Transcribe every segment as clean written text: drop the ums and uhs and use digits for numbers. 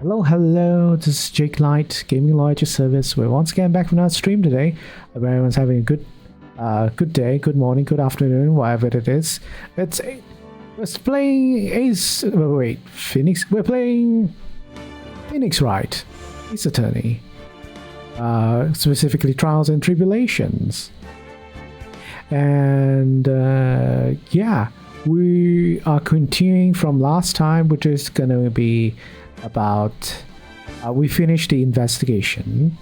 Hello, this is Jake Light, Gaming Loyalty Service. We're once again back from our stream today. Hope everyone's having a good day, good morning, good afternoon, whatever it is. We're playing Phoenix. We're playing Phoenix Wright, Ace Attorney. Specifically Trials and Tribulations. And yeah, we are continuing from last time, which is gonna be about we finished the investigation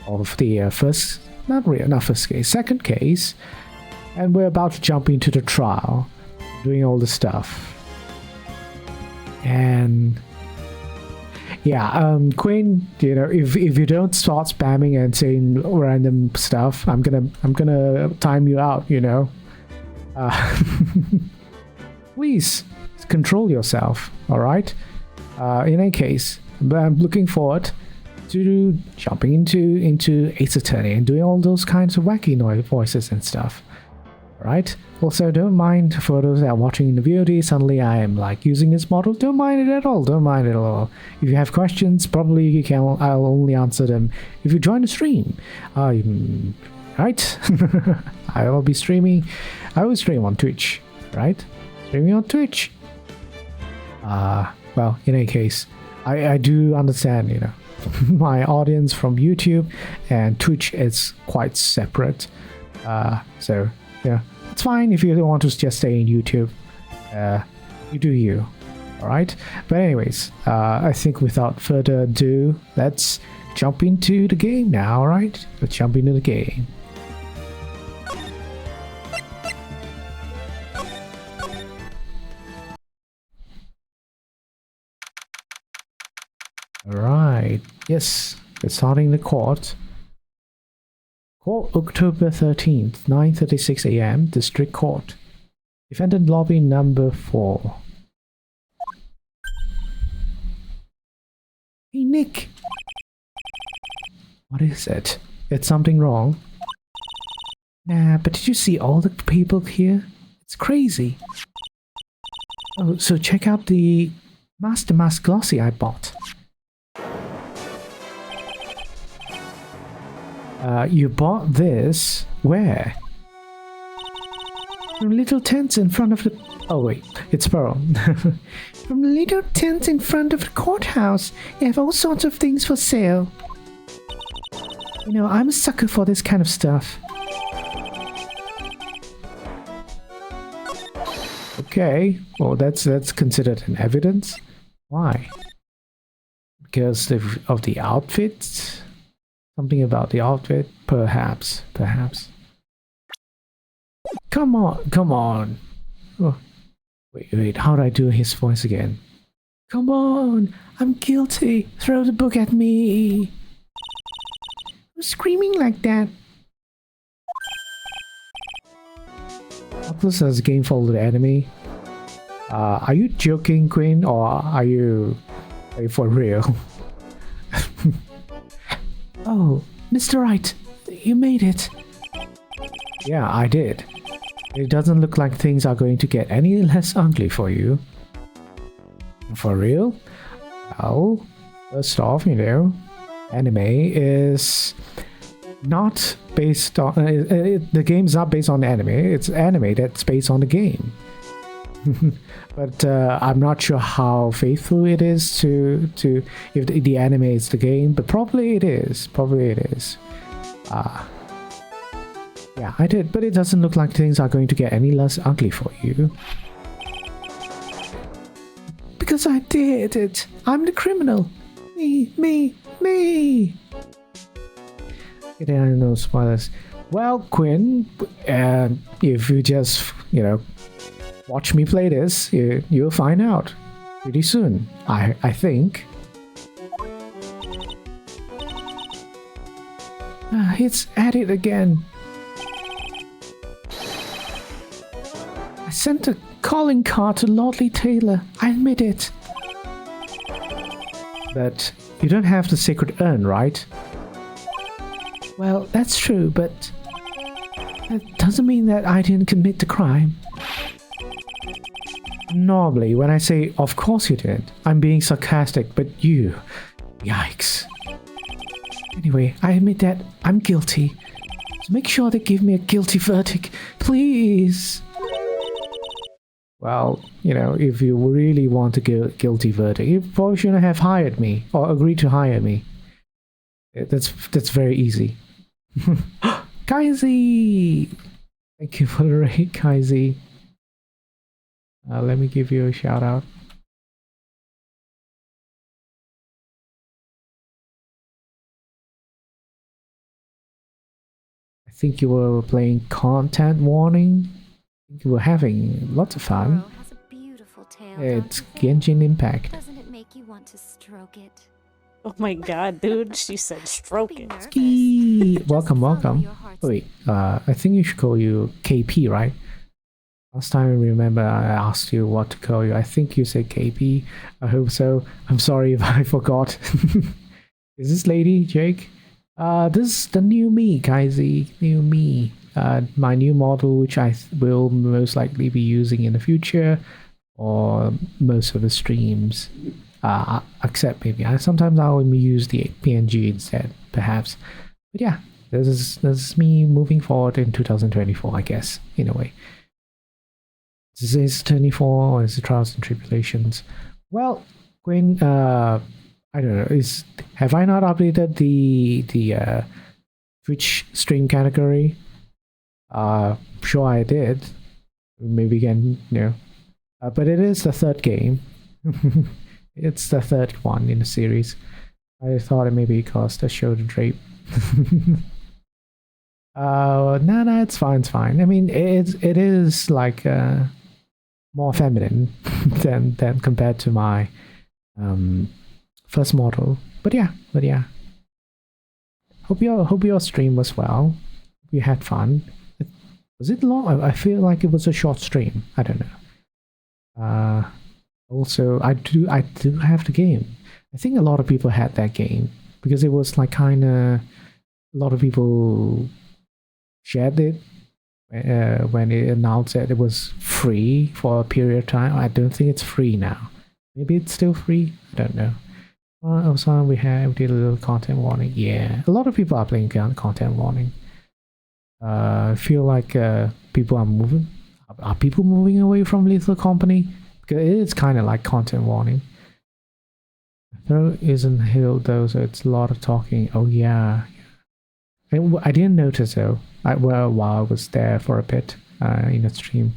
of the second case, and we're about to jump into the trial, doing all the stuff. And yeah, Quinn, you know, if you don't start spamming and saying random stuff, I'm gonna time you out, you know. Please control yourself, all right? In any case, I'm looking forward to jumping into Ace Attorney and doing all those kinds of wacky noise voices and stuff. Right? Also, don't mind for those that are watching the VOD, suddenly I am like using this model. Don't mind it at all. Don't mind it at all. If you have questions, probably you can. I'll only answer them if you join the stream. Right? I will be streaming. I will stream on Twitch. Right? Streaming on Twitch. Well, in any case, I do understand, you know, my audience from YouTube and Twitch is quite separate. So, yeah, it's fine if you don't want to just stay in YouTube. You do you, alright? But anyways, I think without further ado, let's jump into the game now, alright? Let's jump into the game. Alright, yes, we're starting the court. Court October 13th, 9:36 AM, District Court. Defendant lobby number 4. Hey Nick! What is it? Is something wrong? Nah, but did you see all the people here? It's crazy. Oh, so check out the Master Mask Glossy I bought. You bought this where? From little tents in front of the... Oh wait, it's Pearl. From little tents in front of the courthouse. They have all sorts of things for sale. You know, I'm a sucker for this kind of stuff. Okay, well that's considered an evidence. Why? Because of the outfit? Something about the outfit? Perhaps. Come on. Oh, wait, how do I do his voice again? Come on, I'm guilty. Throw the book at me. I'm screaming like that. This as game folder enemy. Are you joking, Queen, or are you for real? Oh, Mr. Wright, you made it. Yeah, I did. It doesn't look like things are going to get any less ugly for you. For real? Well, first off, you know, anime is not based on... the game's not based on anime. It's anime that's based on the game. But I'm not sure how faithful it is to if the anime is the game, but probably it is. Yeah, I did, but it doesn't look like things are going to get any less ugly for you. Because I did it. I'm the criminal. Me. It ain't no spoilers. Well, Quinn, if you just, you know, watch me play this, you'll find out pretty soon, I think. It's at it again. I sent a calling card to Lordly Taylor, I admit it. But you don't have the sacred urn, right? Well, that's true, but that doesn't mean that I didn't commit the crime. Normally, when I say, of course you did, I'm being sarcastic, but you... Yikes. Anyway, I admit that I'm guilty. So make sure they give me a guilty verdict, please. Well, you know, if you really want a guilty verdict, you probably shouldn't have hired me or agreed to hire me. That's very easy. Kaizy! Thank you for the raid, Kaizy. Let me give you a shout out. I think you were playing Content Warning. I think you were having lots of fun. It's Genshin Impact. Doesn't it make you want to stroke it? Oh my god, dude, she said stroke it. Ski! Welcome, welcome. Wait, I think you should call you KP, right? Last time I remember I asked you what to call you. I think you said KP. I hope so. I'm sorry if I forgot. Is this lady, Jake? This is the new me, Kaizy. New me. My new model, which I will most likely be using in the future, or most of the streams. Except maybe sometimes I'll use the PNG instead, perhaps. But yeah, this is me moving forward in 2024, I guess, in a way. Is this 24 or is it Trials and Tribulations? Well, Gwen, I don't know. Have I not updated the Twitch stream category? Sure I did. Maybe again, you know. But it is the third game. It's the third one in the series. I thought it maybe because the show the drape. No, it's fine, it's fine. I mean, it is like more feminine than compared to my first model. But yeah. Hope your stream was well. You had fun. Was it long? I feel like it was a short stream. I don't know. Also, I do have the game. I think a lot of people had that game because it was like kind of a lot of people shared it when it announced that it was free for a period of time. I don't think it's free now. Maybe it's still free. I don't know. Also, we did a little content warning. Yeah, a lot of people are playing content warning. I feel like people are moving. Are people moving away from Lethal Company? Because it's kind of like content warning. Throat isn't healed though, so it's a lot of talking. Oh yeah. I didn't notice though. While I was there for a bit in the stream,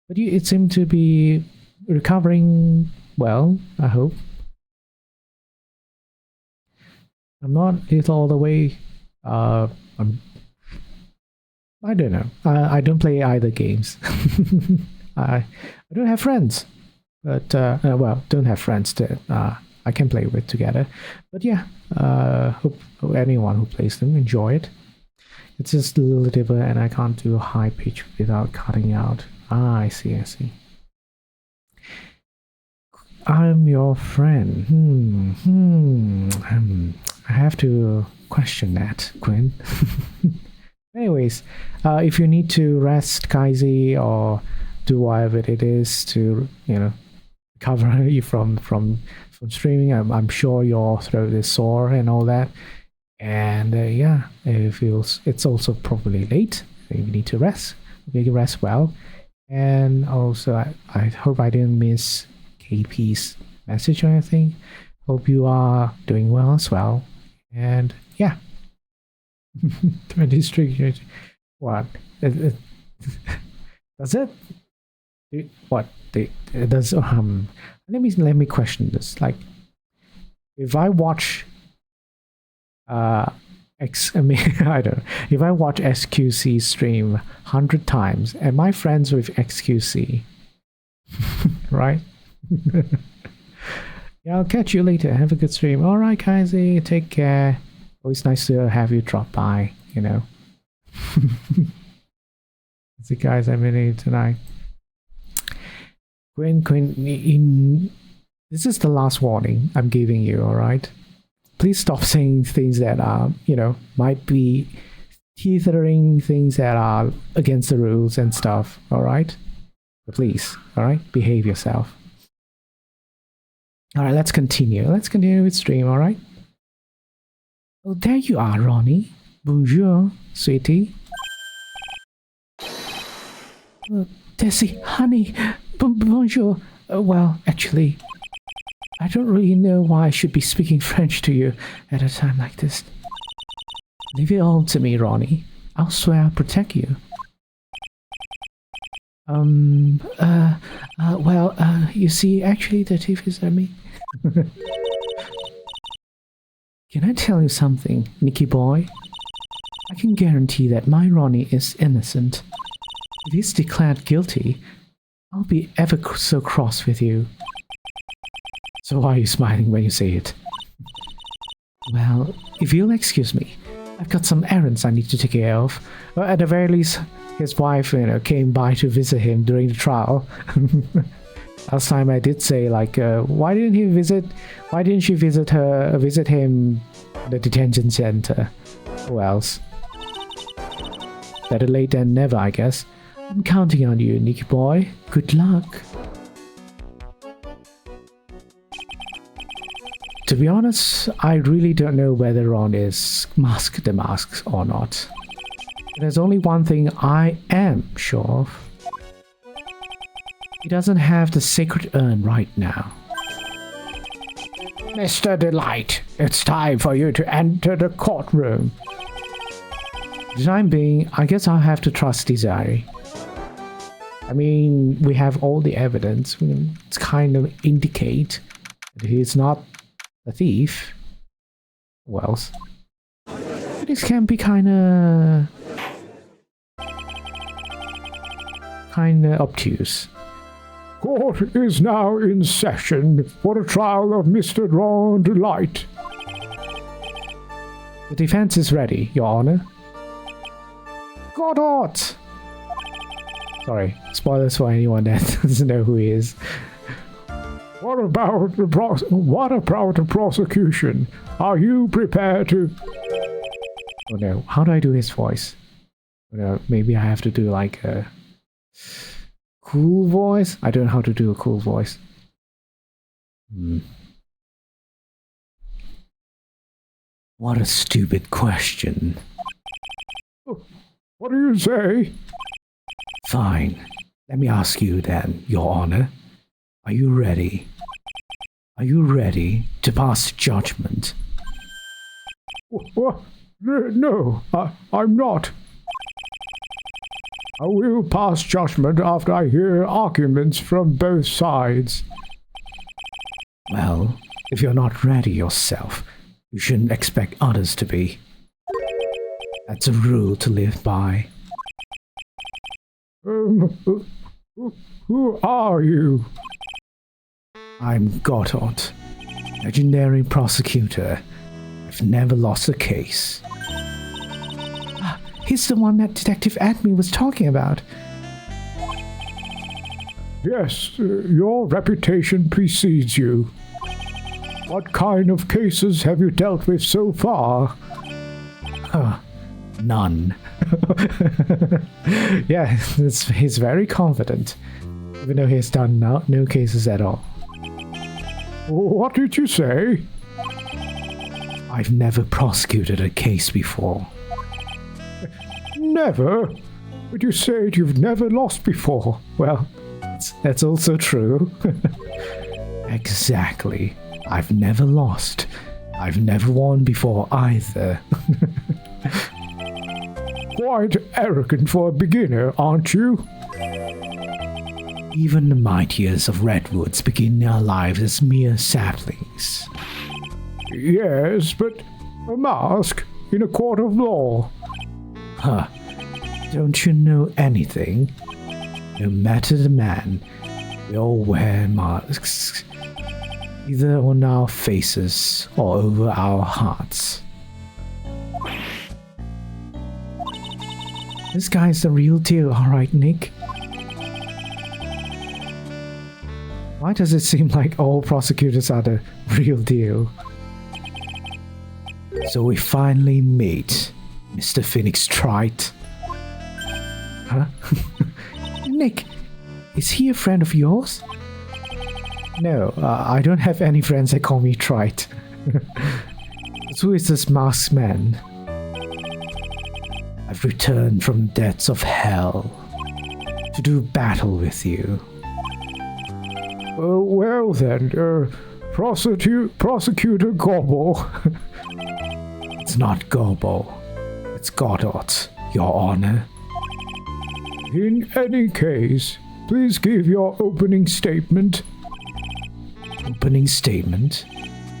but it seemed to be recovering well. I hope. I'm not lethal all the way. I don't know. I don't play either games. I don't have friends, but well, don't have friends that I can play with together. But yeah, hope anyone who plays them enjoy it. It's just a little different, and I can't do high pitch without cutting out. I see. I'm your friend. I have to question that, Quinn. Anyways, if you need to rest, Kaizy, or do whatever it is to, you know, recover you from streaming, I'm sure your throat is sore and all that. And yeah, it's also probably late. So you need to rest. You rest well. And also, I hope I didn't miss KP's message or anything. Hope you are doing well as well. And yeah. 20 strict. What? Does it? What? Does let me question this. Like, if I watch I mean, I don't know. If I watch XQC stream 100 times, am I friends with XQC? Right? Yeah, I'll catch you later. Have a good stream. All right, Kaizy, take care. Always nice to have you drop by, you know. That's the guys I'm in tonight. Quinn, this is the last warning I'm giving you, all right? Please stop saying things that are, you know, might be teetering things that are against the rules and stuff, all right? So please, alright? Behave yourself. Alright, let's continue. Let's continue with stream, alright? Oh, there you are, Ronnie. Bonjour, sweetie. Desi, honey, bonjour. Well, actually, I don't really know why I should be speaking French to you at a time like this. Leave it all to me, Ronnie. I'll swear I'll protect you. Well, you see, actually, the thief is at me. Can I tell you something, Nicky boy? I can guarantee that my Ronnie is innocent. If he's declared guilty, I'll be ever so cross with you. So why are you smiling when you say it? Well, if you'll excuse me, I've got some errands I need to take care of. Well, at the very least, his wife, came by to visit him during the trial. Last time I did say, like, why didn't she visit him at the detention center? Who else? Better late than never, I guess. I'm counting on you, Nicky boy. Good luck. To be honest, I really don't know whether Ron is Mask the Mask or not. There's only one thing I am sure of. He doesn't have the sacred urn right now. Mr. Delight, it's time for you to enter the courtroom. For the time being, I guess I'll have to trust Desiree. I mean, we have all the evidence. It's kind of indicate that he's not a thief. Who else? This can be kind of obtuse. Court is now in session for the trial of Mr. Ron Delight. The defense is ready, Your Honor. Godot! Sorry, spoilers for anyone that doesn't know who he is. What about the prosecution? Are you prepared to... Oh no, how do I do his voice? Oh no, maybe I have to do like a cool voice? I don't know how to do a cool voice. What a stupid question. What do you say? Fine. Let me ask you then, Your Honor. Are you ready? Are you ready to pass judgment? What? No, I'm not. I will pass judgment after I hear arguments from both sides. Well, if you're not ready yourself, you shouldn't expect others to be. That's a rule to live by. Who are you? I'm Goddard, legendary prosecutor. I've never lost a case. He's the one that Detective Adme was talking about. Yes, your reputation precedes you. What kind of cases have you dealt with so far? None. Yeah, he's very confident, even though he's done no cases at all. What did you say? I've never prosecuted a case before. Never? But you said you've never lost before. Well, that's also true. Exactly. I've never lost. I've never won before either. Quite arrogant for a beginner, aren't you? Even the mightiest of redwoods begin their lives as mere saplings. Yes, but a mask in a court of law. Huh. Don't you know anything? No matter the man, we all wear masks, either on our faces or over our hearts. This guy's the real deal, alright, Nick? Why does it seem like all prosecutors are the real deal? So we finally meet, Mr. Phoenix Trite. Huh? Nick, Is he a friend of yours? No, I don't have any friends that call me Trite. Who is this masked man? I've returned from the depths of hell to do battle with you. Well then, Prosecutor Gobble. It's not Gobble. It's Godot, Your Honor. In any case, please give your opening statement. Opening statement?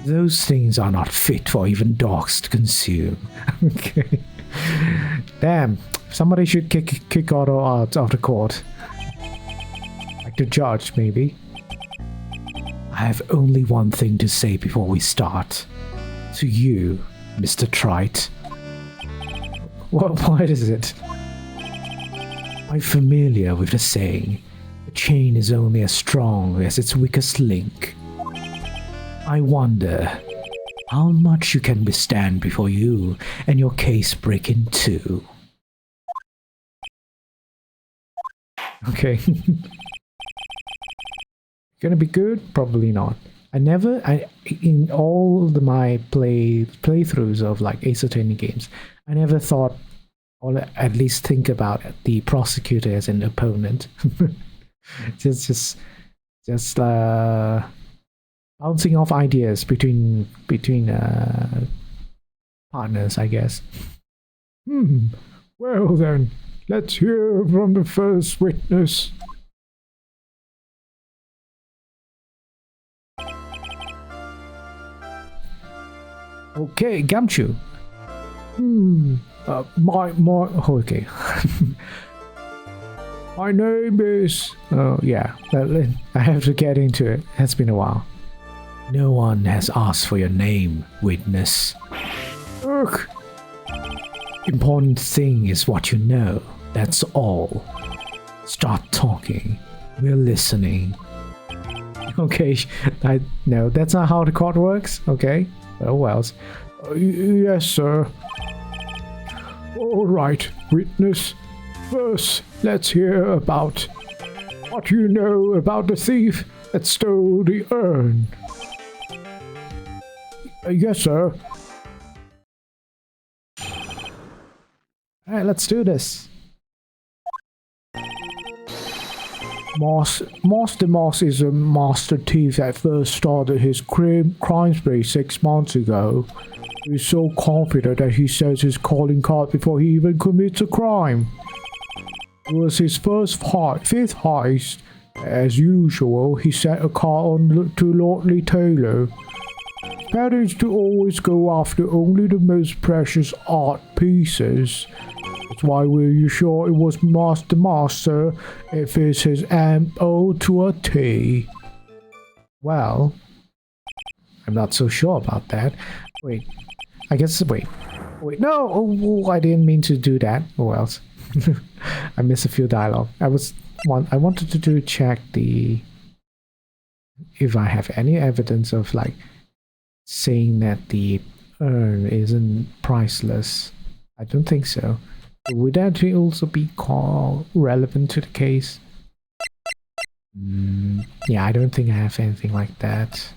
Those things are not fit for even dogs to consume. Okay. Damn, somebody should kick Otto out of the court. Like the judge, maybe. I have only one thing to say before we start. To you, Mr. Trite. What is it? I'm familiar with the saying, a chain is only as strong as its weakest link. I wonder how much you can withstand before you and your case break in two. Okay. Gonna be good? Probably not. In all my playthroughs of like Ace Attorney games, I never thought, or at least think about the prosecutor as an opponent. just bouncing off ideas between partners, I guess. Well then, let's hear from the first witness. Okay, Gumshoe. Okay. My name is... Oh, yeah. I have to get into it. It's been a while. No one has asked for your name, witness. Ugh. Important thing is what you know. That's all. Start talking. We're listening. Okay, no, that's not how the court works. Okay. Oh, well. Yes, sir. All right, witness. First, let's hear about what you know about the thief that stole the urn. Yes, sir. Alright, let's do this. Master Moss is a master thief that first started his crime spree 6 months ago. He's so confident that he says his calling card before he even commits a crime. It was his fifth heist. As usual, he sent a card on to Lordly Taylor. That is to always go after only the most precious art pieces. That's why we're sure it was Master Master. It fits his MO to a T. Well, I'm not so sure about that. Wait, I guess, wait, no, I didn't mean to do that. Oh, else. I missed a few dialogue. I wanted to check if I have any evidence of like saying that the urn isn't priceless. I don't think so. Would that also be relevant to the case? Yeah, I don't think I have anything like that.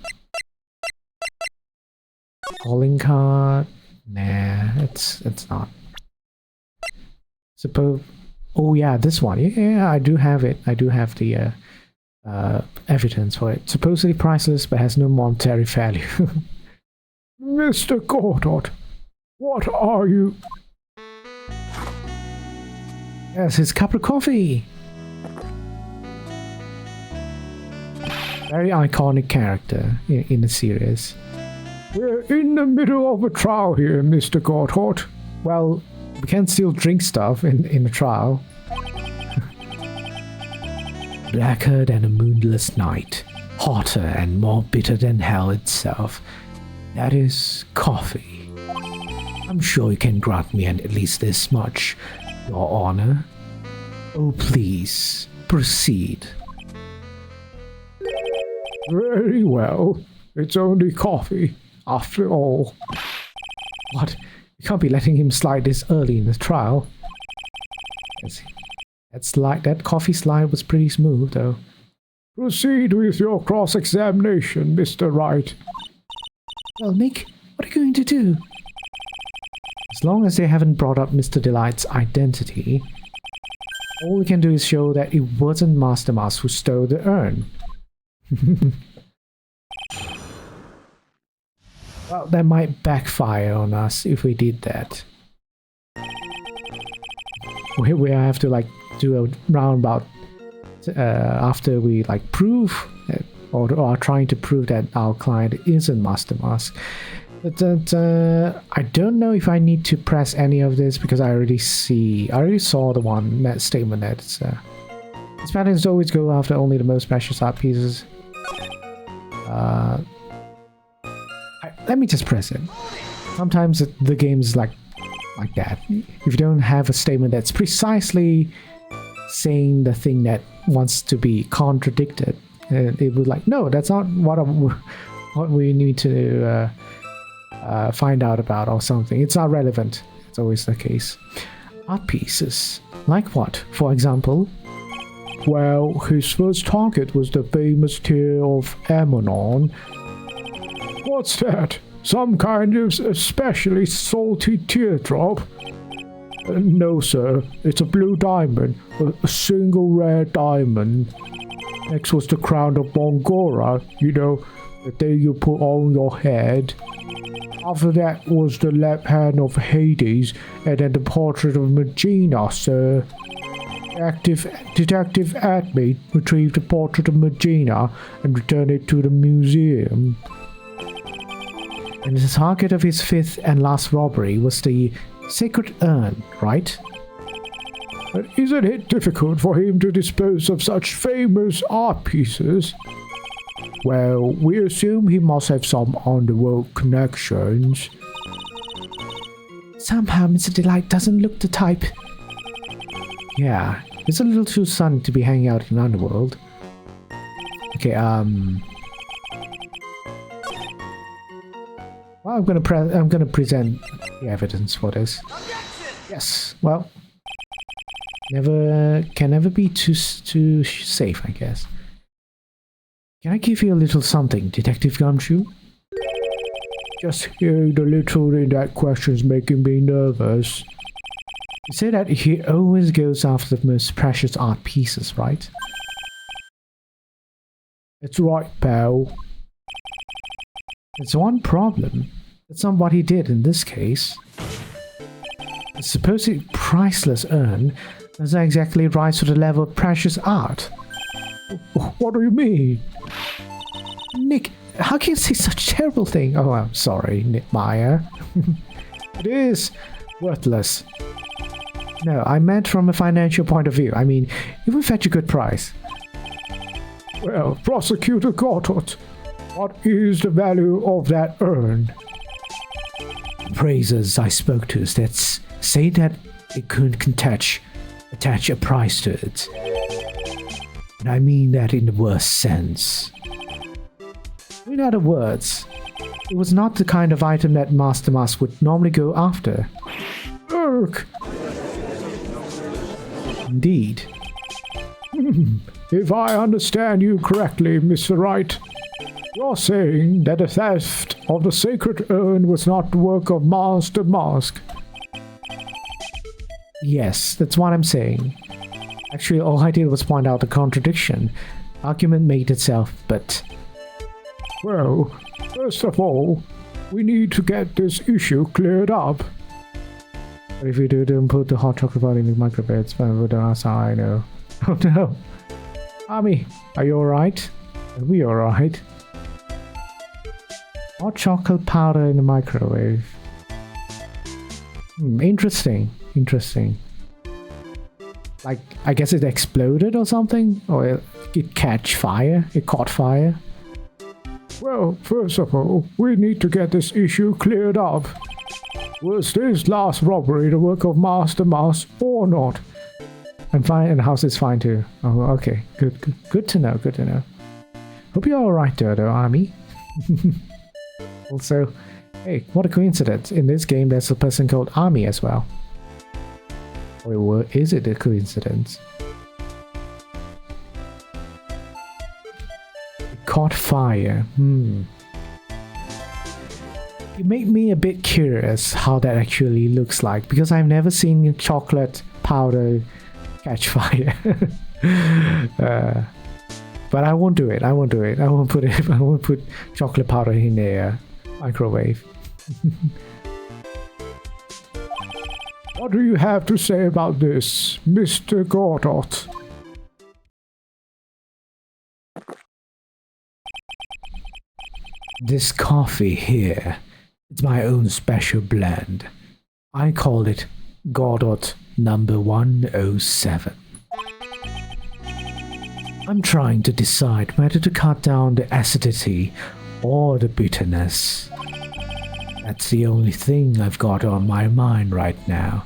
Calling card? Nah, it's not. Suppose. Oh yeah, this one. Yeah, I do have it. I do have the evidence for it. Supposedly priceless, but has no monetary value. Mr. Godot, what are you? Yes, his cup of coffee. Very iconic character in the series. We're in the middle of a trial here, Mr. Godot. Well, we can still drink stuff in the trial. Blacker than a moonless night, hotter and more bitter than hell itself. That is coffee. I'm sure you can grant me at least this much, Your Honor. Oh, please, proceed. Very well. It's only coffee, after all. What? You can't be letting him slide this early in the trial. That coffee slide was pretty smooth, though. Proceed with your cross-examination, Mr. Wright. Well, Nick, what are you going to do? As long as they haven't brought up Mr. Delight's identity, all we can do is show that it wasn't Master Mas who stole the urn. Well, that might backfire on us if we did that. We have to like do a roundabout after we like prove or are trying to prove that our client isn't Master Mas. But I don't know if I need to press any of this because I already saw the one that statement that these patterns always go after only the most precious art pieces. Let me just press it. Sometimes the game is like that. If you don't have a statement that's precisely saying the thing that wants to be contradicted, it would like, no, that's not what we need to find out about or something. It's not relevant. It's always the case. Art pieces. Like what, for example? Well, his first target was the famous Tear of Ammonon. What's that? Some kind of especially salty teardrop? No, sir. It's a blue diamond. A single rare diamond. Next was the crown of Bongora. You know, the thing you put on your head. After that was the left hand of Hades, and then the portrait of Magina, sir. Detective Atme retrieved the portrait of Magina and returned it to the museum. And the target of his fifth and last robbery was the sacred urn, right? But isn't it difficult for him to dispose of such famous art pieces? Well, we assume he must have some underworld connections. Somehow Mr. Delight doesn't look the type. Yeah, it's a little too sunny to be hanging out in underworld. Okay, well, I'm gonna present the evidence for this. Yes, well, can never be too safe, I guess. Can I give you a little something, Detective Gumshoe? Just hearing the little in that question's making me nervous. You say that he always goes after the most precious art pieces, right? It's right, pal. There's one problem. That's not what he did in this case. The supposed priceless urn doesn't exactly rise to the level of precious art. What do you mean? Nick, how can you say such a terrible thing? Oh, I'm sorry, Nick Meyer. It is worthless. No, I meant from a financial point of view. I mean, it would fetch a good price. Well, Prosecutor Goddard, what is the value of that urn? Appraisers I spoke to that say that it couldn't attach a price to it. And I mean that in the worst sense. In other words, it was not the kind of item that Master Mas would normally go after. Urk! Indeed. If I understand you correctly, Mr. Wright, you're saying that the theft of the sacred urn was not the work of Master Mask. Yes, that's what I'm saying. Actually, all I did was point out the contradiction. Argument made itself, but... Well, first of all, we need to get this issue cleared up. But if you don't put the hot chocolate powder in the microwave, it's fine, that's how I know. Oh no. Ami, are you alright? Are we alright? Hot chocolate powder in the microwave. Interesting. Like, I guess it exploded or something? Or it caught fire? Well, first of all, we need to get this issue cleared up. Was this last robbery the work of Master Mas or not? I'm fine, and the house is fine too. Oh, okay. Good to know, Hope you're alright though, Ami. Also, hey, what a coincidence. In this game, there's a person called Ami as well. Or is it a coincidence? caught fire. You make me a bit curious how that actually looks like, because I've never seen chocolate powder catch fire. But I won't do it. I won't put it. I won't put chocolate powder in the microwave. What do you have to say about this, Mr. Godot? This coffee here, it's my own special blend. I call it Godot number 107. I'm trying to decide whether to cut down the acidity or the bitterness. That's the only thing I've got on my mind right now,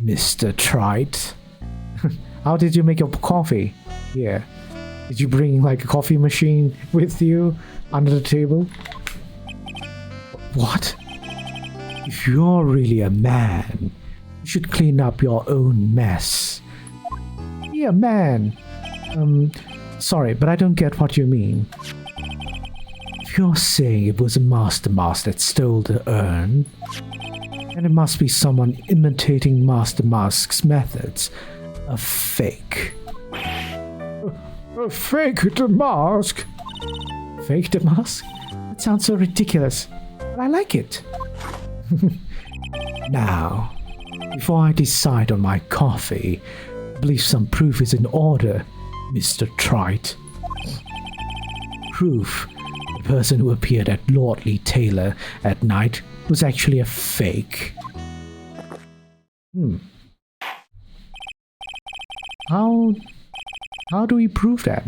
Mr. Trite. How did you make your coffee? Yeah. Did you bring like a coffee machine with you under the table? What? If you're really a man, you should clean up your own mess. Be a man. Sorry, but I don't get what you mean. If you're saying it was a Master Mask that stole the urn, then it must be someone imitating Master Mask's methods. A fake. Fake the mask? Fake the mask? That sounds so ridiculous, but I like it. Now, before I decide on my coffee, I believe some proof is in order, Mr. Trite. Proof the person who appeared at Lordly Taylor at night was actually a fake. How do we prove that?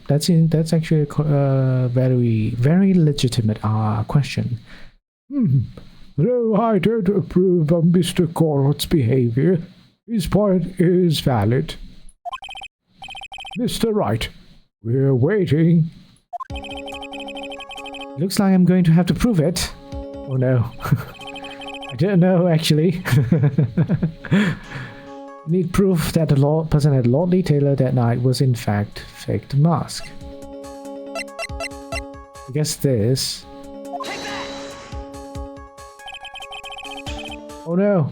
That's actually a very legitimate question. Though I don't approve of Mr. Corot's behavior, his point is valid. Mr. Wright, we're waiting. Looks like I'm going to have to prove it. Oh no. I don't know actually. Need proof that the person at Lordly Taylor that night was in fact faked the mask. I guess this. Oh no!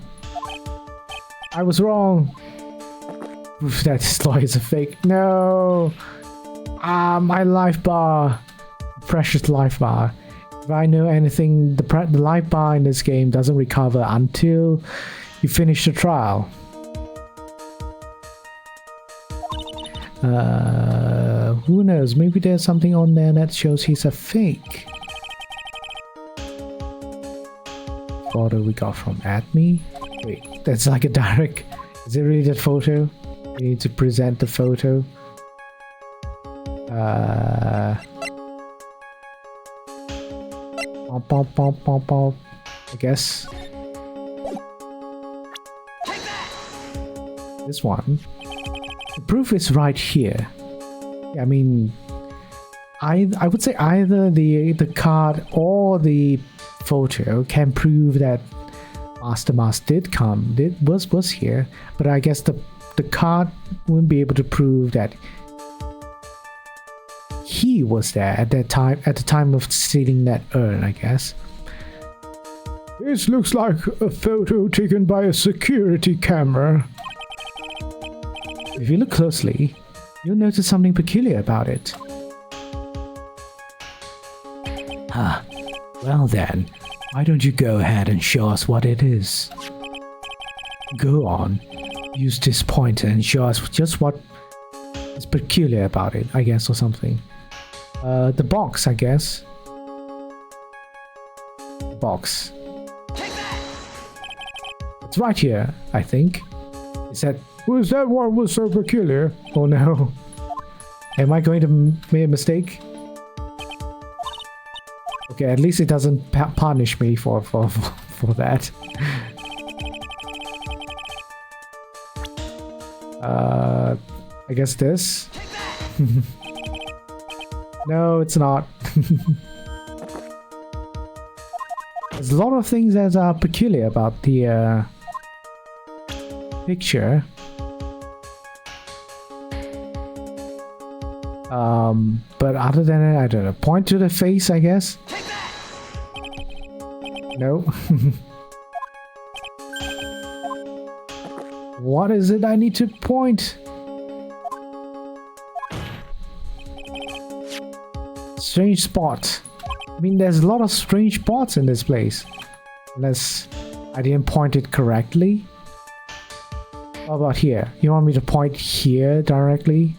I was wrong! Proof that this lawyer is a fake. No! Ah, my life bar! Precious life bar. If I know anything, the life bar in this game doesn't recover until you finish the trial. Who knows? Maybe there's something on there that shows he's a fake. Photo we got from Adme. Wait, that's like a direct. Is it really that photo? We need to present the photo. I guess. This one. The proof is right here. I mean, I would say either the card or the photo can prove that Master Mask was here, but I guess the card wouldn't be able to prove that he was there at the time of stealing that urn, I guess. This looks like a photo taken by a security camera. If you look closely, you'll notice something peculiar about it. Well then, why don't you go ahead and show us what it is? Go on, use this pointer and show us just what is peculiar about it, I guess, or something. The box, I guess. The box. It's right here, I think. Was that what was so peculiar? Oh no. Am I going to make a mistake? Okay, at least it doesn't punish me for that. I guess this. No, it's not. There's a lot of things that are peculiar about the picture. But other than it, I don't know. Point to the face, I guess. No. What is it I need to point? Strange spot. I mean, there's a lot of strange spots in this place. Unless I didn't point it correctly. How about here? You want me to point here directly?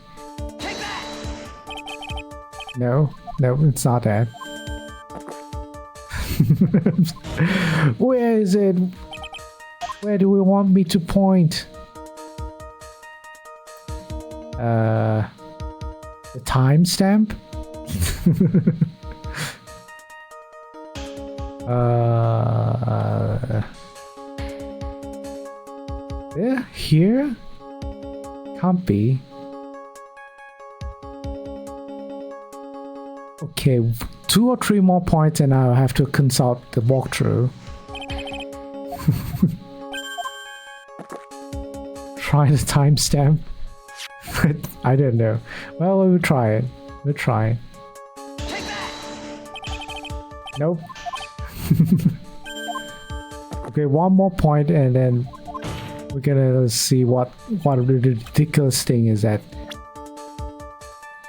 No, it's not that. Where is it? Where do we want me to point? The timestamp? Yeah, here? Can't be. Okay, 2 or 3 more points and I'll have to consult the walkthrough. Try the timestamp. I don't know. Well, we'll try it. We'll try it. Nope. Okay, 1 more point and then we're gonna see what the ridiculous thing is that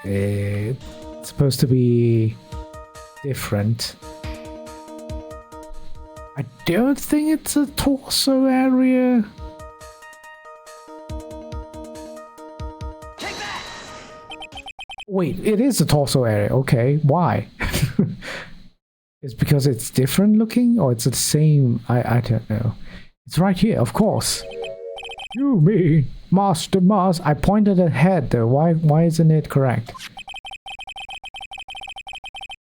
it's supposed to be different. I don't think it's a torso area. Wait, it is a torso area. Okay, why? It's because it's different looking or it's the same? I don't know. It's right here, of course. You mean Master Mask? I pointed ahead though. Why isn't it correct?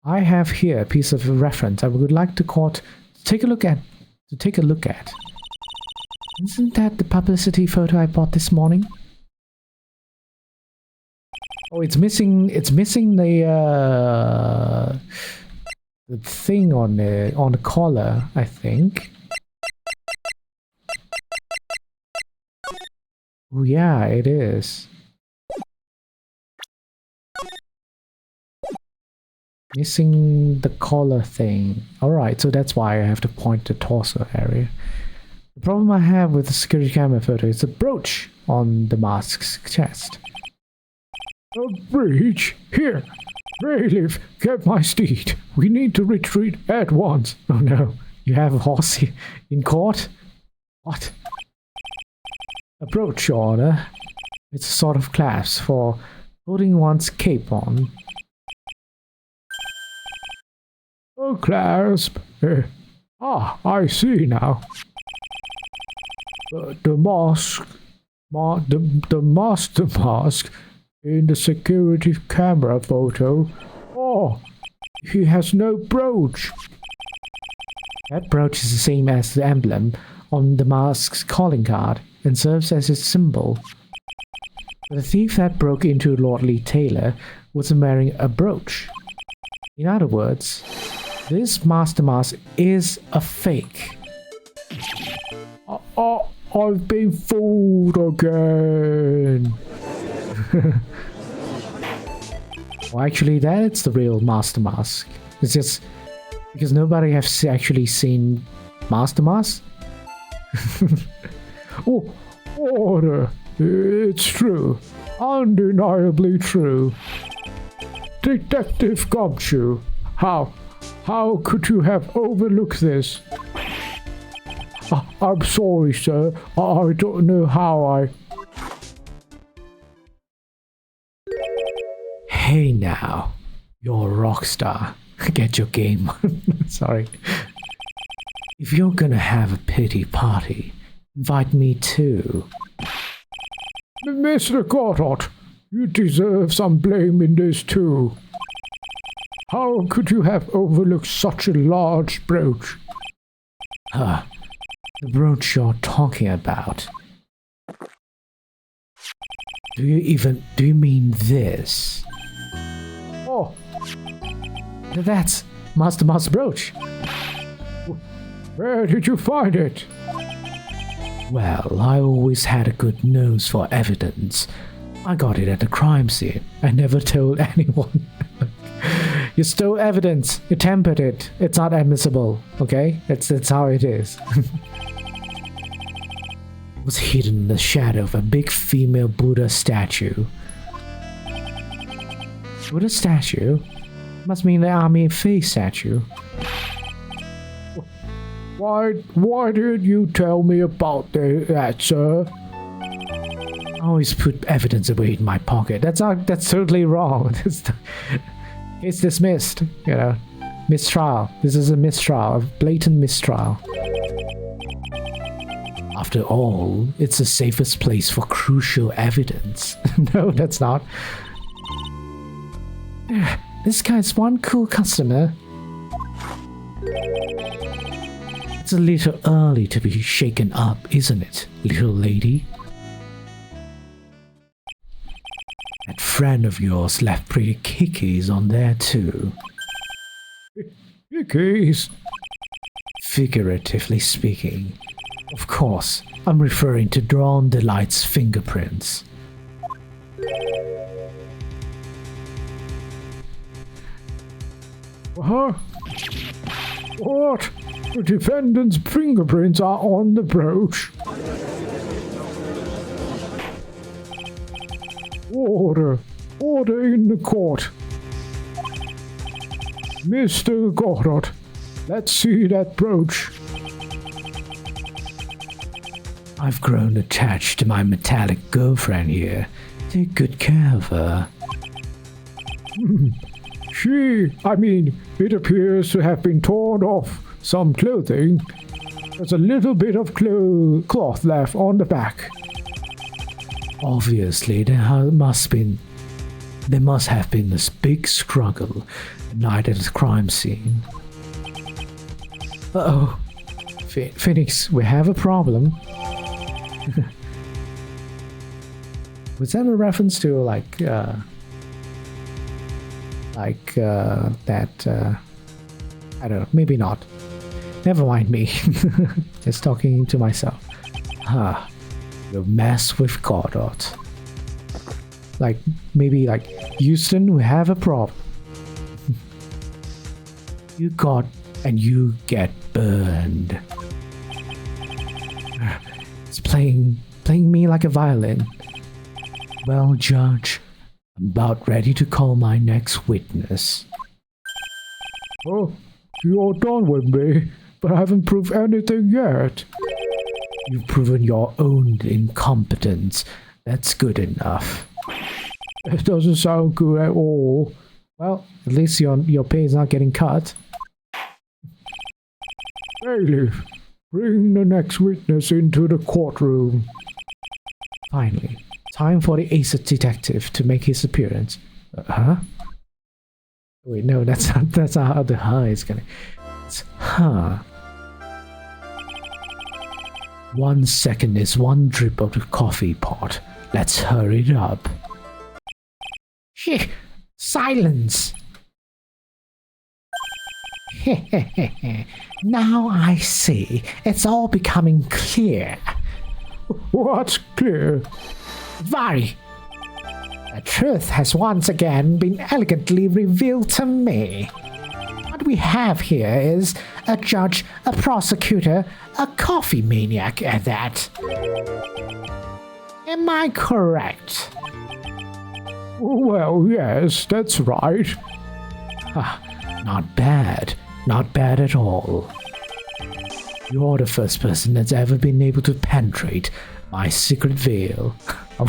I have here a piece of reference I would like to take a look at. Isn't that the publicity photo I bought this morning? Oh, it's missing the thing on the collar, I think. Oh yeah, it is. Missing the collar thing. Alright, so that's why I have to point the torso area. The problem I have with the security camera photo is the brooch on the mask's chest. A breach? Here! Bailiff, get my steed. We need to retreat at once. Oh no, you have a horse in court? What? A brooch, Your Honor. It's a sort of clasp for holding one's cape on. A clasp? I see now. The master mask in the security camera photo. Oh, he has no brooch. That brooch is the same as the emblem on the mask's calling card and serves as its symbol. The thief that broke into Lordly Taylor wasn't wearing a brooch. In other words, this Master Mask is a fake. I've been fooled again. Well, actually, that's the real Master Mask. It's just because nobody has actually seen Master Mask. Oh, order! It's true, undeniably true. Detective Gumshoe, how could you have overlooked this? I'm sorry, sir. I don't know how I... Hey now, you're a rock star. Get your game on. Sorry. If you're gonna have a pity party, invite me too. Mr. Goddard, you deserve some blame in this too. How could you have overlooked such a large brooch? The brooch you're talking about. Do you mean this? Oh, that's Master Mask's brooch. Where did you find it? Well, I always had a good nose for evidence. I got it at the crime scene. I never told anyone. You stole evidence. You tampered it. It's not admissible. Okay? That's how it is. It was hidden in the shadow of a big female Buddha statue. Buddha statue? Must mean the army face statue. Why did you tell me about that, sir? I always put evidence away in my pocket. That's totally wrong. It's dismissed. You know, mistrial. This is a mistrial, a blatant mistrial. After all, it's the safest place for crucial evidence. No, that's not. This guy's one cool customer. It's a little early to be shaken up, isn't it, little lady? That friend of yours left pretty kickies on there too. Kickies? Figuratively speaking. Of course, I'm referring to Drawn Delight's fingerprints. Huh? What? The defendant's fingerprints are on the brooch. Order. Order in the court. Mr. Goddard, let's see that brooch. I've grown attached to my metallic girlfriend here. Take good care of her. It appears to have been torn off some clothing. There's a little bit of cloth left on the back. Obviously, there must have been this big struggle the night at the crime scene. Uh-oh. Phoenix, we have a problem. Was that a reference to that I don't know, maybe not. Never mind me. Just talking to myself. You mess with Goddard. Maybe Houston, we have a problem. You got and you get burned. It's playing me like a violin. Well, Judge, I'm about ready to call my next witness. Oh, you're done with me, but I haven't proved anything yet. You've proven your own incompetence. That's good enough. It doesn't sound good at all. Well, at least your pay is not getting cut. Bailiff, bring the next witness into the courtroom. Finally, time for the ace detective to make his appearance. Huh? Wait, no, that's not how the is gonna. It's 1 second is one drip of the coffee pot. Let's hurry it up. Shh! Silence! Now I see. It's all becoming clear. What's clear? Vari! The truth has once again been elegantly revealed to me. What we have here is a judge, a prosecutor, a coffee maniac at that. Am I correct? Well, yes, that's right. Not bad. Not bad at all. You're the first person that's ever been able to penetrate my secret veil. Are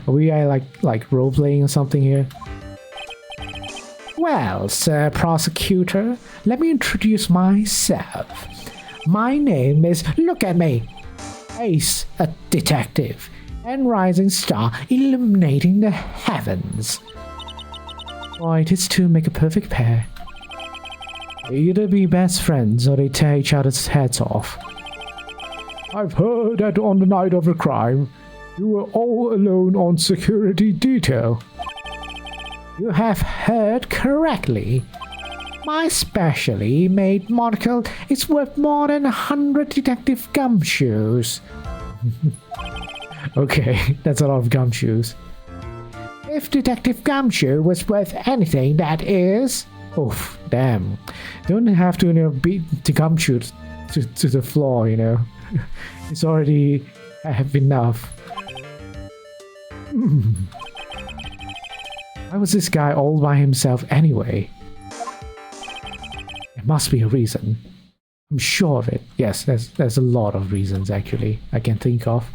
we like role-playing or something here? Well, Sir Prosecutor, let me introduce myself. My name is, look at me, Ace, a detective, and rising star illuminating the heavens. Boy, these two make a perfect pair. They either be best friends or they tear each other's heads off. I've heard that on the night of the crime, you were all alone on security detail. You have heard correctly. My specially made monocle is worth more than 100 detective gumshoes. Okay, that's a lot of gumshoes. If Detective Gumshoe was worth anything, that is. Oof, damn. Don't have to, beat the Gumshoe to the floor, It's already have enough. Why was this guy all by himself anyway? There must be a reason. I'm sure of it. Yes, there's a lot of reasons actually I can think of.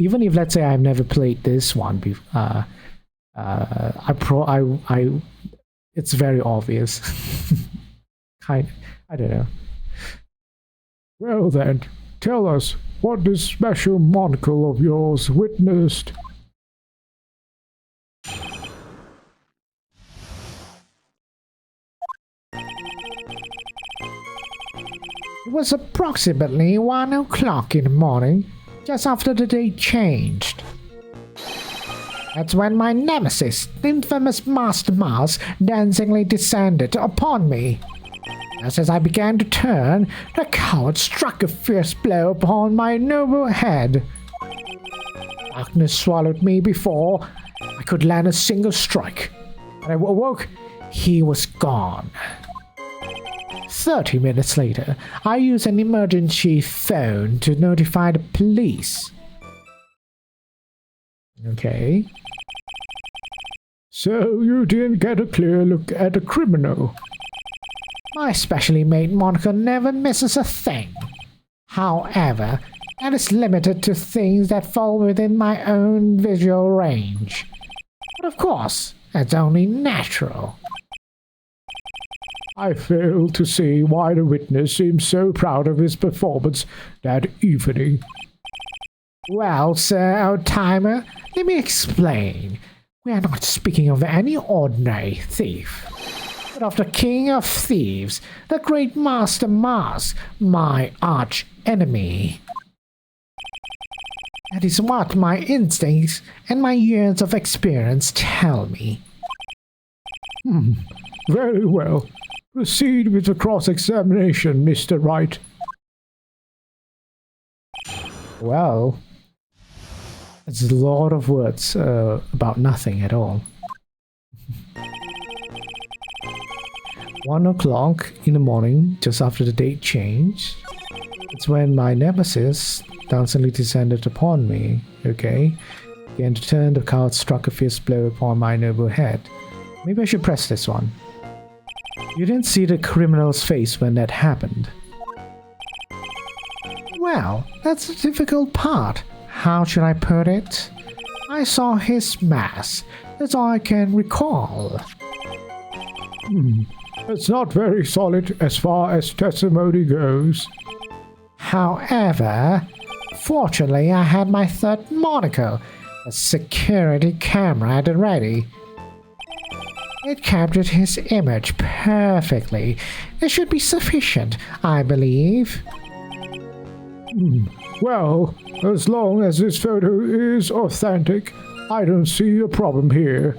Even if, let's say, I've never played this one before, it's very obvious. I don't know. Well then, tell us what this special monocle of yours witnessed. It was approximately 1 o'clock in the morning, just after the day changed. That's when my nemesis, the infamous Master Mars, dancingly descended upon me. Just as I began to turn, the coward struck a fierce blow upon my noble head. Darkness swallowed me before I could land a single strike. When I awoke, he was gone. 30 minutes later, I used an emergency phone to notify the police. Okay. So you didn't get a clear look at the criminal? My specially made monocle never misses a thing. However, that is limited to things that fall within my own visual range. But of course, that's only natural. I fail to see why the witness seems so proud of his performance that evening. Well, sir, old-timer, let me explain. We are not speaking of any ordinary thief, but of the king of thieves, the great Master Mars, my arch-enemy. That is what my instincts and my years of experience tell me. Very well. Proceed with the cross-examination, Mr. Wright. Well, it's a lot of words about nothing at all. 1 o'clock in the morning, just after the date changed. It's when my nemesis dancingly descended upon me. Okay. Again, to turn, the coward struck a fierce blow upon my noble head. Maybe I should press this one. You didn't see the criminal's face when that happened. Well, that's the difficult part. How should I put it? I saw his mask. That's all I can recall. It's not very solid as far as testimony goes. However, fortunately I had my third monocle, a security camera at the ready. It captured his image perfectly. It should be sufficient, I believe. Well, as long as this photo is authentic, I don't see a problem here.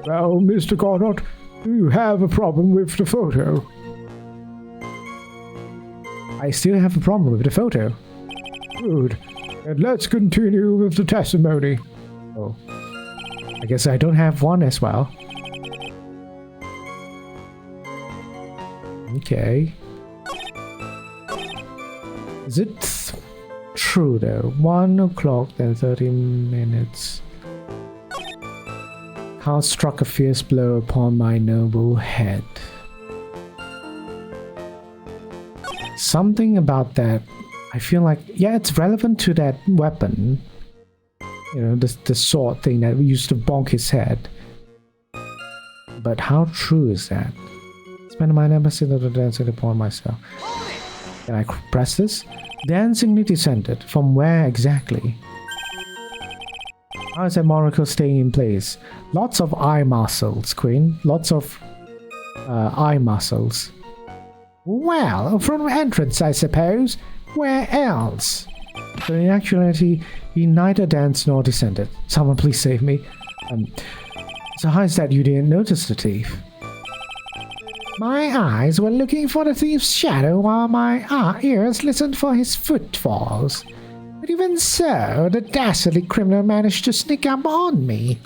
Well, Mr. Garnott, do you have a problem with the photo? I still have a problem with the photo. Good. And let's continue with the testimony. Oh. I guess I don't have one as well. Okay. Is it true though? 1 o'clock, then 30 minutes. Coward struck a fierce blow upon my noble head. Something about that, I feel like, yeah, it's relevant to that weapon. You know, the sword thing that we used to bonk his head. But how true is that? Spend my nemesis dancing upon myself. Can I press this? Dancingly descended. From where exactly? How is that monocle staying in place? Lots of eye muscles, Queen. Lots of eye muscles. Well, from entrance, I suppose. Where else? So in actuality, he neither danced nor descended. Someone please save me. So how is that you didn't notice the thief? My eyes were looking for the thief's shadow while my ears listened for his footfalls. But even so, the dastardly criminal managed to sneak up on me.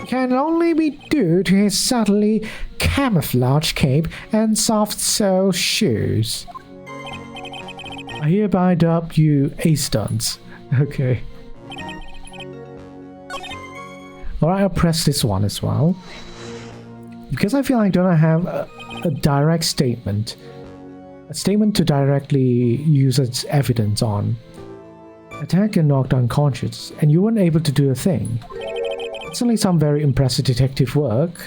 can only be due to his subtly camouflaged cape and soft sole shoes. I hereby dub you Ace Dunce. Okay. Alright, I'll press this one as well. Because I feel I don't have a direct statement. A statement to directly use as evidence on. Attack and knocked unconscious, and you weren't able to do a thing. It's only some very impressive detective work.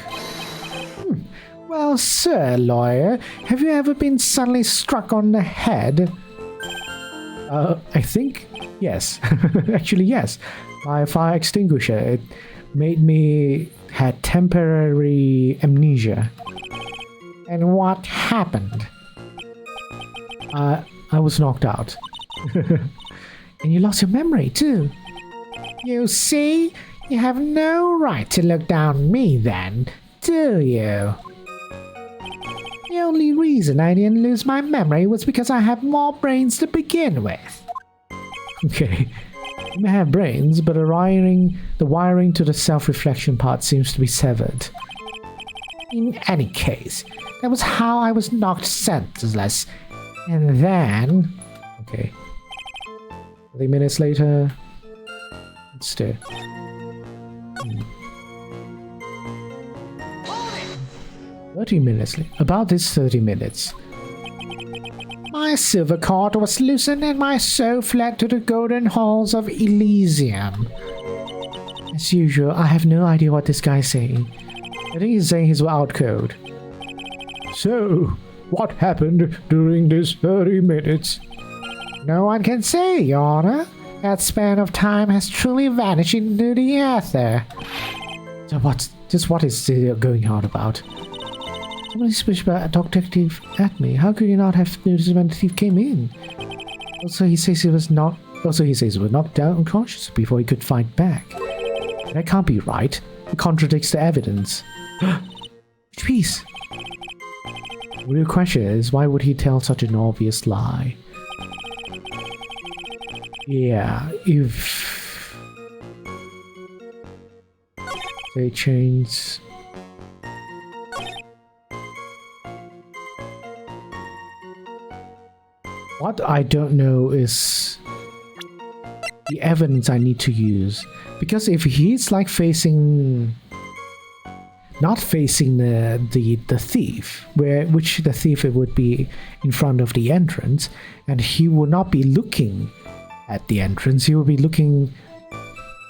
Well, sir, lawyer, have you ever been suddenly struck on the head? I think yes. Actually, yes. My fire extinguisher, it made me had temporary amnesia. And what happened? I was knocked out. And you lost your memory too. You see? You have no right to look down on me then, do you? The only reason I didn't lose my memory was because I have more brains to begin with. Okay. You may have brains, but the wiring to the self-reflection part seems to be severed. In any case, that was how I was knocked senseless. And then... Okay. 30 minutes later... Let's do... 30 minutes. About this 30 minutes. My silver cord was loosened and my soul fled to the golden halls of Elysium. As usual, I have no idea what this guy's saying. I think he's saying his out code. So, what happened during this 30 minutes? No one can say, Your Honor. That span of time has truly vanished into the ether. So what is he going on about? Somebody suspicious about a detective at me. How could you not have noticed when the thief came in? Also, he says he was knocked out unconscious before he could fight back. That can't be right. It contradicts the evidence. Which piece? The real question is, why would he tell such an obvious lie? Yeah, if they change... What I don't know is the evidence I need to use. Because if he's like facing... Not facing the thief, which the thief would be in front of the entrance, and he would not be looking at the entrance, he would be looking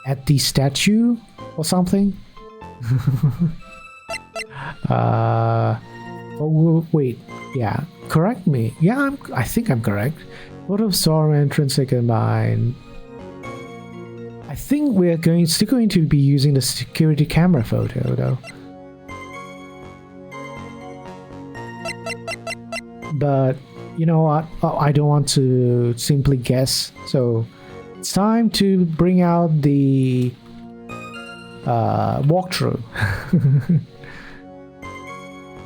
at the statue or something. Oh wait, yeah, correct me. Yeah, I think I'm correct. Photo of Storm entrance second mine. I think we're still going to be using the security camera photo though. But you know what? I don't want to simply guess, so it's time to bring out the walkthrough.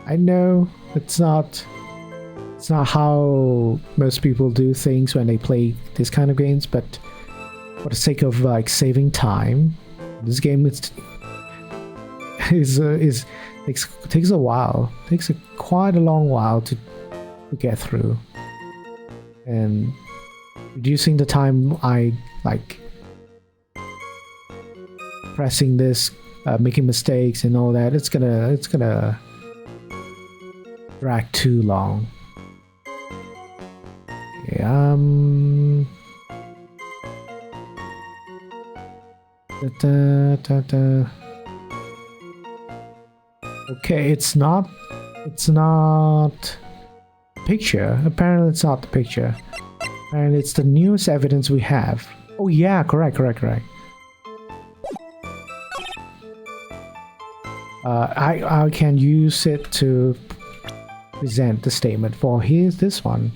I know it's not how most people do things when they play this kind of games, but for the sake of like saving time, this game takes a while. Takes quite a long while to get through, and reducing the time I like pressing this, making mistakes and all that. It's gonna drag too long. Yeah, Okay, it's not picture. Apparently it's not the picture. Apparently it's the newest evidence we have. Oh yeah, correct. I can use it to present the statement for here's this one.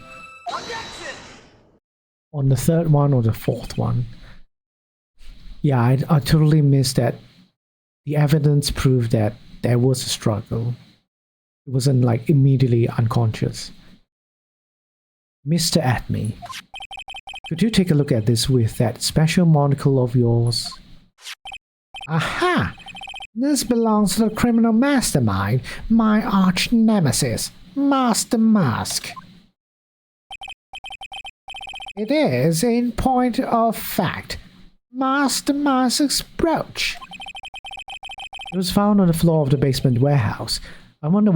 On the third one or the fourth one. Yeah, I totally missed that. The evidence proved that there was a struggle. It wasn't like immediately unconscious. Mr. Atme, could you take a look at this with that special monocle of yours? Aha! This belongs to the criminal mastermind, my arch nemesis, Master Mask. It is, in point of fact, Master Mask's brooch. It was found on the floor of the basement warehouse. I wonder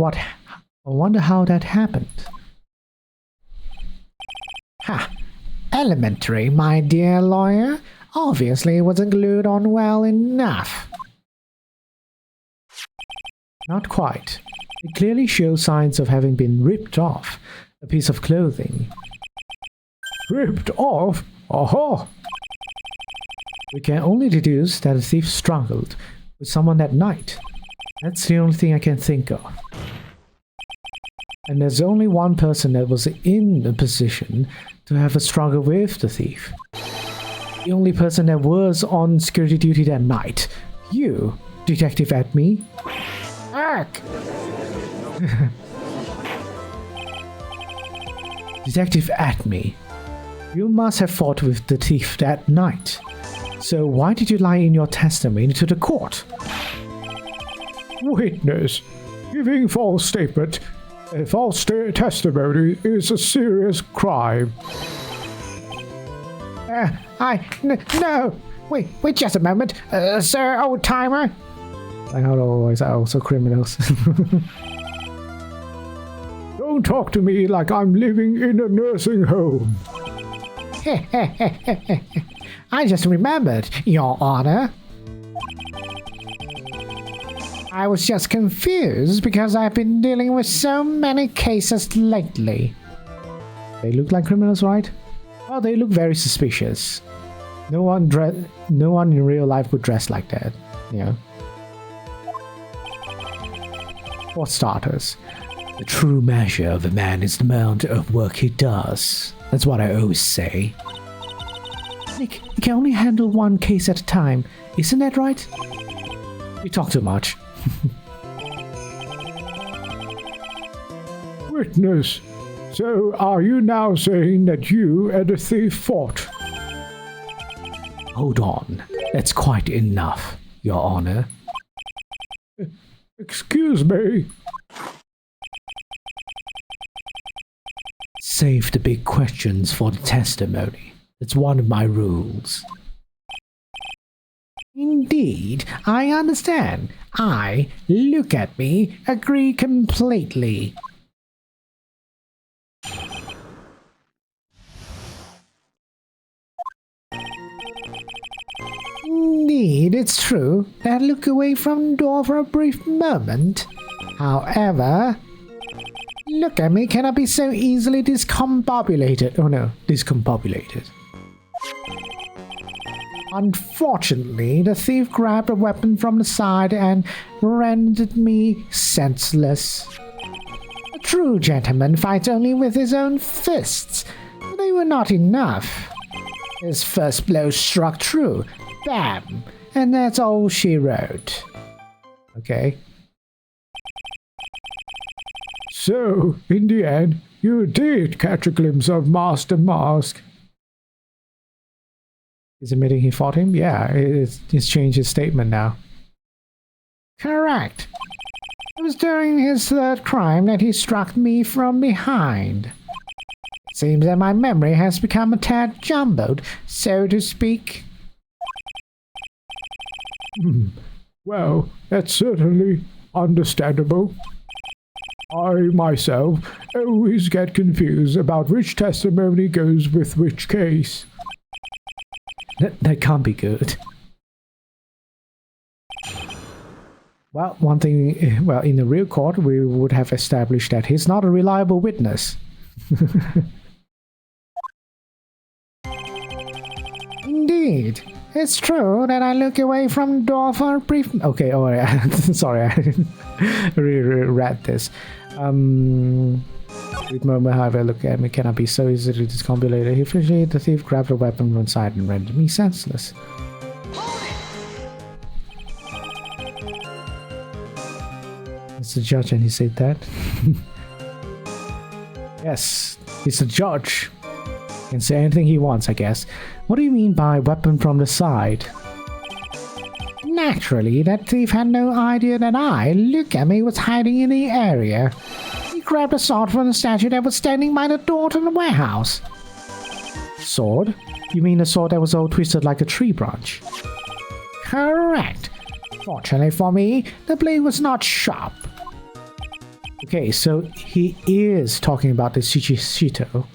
how that happened. Ha! Elementary, my dear lawyer. Obviously, it wasn't glued on well enough. Not quite. It clearly shows signs of having been ripped off. A piece of clothing. Ripped off? Aha! We can only deduce that the thief struggled with someone that night. That's the only thing I can think of. And there's only one person that was in a position to have a struggle with the thief. The only person that was on security duty that night. You, Detective Atme. Ark! Detective Atme, you must have fought with the thief that night. So why did you lie in your testimony to the court? Witness, giving false statement. False testimony is a serious crime. No! Wait just a moment. Sir, old timer. Like how always are also criminals. Don't talk to me like I'm living in a nursing home. I just remembered, Your Honor. I was just confused because I've been dealing with so many cases lately. They look like criminals, right? Oh, they look very suspicious. No one in real life would dress like that, you know. For starters, the true measure of a man is the amount of work he does. That's what I always say. Nick, you can only handle one case at a time. Isn't that right? You talk too much. Witness, so are you now saying that you and the thief fought? Hold on. That's quite enough, Your Honor. Excuse me. Save the big questions for the testimony. It's one of my rules. Indeed, I understand. Look at me, agree completely. Indeed, it's true that I look away from the door for a brief moment. However, look at me cannot be so easily discombobulated. Oh no, discombobulated. Unfortunately, the thief grabbed a weapon from the side and rendered me senseless. A true gentleman fights only with his own fists. They were not enough. His first blow struck true. Bam! And that's all she wrote. Okay. So, in the end, you did catch a glimpse of Master Mask. He's admitting he fought him? Yeah, he's changed his statement now. Correct. It was during his third crime that he struck me from behind. It seems that my memory has become a tad jumbled, so to speak. Well, that's certainly understandable. I myself always get confused about which testimony goes with which case. That can't be good. Well, one thing, well, in the real court, we would have established that he's not a reliable witness. Indeed. It's true that I look away from the door for a brief... Okay, oh yeah, sorry, I didn't read this. With moment, however, look at me cannot be so easily discombobulated. Eventually, the thief grabbed a weapon from one side and rendered me senseless. It's the judge and he said that. Yes, he's the judge. Can say anything he wants, I guess. What do you mean by weapon from the side? Naturally, that thief had no idea that I, look at me, was hiding in the area. He grabbed a sword from the statue that was standing by the door to the warehouse. Sword? You mean a sword that was all twisted like a tree branch? Correct. Fortunately for me, the blade was not sharp. Okay, so he is talking about the Shichishito.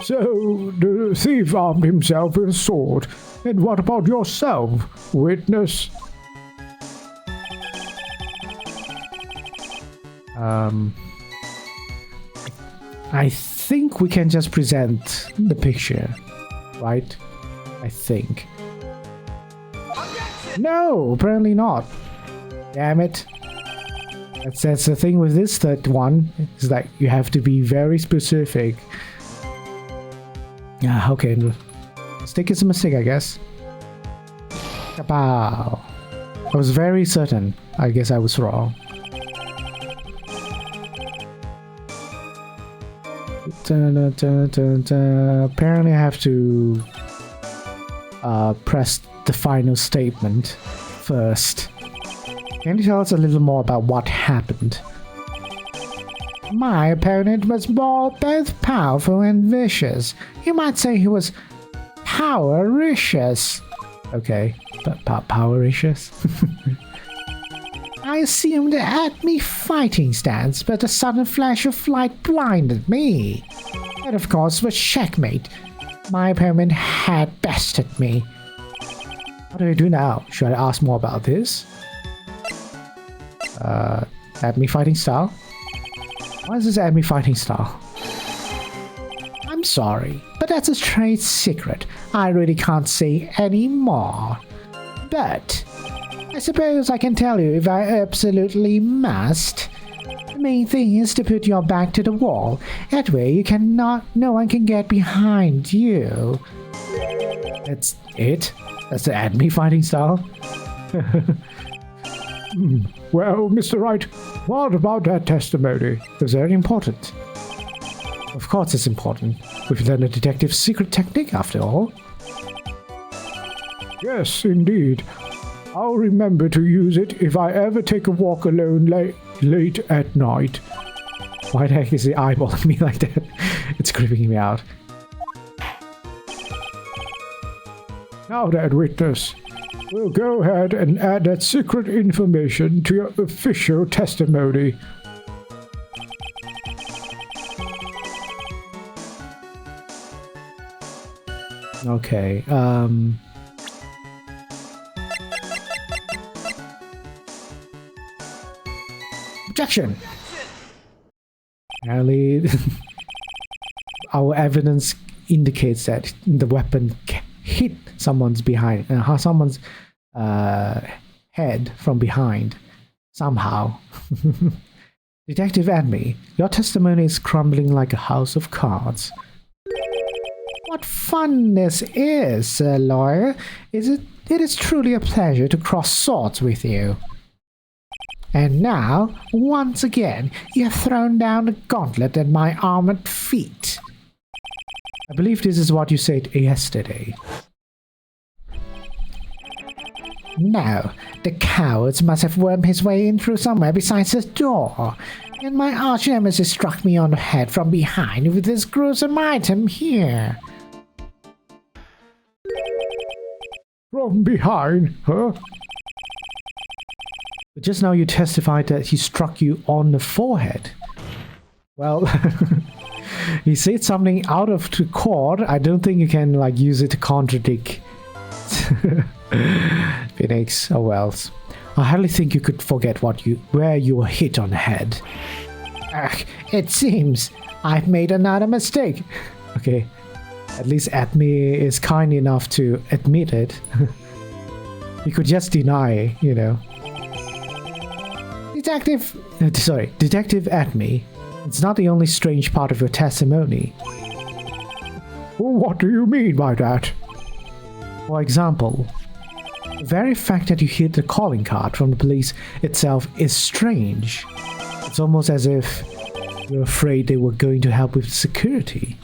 So, the thief armed himself with a sword. And what about yourself, witness? I think we can just present the picture, right? I think. No, apparently not. Damn it. That's the thing with this third one, is that you have to be very specific. Yeah, okay. Mistake is a mistake, I guess. Kapow. I was very certain. I guess I was wrong. Apparently I have to press the final statement first. Can you tell us a little more about what happened? My opponent was both powerful and vicious. You might say he was power-ricious. Okay, but power-ricious? I assumed at me fighting stance, but a sudden flash of light blinded me. That, of course, was checkmate. My opponent had bested me. What do I do now? Should I ask more about this? At me fighting style? Why is this at me fighting style? I'm sorry, but that's a trade secret. I really can't say any more. But I suppose I can tell you if I absolutely must. The main thing is to put your back to the wall. That way no one can get behind you. That's it? That's the at me fighting style? Well, Mr. Wright, what about that testimony? It's very important. Of course it's important. We've learned a detective's secret technique after all. Yes, indeed. I'll remember to use it if I ever take a walk alone late at night. Why the heck is he eyeballing me like that? It's creeping me out. Now then, witness, we'll go ahead and add that secret information to your official testimony. Okay, objection! Apparently, our evidence indicates that the weapon hit someone's head from behind somehow. Detective Admi, your testimony is crumbling like a house of cards. What fun this is, Sir Lawyer. It is truly a pleasure to cross swords with you. And now, once again, you have thrown down the gauntlet at my armored feet. I believe this is what you said yesterday. No, the cowards must have wormed his way in through somewhere besides this door. And my arch nemesis struck me on the head from behind with this gruesome item here. From behind, huh? But just now you testified that he struck you on the forehead. Well, he said something out of the court. I don't think you can use it to contradict Phoenix. Oh well. I hardly think you could forget where you were hit on the head. It seems I've made another mistake. Okay. At least Admi is kind enough to admit it. He could just deny, you know. Detective Admi, it's not the only strange part of your testimony. What do you mean by that? For example, the very fact that you hid the calling card from the police itself is strange. It's almost as if you're afraid they were going to help with security.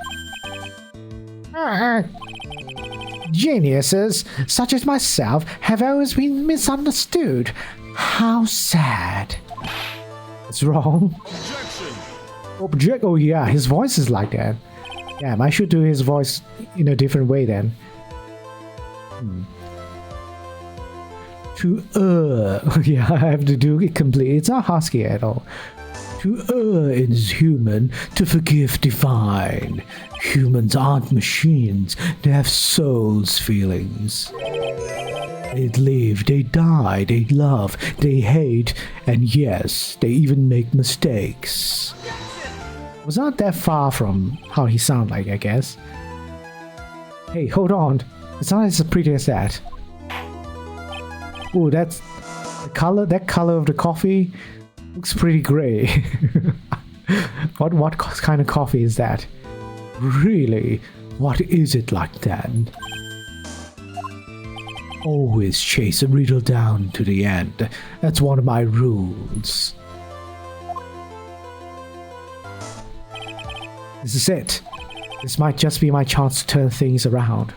Geniuses, such as myself, have always been misunderstood. How sad. What's wrong? Object? Oh yeah, his voice is like that. Damn, I should do his voice in a different way then. To yeah, I have to do it completely. It's not husky at all. To err is human, to forgive divine. Humans aren't machines, they have souls, feelings. They live, they die, they love, they hate, and yes, they even make mistakes. Was not that far from how he sounded like, I guess. Hey, hold on. It's not as pretty as that. Oh, that's the color. That color of the coffee looks pretty gray. What kind of coffee is that? Really? What is it like that? Always chase a riddle down to the end. That's one of my rules. This is it. This might just be my chance to turn things around.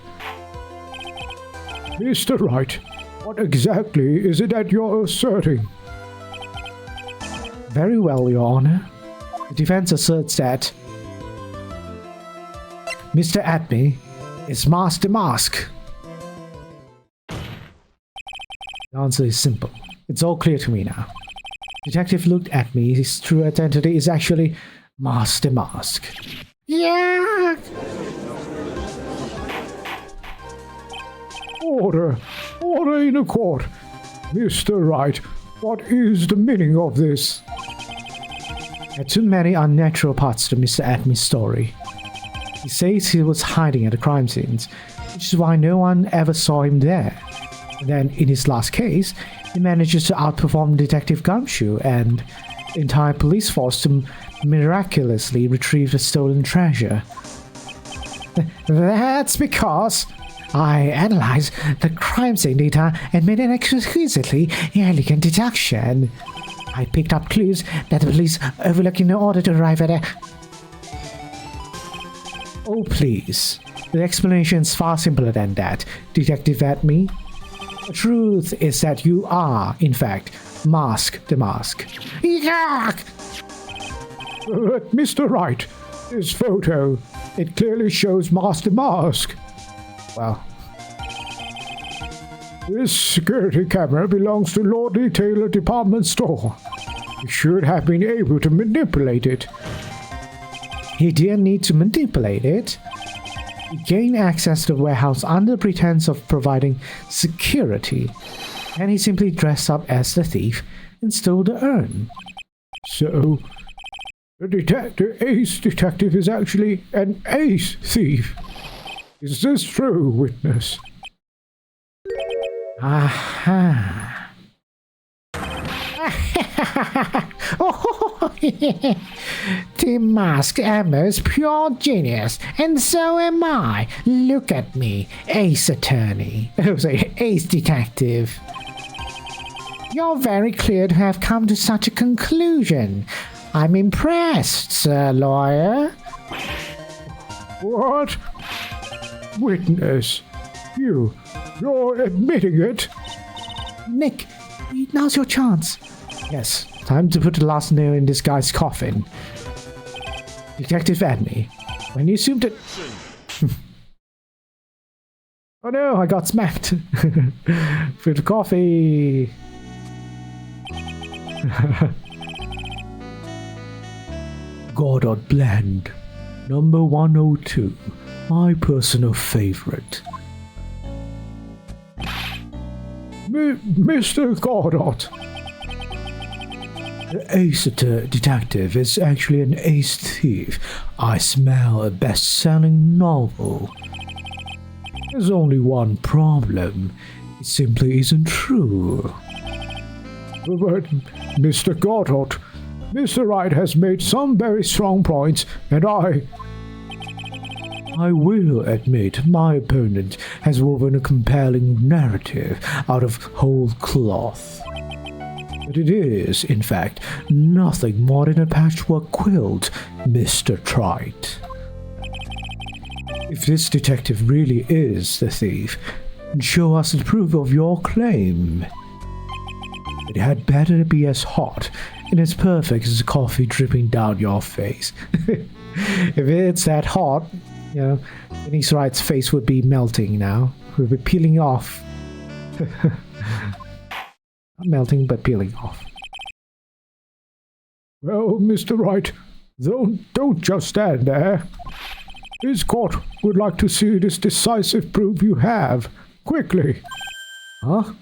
Mr. Wright, what exactly is it that you're asserting? Very well, Your Honor. The defense asserts that Mr. Atme is Master Mask. The answer is simple. It's all clear to me now. Detective looked at me. His true identity is actually Master Mask. Yeah! Order! Order in a court! Mr. Wright, what is the meaning of this? There are too many unnatural parts to Mr. Atme's story. He says he was hiding at the crime scenes, which is why no one ever saw him there. And then, in his last case, he manages to outperform Detective Gumshoe and the entire police force to miraculously retrieve the stolen treasure. That's because I analyzed the crime scene data and made an exquisitely elegant deduction. I picked up clues that the police overlooked in order to arrive at a... Oh, please. The explanation is far simpler than that, Detective Atme. The truth is that you are, in fact, Mask the Mask. Yuck! Mr. Wright, this photo, it clearly shows Master Mask. Well, this security camera belongs to Lord Taylor Department Store. You should have been able to manipulate it. he didn't need to manipulate it. He gained access to the warehouse under pretense of providing security, and he simply dressed up as the thief and stole the urn. So, the ace detective is actually an ace thief. Is this true, witness? Aha. Oh, the masked Emma's pure genius, and so am I. Look at me, ace attorney. Oh, sorry, ace detective. You're very clear to have come to such a conclusion. I'm impressed, sir lawyer. What? Witness, you're admitting it? Nick, now's your chance. Yes, time to put the last nail in this guy's coffin. Detective Atme, when you assumed it... Oh no, I got smacked. For the coffee. Godot Blend, number 102, my personal favorite. Mr. Godot, the ace detective is actually an ace thief. I smell a best-selling novel. There's only one problem. It simply isn't true. But, Mr. Godot, Mr. Wright has made some very strong points, and I will admit my opponent has woven a compelling narrative out of whole cloth. But it is, in fact, nothing more than a patchwork quilt, Mr. Trite. If this detective really is the thief, then show us the proof of your claim. It had better be as hot and as perfect as coffee dripping down your face. If it's that hot, you know, Phoenix Wright's face would be melting now. It would be peeling off. Not melting, but peeling off. Well, Mr. Wright, don't just stand there. This court would like to see this decisive proof you have. Quickly. Huh?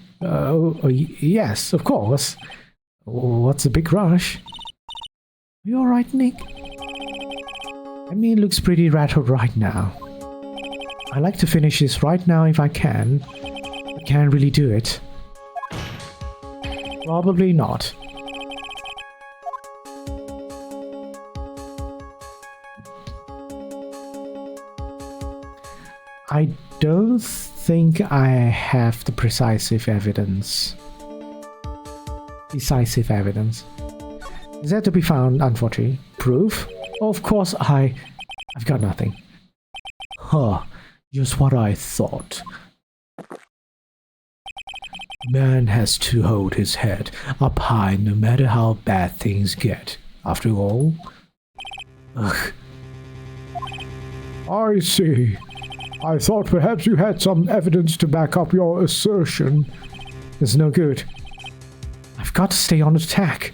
Yes, of course. What's the big rush? Are you alright, Nick? I mean, it looks pretty rattled right now. I'd like to finish this right now if I can. I can't really do it. Probably not. I don't think I have the decisive evidence. Decisive evidence. Is that to be found, unfortunately? Proof? Of course, I've got nothing. Huh, just what I thought. Man has to hold his head up high no matter how bad things get. After all. Ugh. I see. I thought perhaps you had some evidence to back up your assertion. It's no good. I've got to stay on attack.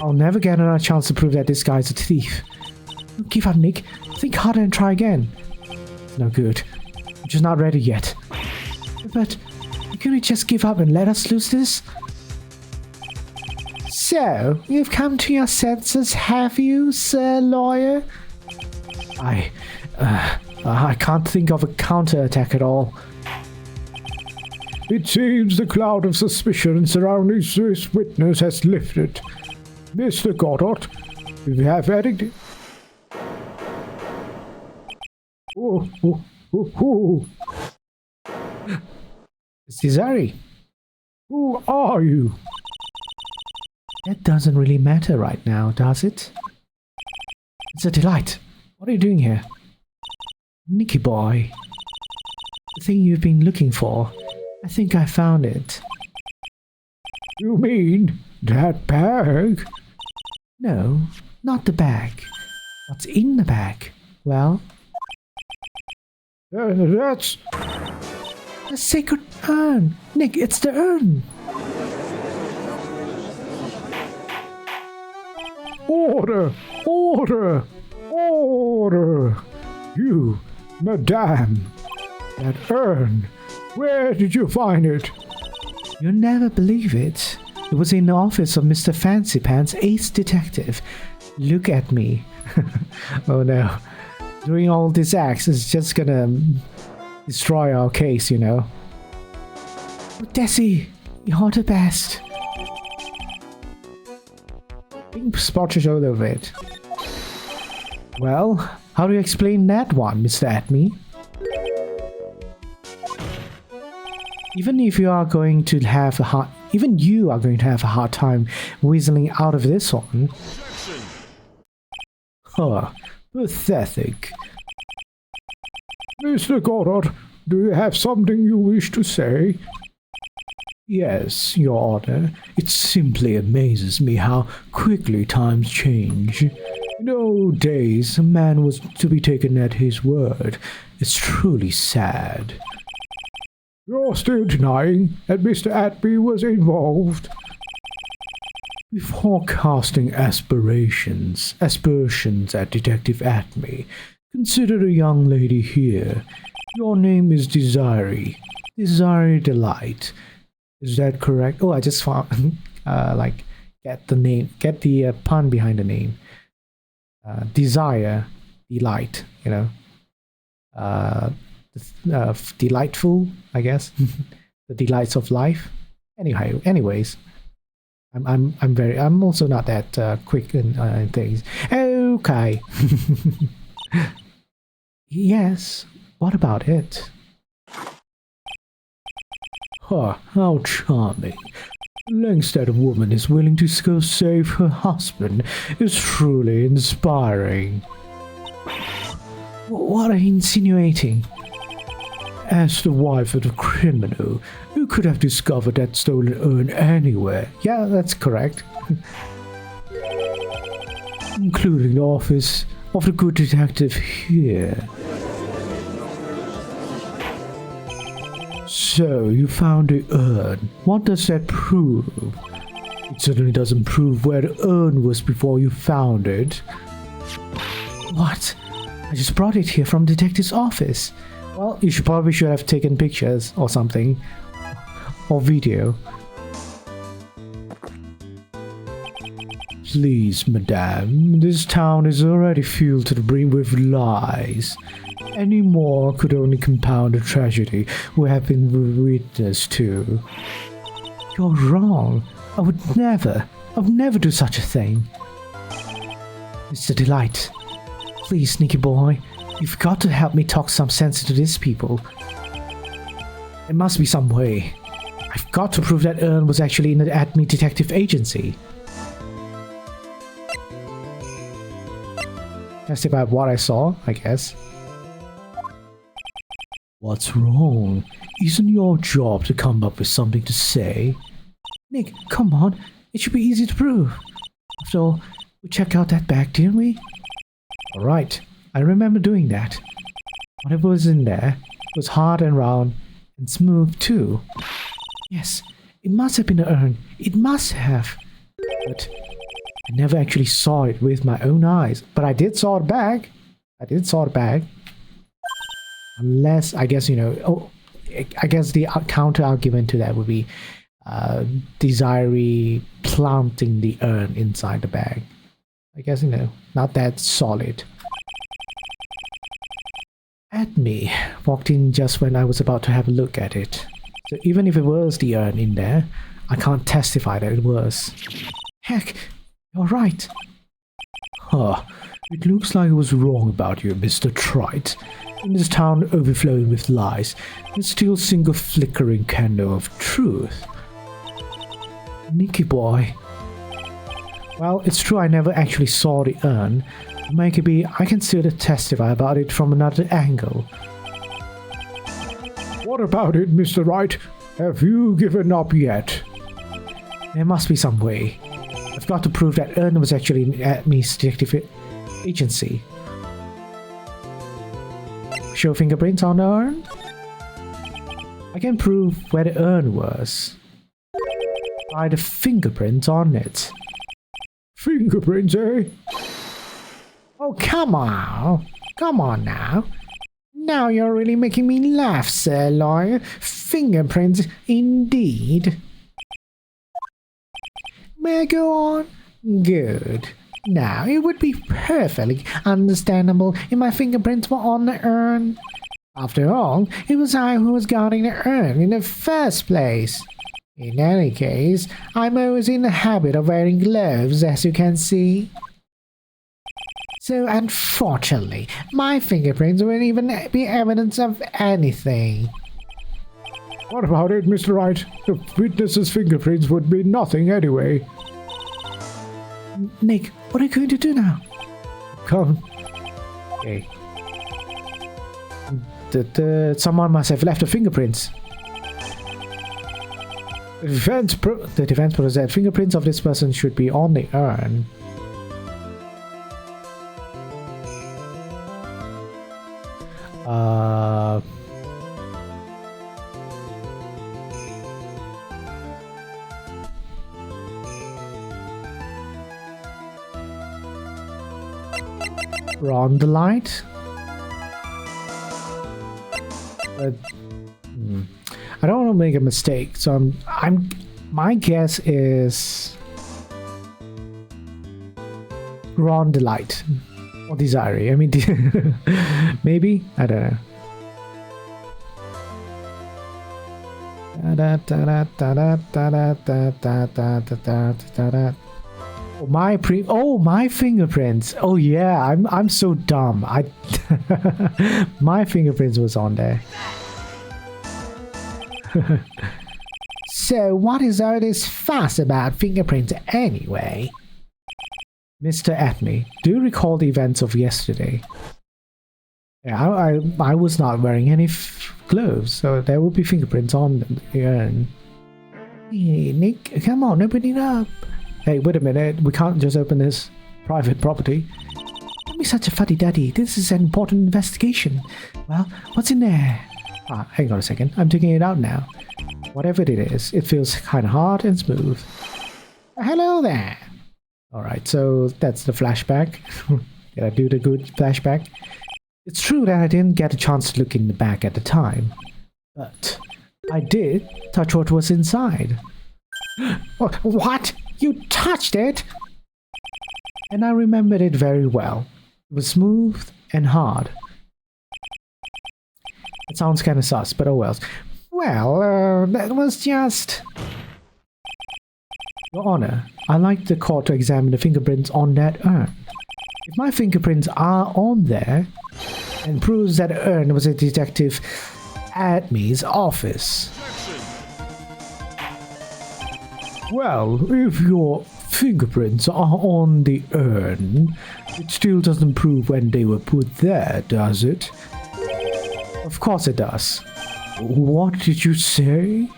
I'll never get another chance to prove that this guy's a thief. Don't give up, Nick. Think harder and try again. It's no good. I'm just not ready yet. But can we just give up and let us lose this? So, you've come to your senses, have you, Sir Lawyer? I can't think of a counterattack at all. It seems the cloud of suspicion surrounding this witness has lifted. Mr. Goddard, if you have anything... Oh. It's Desiree. Who are you? That doesn't really matter right now, does it? It's a delight. What are you doing here? Nicky boy. The thing you've been looking for. I think I found it. You mean that bag? No, not the bag. What's in the bag? Well... that's... the sacred urn! Nick, it's the urn! Order! Order! Order! You, madame! That urn! Where did you find it? You'll never believe it. It was in the office of Mr. Fancy Pants, ace detective. Look at me. Oh no. Doing all these acts is just gonna destroy our case, you know. Oh, Desi, you're the best. Pink spotted all over it. Well, how do you explain that one, Mr. Atme? Even if you are going to have a hard... Even you are going to have a hard time whistling out of this one. Huh. Pathetic. Mr. Goddard, do you have something you wish to say? Yes, Your Honor. It simply amazes me how quickly times change. In old days, a man was to be taken at his word. It's truly sad. You're still denying that Mr. Atby was involved? Before casting aspersions at Detective Atme, consider the young lady here. Your name is Desiree. Desiree Delight. Is that correct? Oh, I just found, get the pun behind the name. Desire, delight, you know. Delightful, I guess. The delights of life. Anyways. I'm also not that quick in things. Okay. Yes. What about it? Huh, how charming. The lengths that a woman is willing to go save her husband is truly inspiring. What are you insinuating? As the wife of the criminal, you could have discovered that stolen urn anywhere, Yeah, that's correct. including the office of the good detective here. So, you found the urn. What does that prove? It certainly doesn't prove where the urn was before you found it. What? I just brought it here from detective's office. Well, you probably should have taken pictures or something. Or video. Please, madame, this town is already filled to the brim with lies. Any more could only compound the tragedy we have been witness to. You're wrong. I would never do such a thing. Mr. Delight, please, sneaky boy, you've got to help me talk some sense into these people. There must be some way. I've got to prove that urn was actually in the Acme Detective Agency. Testify about what I saw, I guess. What's wrong? Isn't your job to come up with something to say? Nick, come on. It should be easy to prove. After all, we checked out that bag, didn't we? Alright, I remember doing that. Whatever was in there was hard and round and smooth too. Yes, it must have been an urn. It must have. But I never actually saw it with my own eyes. But I did saw the bag. I did saw the bag. Unless, I guess, you know, oh, I guess the counter argument to that would be Desiree planting the urn inside the bag. I guess, you know, not that solid. Acme walked in just when I was about to have a look at it. So even if it was the urn in there, I can't testify that it was. Heck, you're right. Huh. It looks like I was wrong about you, Mr. Trite. In this town overflowing with lies, there's still a single flickering candle of truth. Nicky boy. Well, it's true I never actually saw the urn. Maybe I can still testify about it from another angle. What about it, Mr. Wright? Have you given up yet? There must be some way. I've got to prove that urn was actually in Acme's detective agency. Show fingerprints on the urn? I can prove where the urn was by the fingerprints on it. Fingerprints, eh? Oh, come on. Come on now. Now you're really making me laugh, sir lawyer. Fingerprints, indeed. May I go on? Good. Now, it would be perfectly understandable if my fingerprints were on the urn. After all, it was I who was guarding the urn in the first place. In any case, I'm always in the habit of wearing gloves, as you can see. So, unfortunately, my fingerprints wouldn't even be evidence of anything. What about it, Mr. Wright? The witness's fingerprints would be nothing anyway. Nick, what are you going to do now? Come. Okay. Someone must have left the fingerprints. The defense proves that fingerprints of this person should be on the urn. Round the light. I don't want to make a mistake, so my guess is round the light or Desiree. I mean, maybe, I don't know. Oh, my fingerprints. Oh yeah, I'm so dumb. My fingerprints was on there. So what is all this fuss about fingerprints anyway? Mr. Acme, do you recall the events of yesterday? Yeah, I was not wearing any gloves, so there will be fingerprints on the urn. Hey, Nick, come on, open it up. Hey, wait a minute. We can't just open this private property. Don't be such a fuddy-duddy. This is an important investigation. Well, what's in there? Ah, hang on a second. I'm taking it out now. Whatever it is, it feels kind of hard and smooth. Hello there. Alright, so that's the flashback. Did I do the good flashback? It's true that I didn't get a chance to look in the back at the time. But I did touch what was inside. What? You touched it? And I remembered it very well. It was smooth and hard. It sounds kind of sus, but oh well. Well, that was just... Your Honor, I'd like the court to examine the fingerprints on that urn. If my fingerprints are on there, and proves that urn was a detective at me's office. Well, if your fingerprints are on the urn, it still doesn't prove when they were put there, does it? Of course it does. What did you say?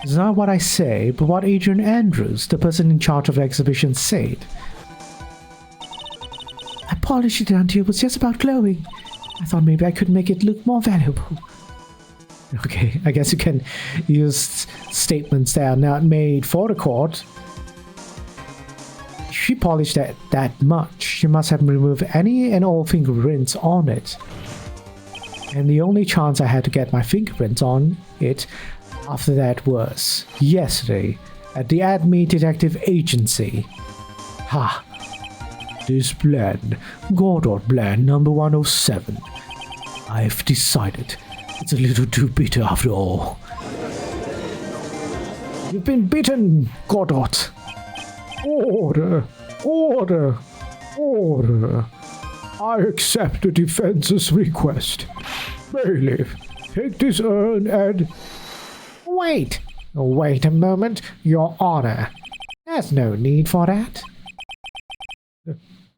It's not what I say, but what Adrian Andrews, the person in charge of the exhibition, said. I polished it until it was just about glowing. I thought maybe I could make it look more valuable. Okay, I guess you can use statements that are not made for the court. She polished it that much. She must have removed any and all fingerprints on it. And the only chance I had to get my fingerprints on it after that was yesterday at the ADME Detective Agency. Ha! This plan, Goddard plan number 107. I've decided it's a little too bitter after all. You've been bitten, Goddard. Order! Order! Order! I accept the defense's request. Bailiff, take this urn and... Wait! Wait a moment, Your Honor. There's no need for that.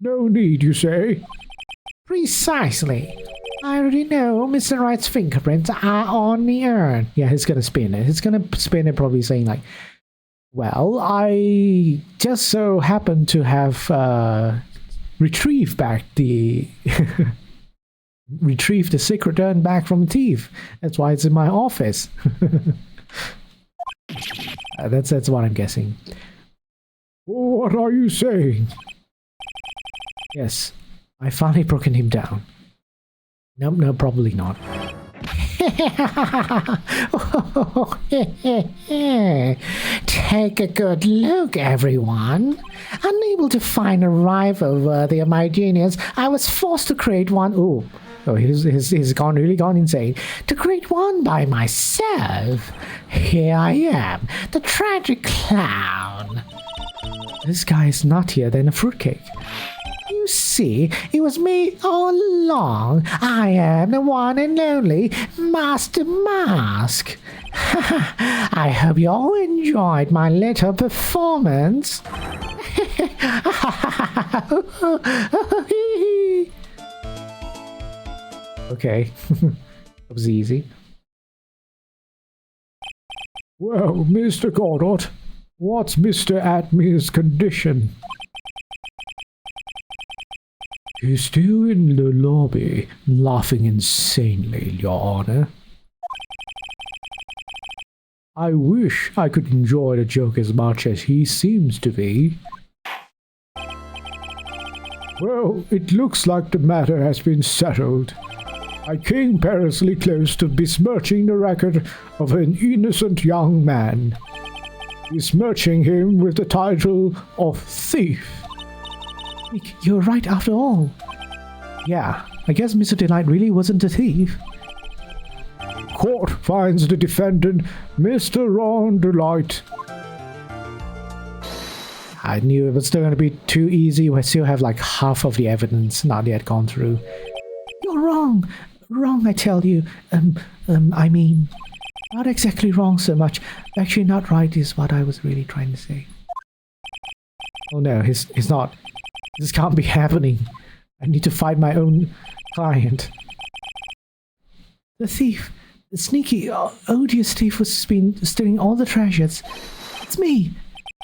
No need, you say? Precisely. I already know Mr. Wright's fingerprints are on the urn. Yeah, he's gonna spin it. He's gonna spin it probably saying like, well, I just so happen to have retrieved back the... retrieved the secret urn back from the thief. That's why it's in my office. That's what I'm guessing. What are you saying? Yes, I finally broken him down. No, probably not. Take a good look, everyone. Unable to find a rival worthy of my genius, I was forced to create one. Oh, he's really gone insane. To create one by myself. Here I am, the tragic clown. This guy is nuttier than a fruitcake. You see, it was me all along. I am the one and only Master Mask. I hope you all enjoyed my little performance. Okay, that was easy. Well, Mr. Goddard, what's Mr. Atmere's condition? He's still in the lobby, laughing insanely, Your Honor. I wish I could enjoy the joke as much as he seems to be. Well, it looks like the matter has been settled. I came perilously close to besmirching the record of an innocent young man. Besmirching him with the title of thief. You're right after all. Yeah, I guess Mr. Delight really wasn't a thief. Court finds the defendant, Mr. Ron Delight. I knew it was still going to be too easy. We still have like half of the evidence not yet gone through. You're wrong. Wrong, I tell you. I mean, not exactly wrong so much. Actually, not right is what I was really trying to say. Oh no, he's not. This can't be happening. I need to fight my own Client. The thief, the sneaky, odious thief who's been stealing all the treasures. It's me.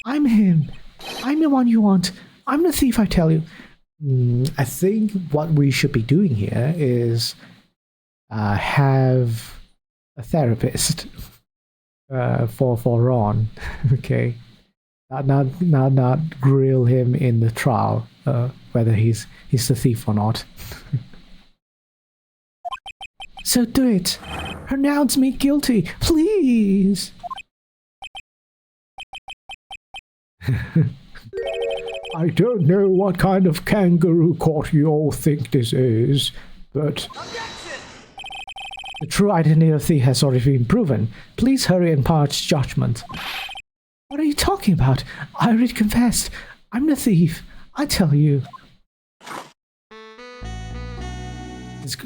I'm him. I'm the one you want. I'm the thief, I tell you. I think what we should be doing here is have a therapist for Ron. Okay, not grill him in the trial whether he's the thief or not. So do it. Pronounce me guilty, please. I don't know what kind of kangaroo court you all think this is, but... The true identity of the thief has already been proven. Please hurry and pass judgment. What are you talking about? I already confessed. I'm the thief. I tell you.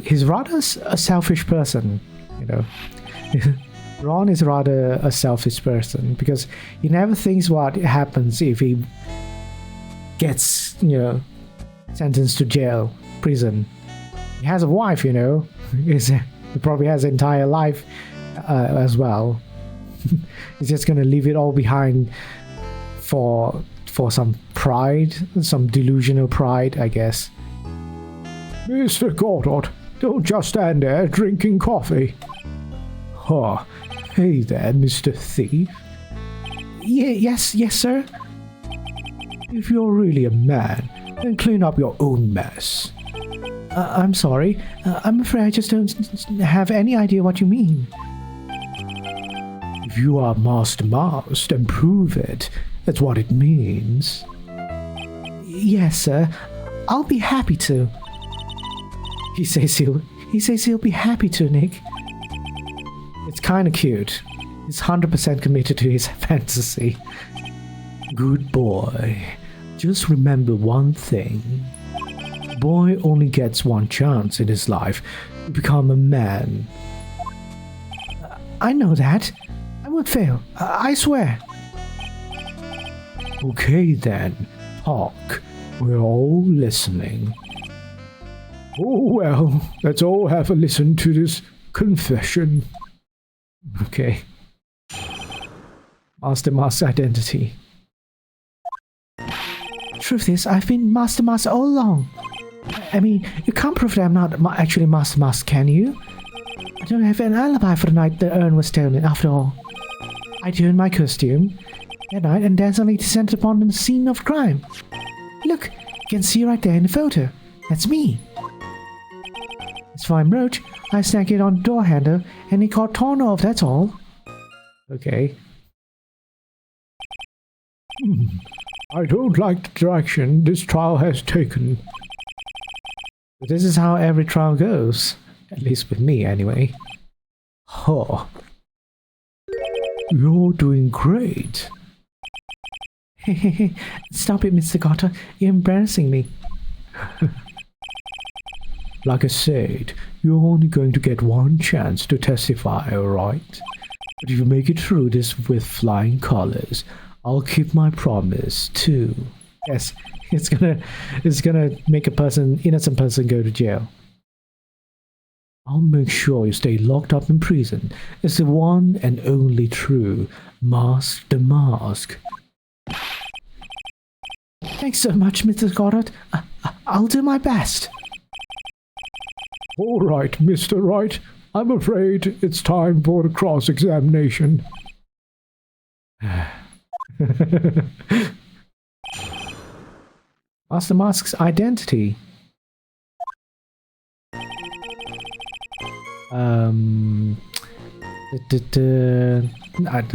He's rather a selfish person, you know. Ron is rather a selfish person because he never thinks what happens if he gets, you know, sentenced to jail, prison. He has a wife, you know. He probably has an entire life as well. He's just gonna leave it all behind for some pride, some delusional pride, I guess. Mr. Goddard, don't just stand there drinking coffee. Oh, hey there, Mr. Thief. Yes, sir. If you're really a man, then clean up your own mess. I'm sorry. I'm afraid I just don't have any idea what you mean. If you are Master Mas, then prove it. That's what it means. Yes, sir. I'll be happy to. He says he'll be happy to, Nick. It's kind of cute. He's 100% committed to his fantasy. Good boy. Just remember one thing. Boy only gets one chance in his life to become a man. I know that. I won't fail. I swear. Okay then, talk. We're all listening. Oh well, let's all have a listen to this confession. Okay. Master Mas identity. Truth is, I've been Master Mas all along. I mean, you can't prove that I'm not actually Master Mas, can you? I don't have an alibi for the night the urn was stolen, after all. I donned my costume that night and dancingly descended upon the scene of crime. Look, you can see right there in the photo. That's me. As for my brooch, I snagged it on the door handle and it got torn off, that's all. Okay. I don't like the direction this trial has taken. But this is how every trial goes. At least with me, anyway. Oh. You're doing great. Stop it, Mr. Goddard. You're embarrassing me. Like I said, you're only going to get one chance to testify, alright? But if you make it through this with flying colors, I'll keep my promise too. Yes, it's gonna make innocent person go to jail. I'll make sure you stay locked up in prison as the one and only true Master Mask. Thanks so much, Mr. Goddard. I'll do my best. All right, Mr. Wright. I'm afraid it's time for the cross-examination. Master Mask's identity. The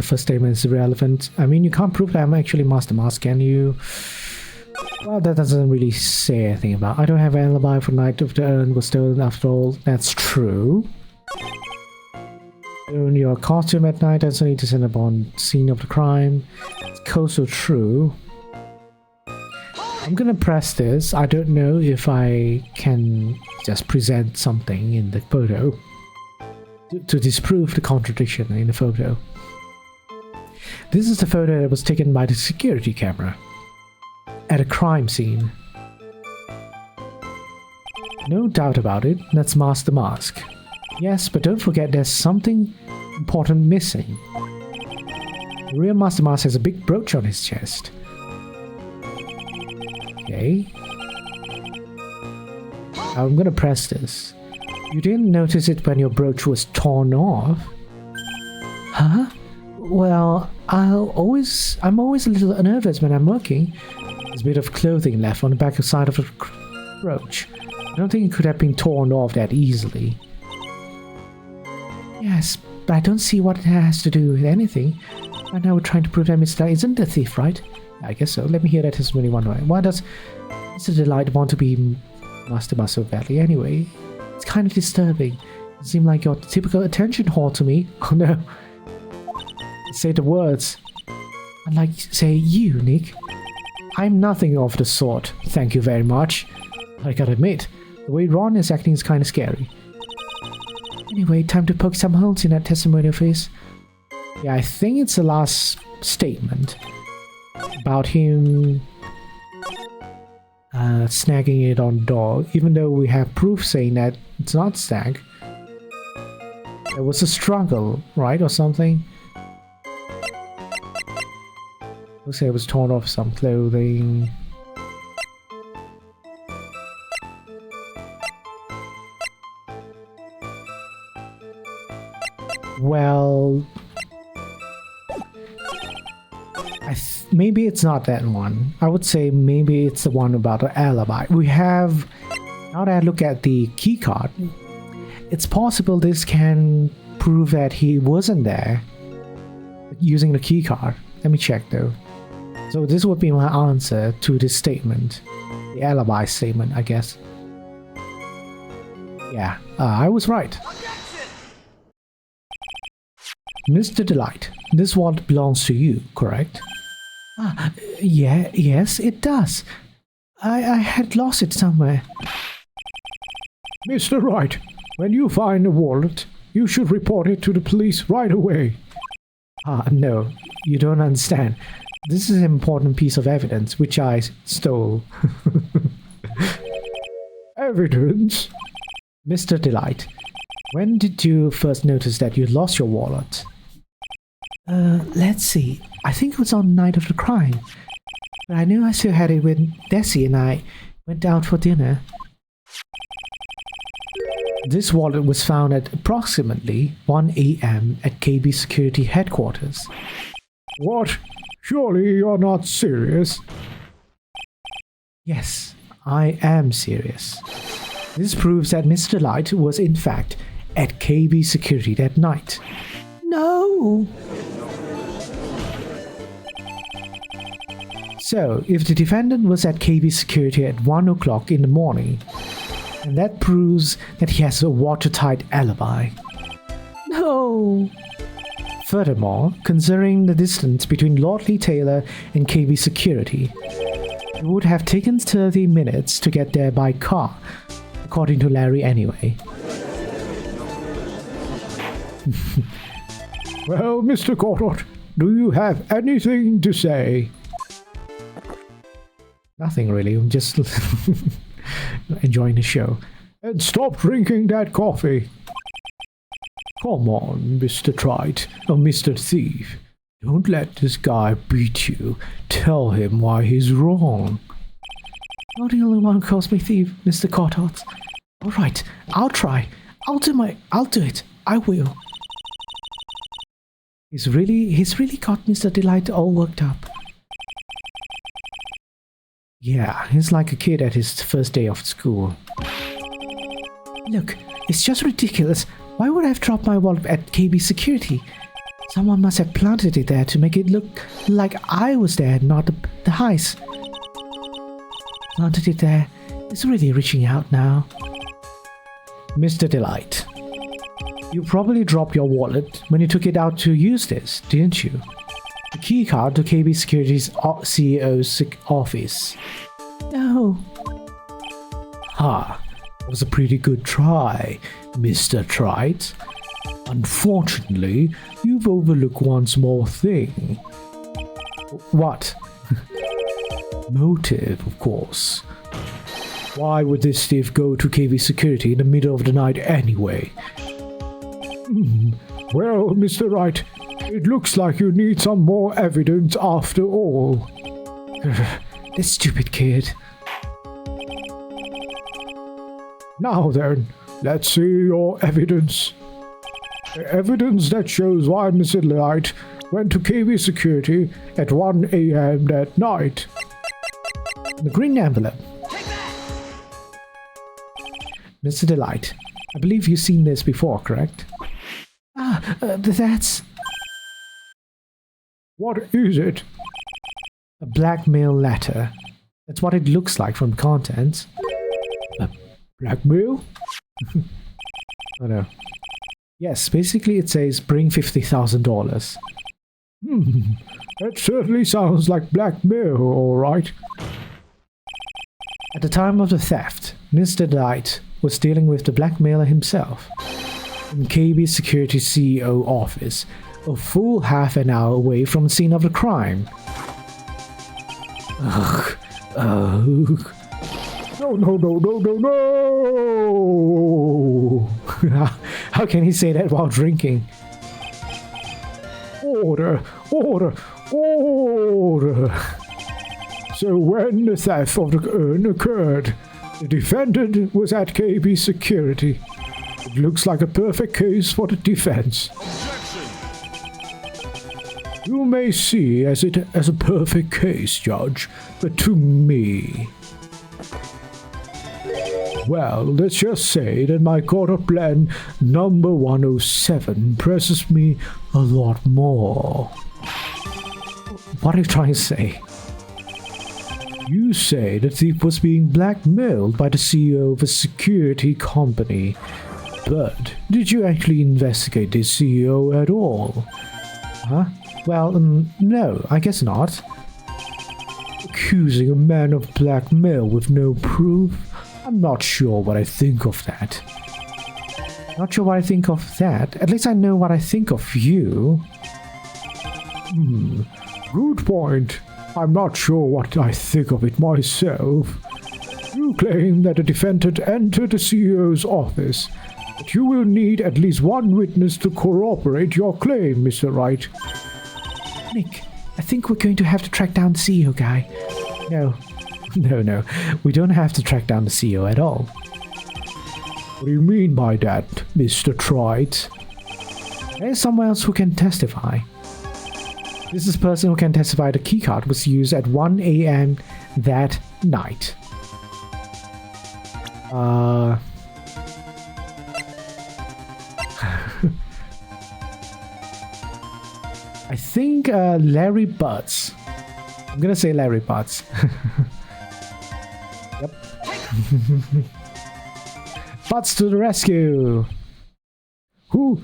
first statement is irrelevant. I mean, you can't prove that I'm actually Master Mask, can you? Well, that doesn't really say anything about. I don't have an alibi for the night of the urn was stolen after all. That's true. In your costume at night, that's need to send upon scene of the crime. It's also true. I'm gonna press this. I don't know if I can just present something in the photo to disprove the contradiction in the photo. This is the photo that was taken by the security camera at a crime scene. No doubt about it, let's mask the mask. Yes, but don't forget there's something important missing. The real Master Mask has a big brooch on his chest. Okay. I'm gonna press this. You didn't notice it when your brooch was torn off? Huh? Well, I'm always a little nervous when I'm working. There's a bit of clothing left on the back side of the brooch. I don't think it could have been torn off that easily. Yes, but I don't see what it has to do with anything. Right now we're trying to prove that Mr. isn't a thief, right? I guess so. Let me hear that testimony one way. Why does Mr. Delight want to be Master Mask so badly anyway? It's kind of disturbing. You seem like your typical attention whore to me. Oh no. Say the words. I'd like to say you, Nick. I'm nothing of the sort, thank you very much. I gotta admit, the way Ron is acting is kind of scary. Anyway, time to poke some holes in that testimony of his. Yeah, I think it's the last statement about him snagging it on dog, even though we have proof saying that it's not snag. There was a struggle, right, or something? Looks like it was torn off some clothing. Well, maybe it's not that one. I would say maybe it's the one about the alibi. We have, now that I look at the keycard, it's possible this can prove that he wasn't there using the keycard. Let me check though. So this would be my answer to this statement. The alibi statement, I guess. Yeah, I was right. Mr. Delight, this wallet belongs to you, correct? Yes, it does. I had lost it somewhere. Mr. Wright, when you find a wallet, you should report it to the police right away. No, you don't understand. This is an important piece of evidence which I stole. Evidence? Mr. Delight, when did you first notice that you lost your wallet? Let's see. I think it was on the night of the crime. But I knew I still had it when Desi and I went out for dinner. This wallet was found at approximately 1 a.m. at KB Security Headquarters. What? Surely you're not serious? Yes, I am serious. This proves that Mr. Light was in fact at KB Security that night. No! So, if the defendant was at KB Security at 1 o'clock in the morning, and that proves that he has a watertight alibi. No! Furthermore, considering the distance between Lordly Taylor and KB Security, it would have taken 30 minutes to get there by car, according to Larry anyway. Well, Mr. Cortot, do you have anything to say? Nothing really, I'm just enjoying the show. And stop drinking that coffee. Come on, Mr. Trite, or Mr. Thief. Don't let this guy beat you. Tell him why he's wrong. You're the only one who calls me thief, Mr. Cortot. Alright, I'll try. I'll do it. I will. He's really got Mr. Delight all worked up. Yeah, he's like a kid at his first day of school. Look, it's just ridiculous. Why would I have dropped my wallet at KB Security? Someone must have planted it there to make it look like I was there, not the heist. Planted it there. It's really reaching out now. Mr. Delight, you probably dropped your wallet when you took it out to use this, didn't you? The key card to KB Security's CEO's office. No. That was a pretty good try, Mr. Trite. Unfortunately, you've overlooked one small thing. What? Motive, of course. Why would this thief go to KV security in the middle of the night anyway? Well, Mr. Wright, it looks like you need some more evidence after all. This stupid kid. Now then, let's see your evidence. The evidence that shows why Mr. Wright went to KV security at 1 a.m. that night. The green envelope. Mr. Delight, I believe you've seen this before, correct? That's... What is it? a blackmail letter. That's what it looks like from contents. Blackmail? Oh no. Yes, basically it says bring $50,000. That certainly sounds like blackmail, alright. At the time of the theft, Mr. Delight was dealing with the blackmailer himself. In KB's security CEO office, a full half an hour away from the scene of the crime. Ugh. Ugh. No. How can he say that while drinking? Order. So when the theft of the urn occurred, the defendant was at KB security. It looks like a perfect case for the defense. You may see it as a perfect case, Judge, but to me... Well, let's just say that my court of plan number 107 presses me a lot more. What are you trying to say? You say the thief was being blackmailed by the CEO of a security company. But did you actually investigate the CEO at all? Huh? Well, no, I guess not. Accusing a man of blackmail with no proof? I'm not sure what I think of that. Not sure what I think of that. At least I know what I think of you. Good point. I'm not sure what I think of it myself. You claim that the defendant entered the CEO's office, but you will need at least one witness to corroborate your claim, Mr. Wright. Nick, I think we're going to have to track down the CEO guy. No, we don't have to track down the CEO at all. What do you mean by that, Mr. Trite? There's someone else who can testify. This is the person who can testify the keycard was used at 1 a.m. that night. I think Larry Butts. I'm gonna say Larry Butts. Yep. Butts to the rescue! Who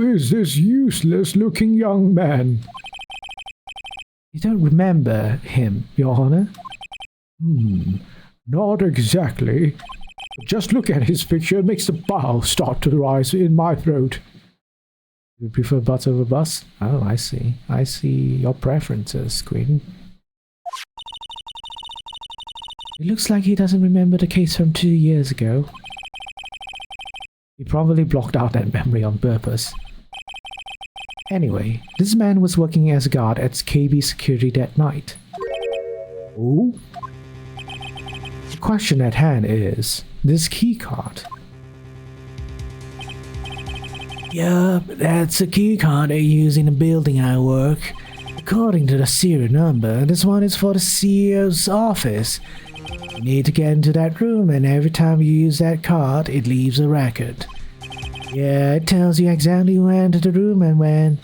is this useless-looking young man? You don't remember him, Your Honor? Not exactly. Just look at his picture makes the bile start to rise in my throat. You prefer Butts over Bus? Oh, I see. I see your preferences, Queen. It looks like he doesn't remember the case from 2 years ago. He probably blocked out that memory on purpose. Anyway, this man was working as a guard at KB Security that night. Oh? The question at hand is, this keycard. Yup, that's a keycard they use in the building I work. According to the serial number, this one is for the CEO's office. You need to get into that room, and every time you use that card, it leaves a record. Yeah, it tells you exactly who entered the room and when.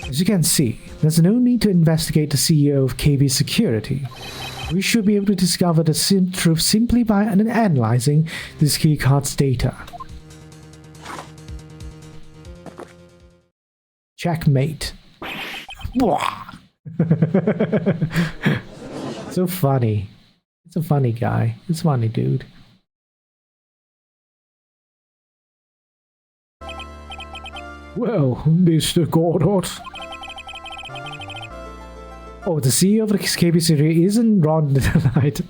As you can see, there's no need to investigate the CEO of KB Security. We should be able to discover the truth simply by analyzing this keycard's data. Checkmate. So funny. It's a funny guy. It's a funny dude. Well, Mr. Gordot, Oh, the CEO of the KBC isn't Ron Delight.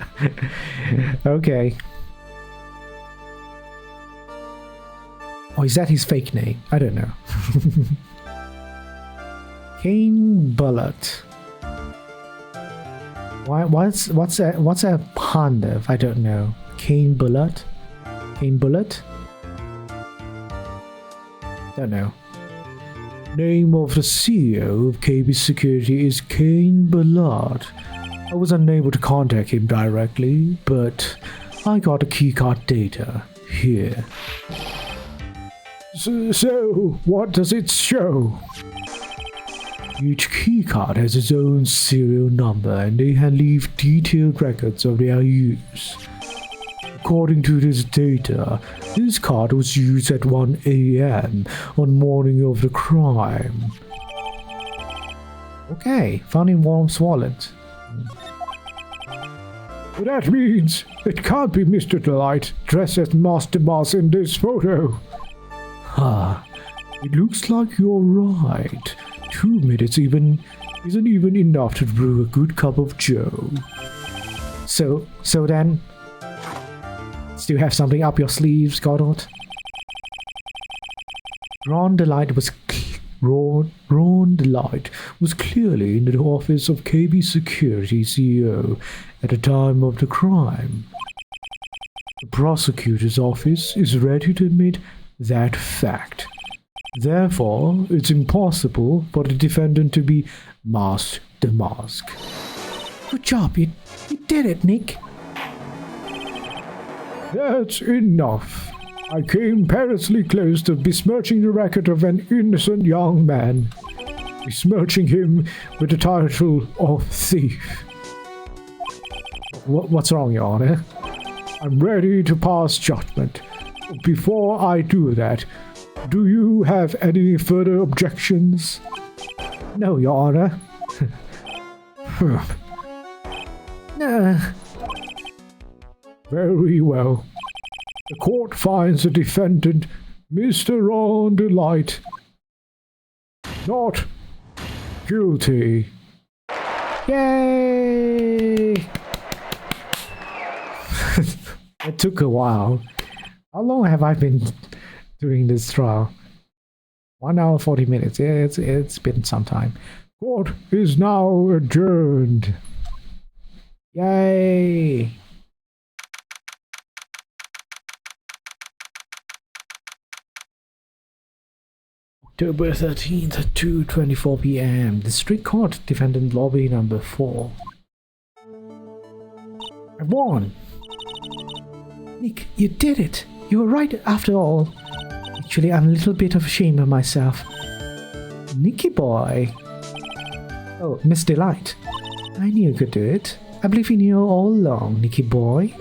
Okay. Oh, is that his fake name? I don't know. Kane Bullet. What's a pun of? I don't know. Kane Bullet? Kane Bullet? Don't know. Name of the CEO of KB Security is Kane Ballard. I was unable to contact him directly, but I got the keycard data here. So, what does it show? Each keycard has its own serial number and they leave detailed records of their use. According to this data, this card was used at 1 a.m. on morning of the crime. Okay, found in Worm's wallet. That means it can't be Mr. Delight dressed as Master Moss in this photo. It looks like you're right. 2 minutes isn't even enough to brew a good cup of joe. So then, still have something up your sleeves, Goddard? Ron Delight was clearly in the office of KB Security CEO at the time of the crime. The prosecutor's office is ready to admit that fact. Therefore, it's impossible for the defendant to be masked the mask. Good job, you did it, Nick. That's enough. I came perilously close to besmirching the record of an innocent young man, besmirching him with the title of thief. What's wrong, Your Honor? I'm ready to pass judgment. Before I do that, do you have any further objections? No, Your Honor. Very well. The court finds the defendant, Mr. Ron Delight, not guilty. Yay! It took a while. How long have I been doing this trial? 1 hour 40 minutes. Yeah, it's been some time. Court is now adjourned. Yay! October 13th at 2:24 p.m. District Court, Defendant Lobby number 4. I won! Nick, you did it! You were right after all. Actually, I'm a little bit ashamed of myself. Nicky boy! Oh, Miss Delight. I knew you could do it. I believe in you all along, Nicky boy.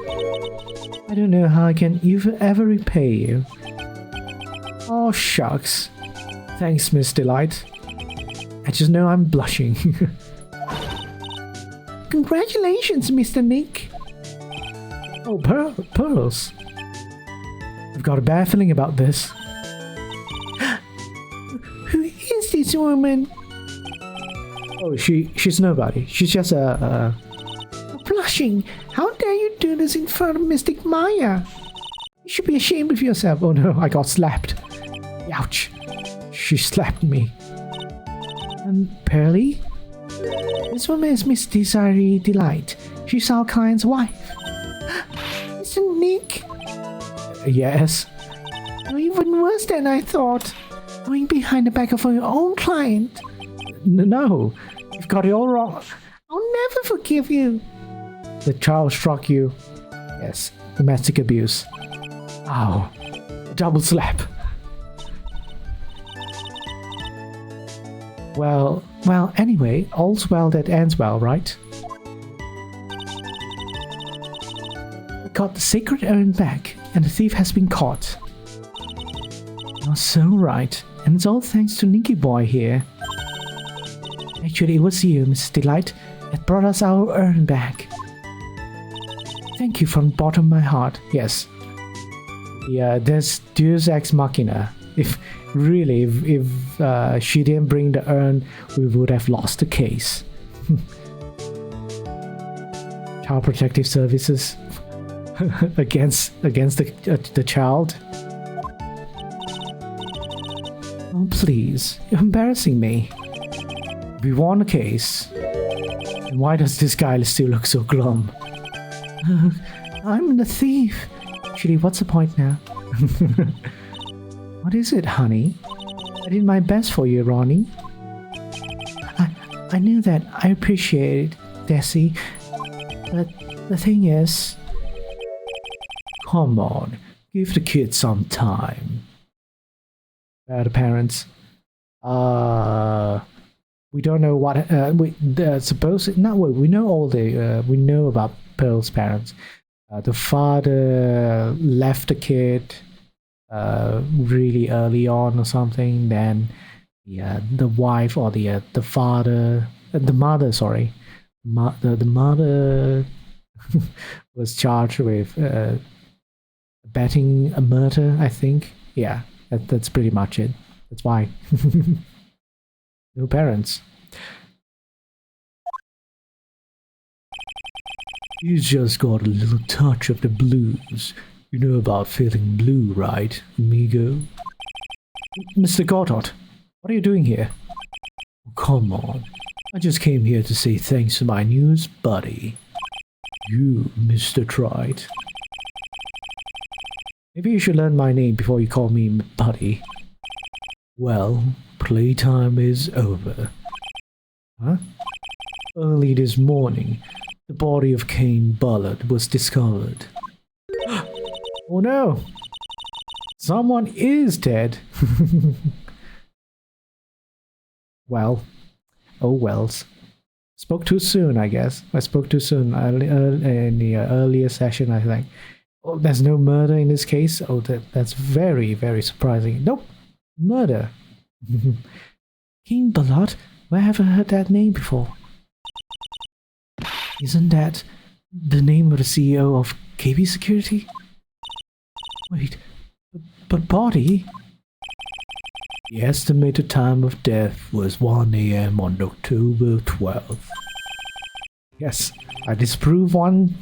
I don't know how I can ever repay you. Oh, shucks. Thanks, Miss Delight. I just know I'm blushing. Congratulations, Mr. Nick. Oh, pearls. I've got a bad feeling about this. Who is this woman? Oh, she's nobody. She's just a... Blushing. How dare you do this in front of Mystic Maya? You should be ashamed of yourself. Oh no, I got slapped. Ouch. She slapped me. And Pearly? This woman is Miss Desiree Delight. She's our client's wife. Mr. Nick? Yes? You're even worse than I thought. Going behind the back of your own client. No, you've got it all wrong. I'll never forgive you. The child struck you. Yes, domestic abuse. Ow. A double slap. Well, anyway, all's well that ends well, right? We got the sacred urn back, and the thief has been caught. You're so right, and it's all thanks to Nicky Boy here. Actually, it was you, Mrs. Delight, that brought us our urn back. Thank you from the bottom of my heart. Yes. Yeah, there's Deus Ex Machina. If she didn't bring the urn, we would have lost the case. Child Protective Services against the child. Oh, please, you're embarrassing me. We won a case. And why does this guy still look so glum? I'm the thief. Actually, what's the point now? What is it, honey? I did my best for you, Ronnie. I knew that. I appreciate it, Desi. But the thing is... Come on, give the kid some time. The parents. We don't know what we suppose. Not we know all the we know about Pearl's parents. The father left the kid really early on or something. Then the wife or the father, the mother, sorry, the mother was charged with abetting a murder, I think. Yeah, that's pretty much it. That's why. No parents. You just got a little touch of the blues. You know about feeling blue, right, amigo? Mr. Goddard, what are you doing here? Oh, come on. I just came here to say thanks to my newest buddy. You, Mr. Trite. Maybe you should learn my name before you call me buddy. Well, playtime is over. Huh? Early this morning, the body of Cain Bullard was discovered. Oh no! Someone is dead! Well, oh wells. Spoke too soon, I guess. I spoke too soon in the earlier session, I think. Oh, there's no murder in this case? Oh, that's very, very surprising. Nope! Murder! Cain Bullard? Where have I heard that name before? Isn't that the name of the CEO of KB Security? Wait, but body? The estimated time of death was 1 a.m. on October 12th. Yes, I disprove one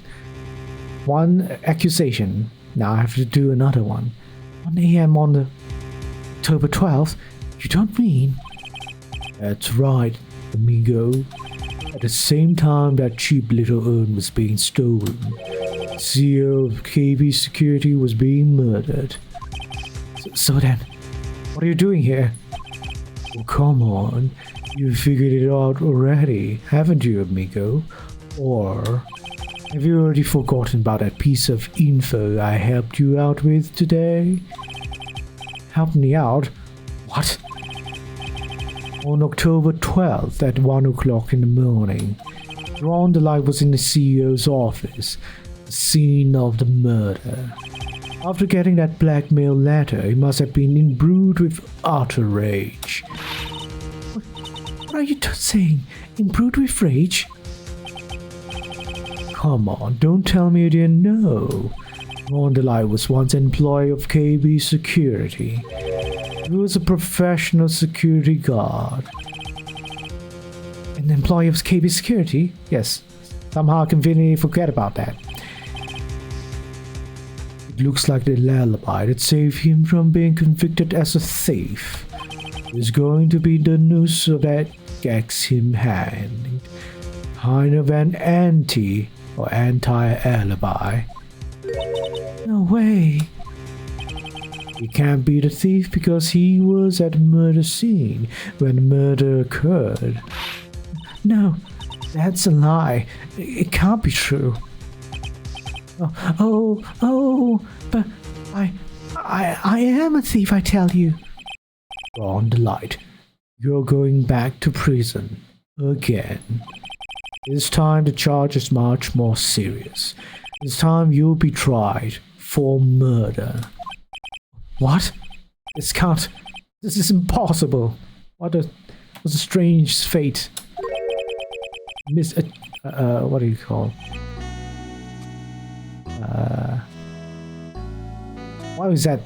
accusation. Now I have to do another one. 1 a.m. on October 12th? You don't mean? That's right, amigo. At the same time that cheap little urn was being stolen, CEO of KB Security was being murdered. So then, what are you doing here? Oh, come on. You figured it out already, haven't you, amigo? Or have you already forgotten about that piece of info I helped you out with today? Help me out? What? On October 12th at 1 o'clock in the morning, Ron DeLite was in the CEO's office, the scene of the murder. After getting that blackmail letter, he must have been imbrued with utter rage. What are you saying? Imbrued with rage? Come on, don't tell me you didn't know. Ron DeLite was once an employee of KB Security. He was a professional security guard. An employee of KB Security? Yes. Somehow I conveniently forget about that. It looks like the alibi that saved him from being convicted as a thief is going to be the noose that gets him hanged. Kind of an anti-alibi. No way. He can't be the thief because he was at the murder scene when the murder occurred. No, that's a lie. It can't be true. Oh, but I am a thief, I tell you. Ron DeLite, you're going back to prison again. This time the charge is much more serious. This time you'll be tried for murder. What? This can't. This is impossible. What a strange fate. What do you call? What is that?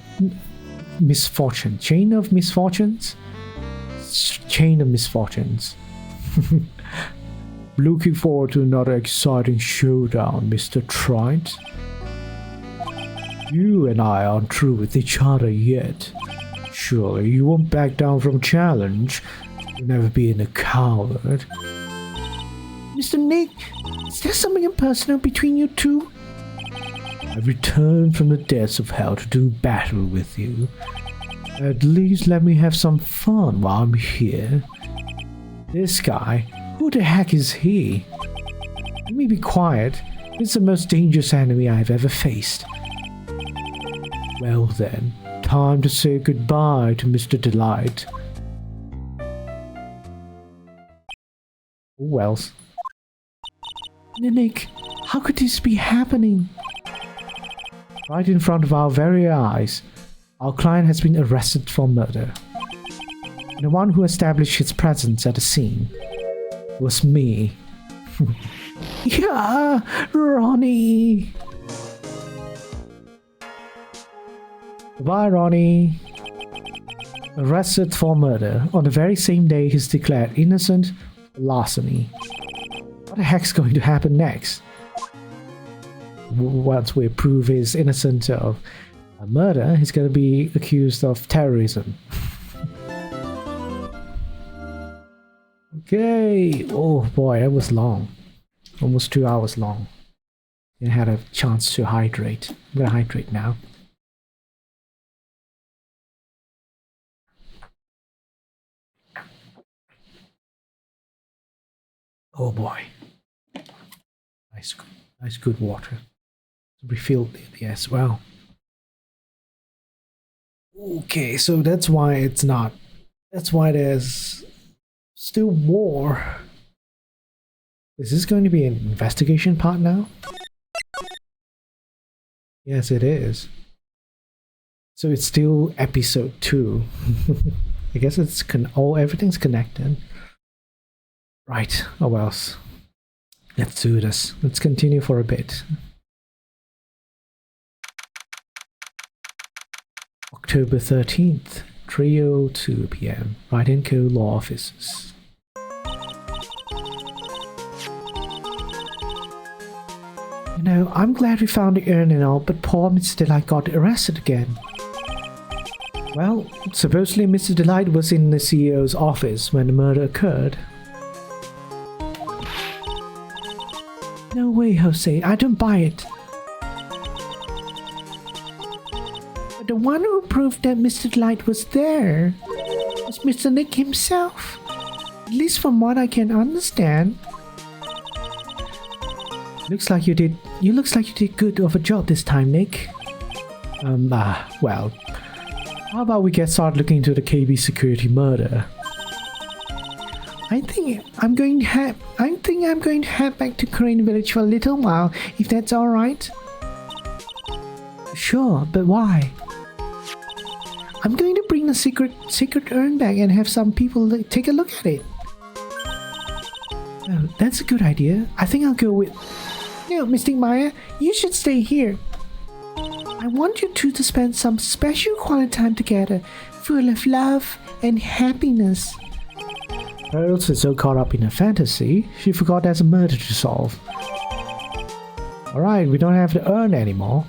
Misfortune. Chain of misfortunes? Chain of misfortunes. Looking forward to another exciting showdown, Mr. Trent. You and I aren't through with each other yet. Surely you won't back down from challenge. You'll never being a coward. Mr. Nick, is there something personal between you two? I returned from the depths of hell to do battle with you. At least let me have some fun while I'm here. This guy, who the heck is he? Let me be quiet. It's the most dangerous enemy I've ever faced. Well then, time to say goodbye to Mr. Delight. Who else? Nick, how could this be happening? Right in front of our very eyes, our client has been arrested for murder. And the one who established his presence at the scene was me. Yeah, Ronnie. Goodbye, Ronnie. Arrested for murder on the very same day he's declared innocent of larceny. What the heck's going to happen next? Once we prove he's innocent of a murder, he's going to be accused of terrorism. Okay. Oh boy, that was long. Almost 2 hours long. I had a chance to hydrate. I'm going to hydrate now. Oh boy. Nice good water. Refilled it as well. Okay, so that's why it's not. That's why there's still more. Is this going to be an investigation part now? Yes, it is. So it's still episode 2. I guess it's everything's connected. Right. Oh well. Let's do this. Let's continue for a bit. October 13th, 3:02 p.m. Right and Co. Law Offices. You know, I'm glad we found the urn and all, but poor Mr. Delight got arrested again. Well, supposedly Mr. Delight was in the CEO's office when the murder occurred. No way, Jose. I don't buy it. But the one who proved that Mr. Delight was there was Mr. Nick himself. At least from what I can understand. Looks like you did good of a job this time, Nick. Well, how about we get started looking into the KB security murder? I think I'm going to head back to Crane Village for a little while, if that's all right. Sure, but why? I'm going to bring the secret urn back and have some people take a look at it. Oh, that's a good idea. I think I'll go with. No, Mr. Maya, you should stay here. I want you two to spend some special quality time together, full of love and happiness. Pearls is so caught up in a fantasy, she forgot there's a murder to solve. Alright, we don't have to earn anymore.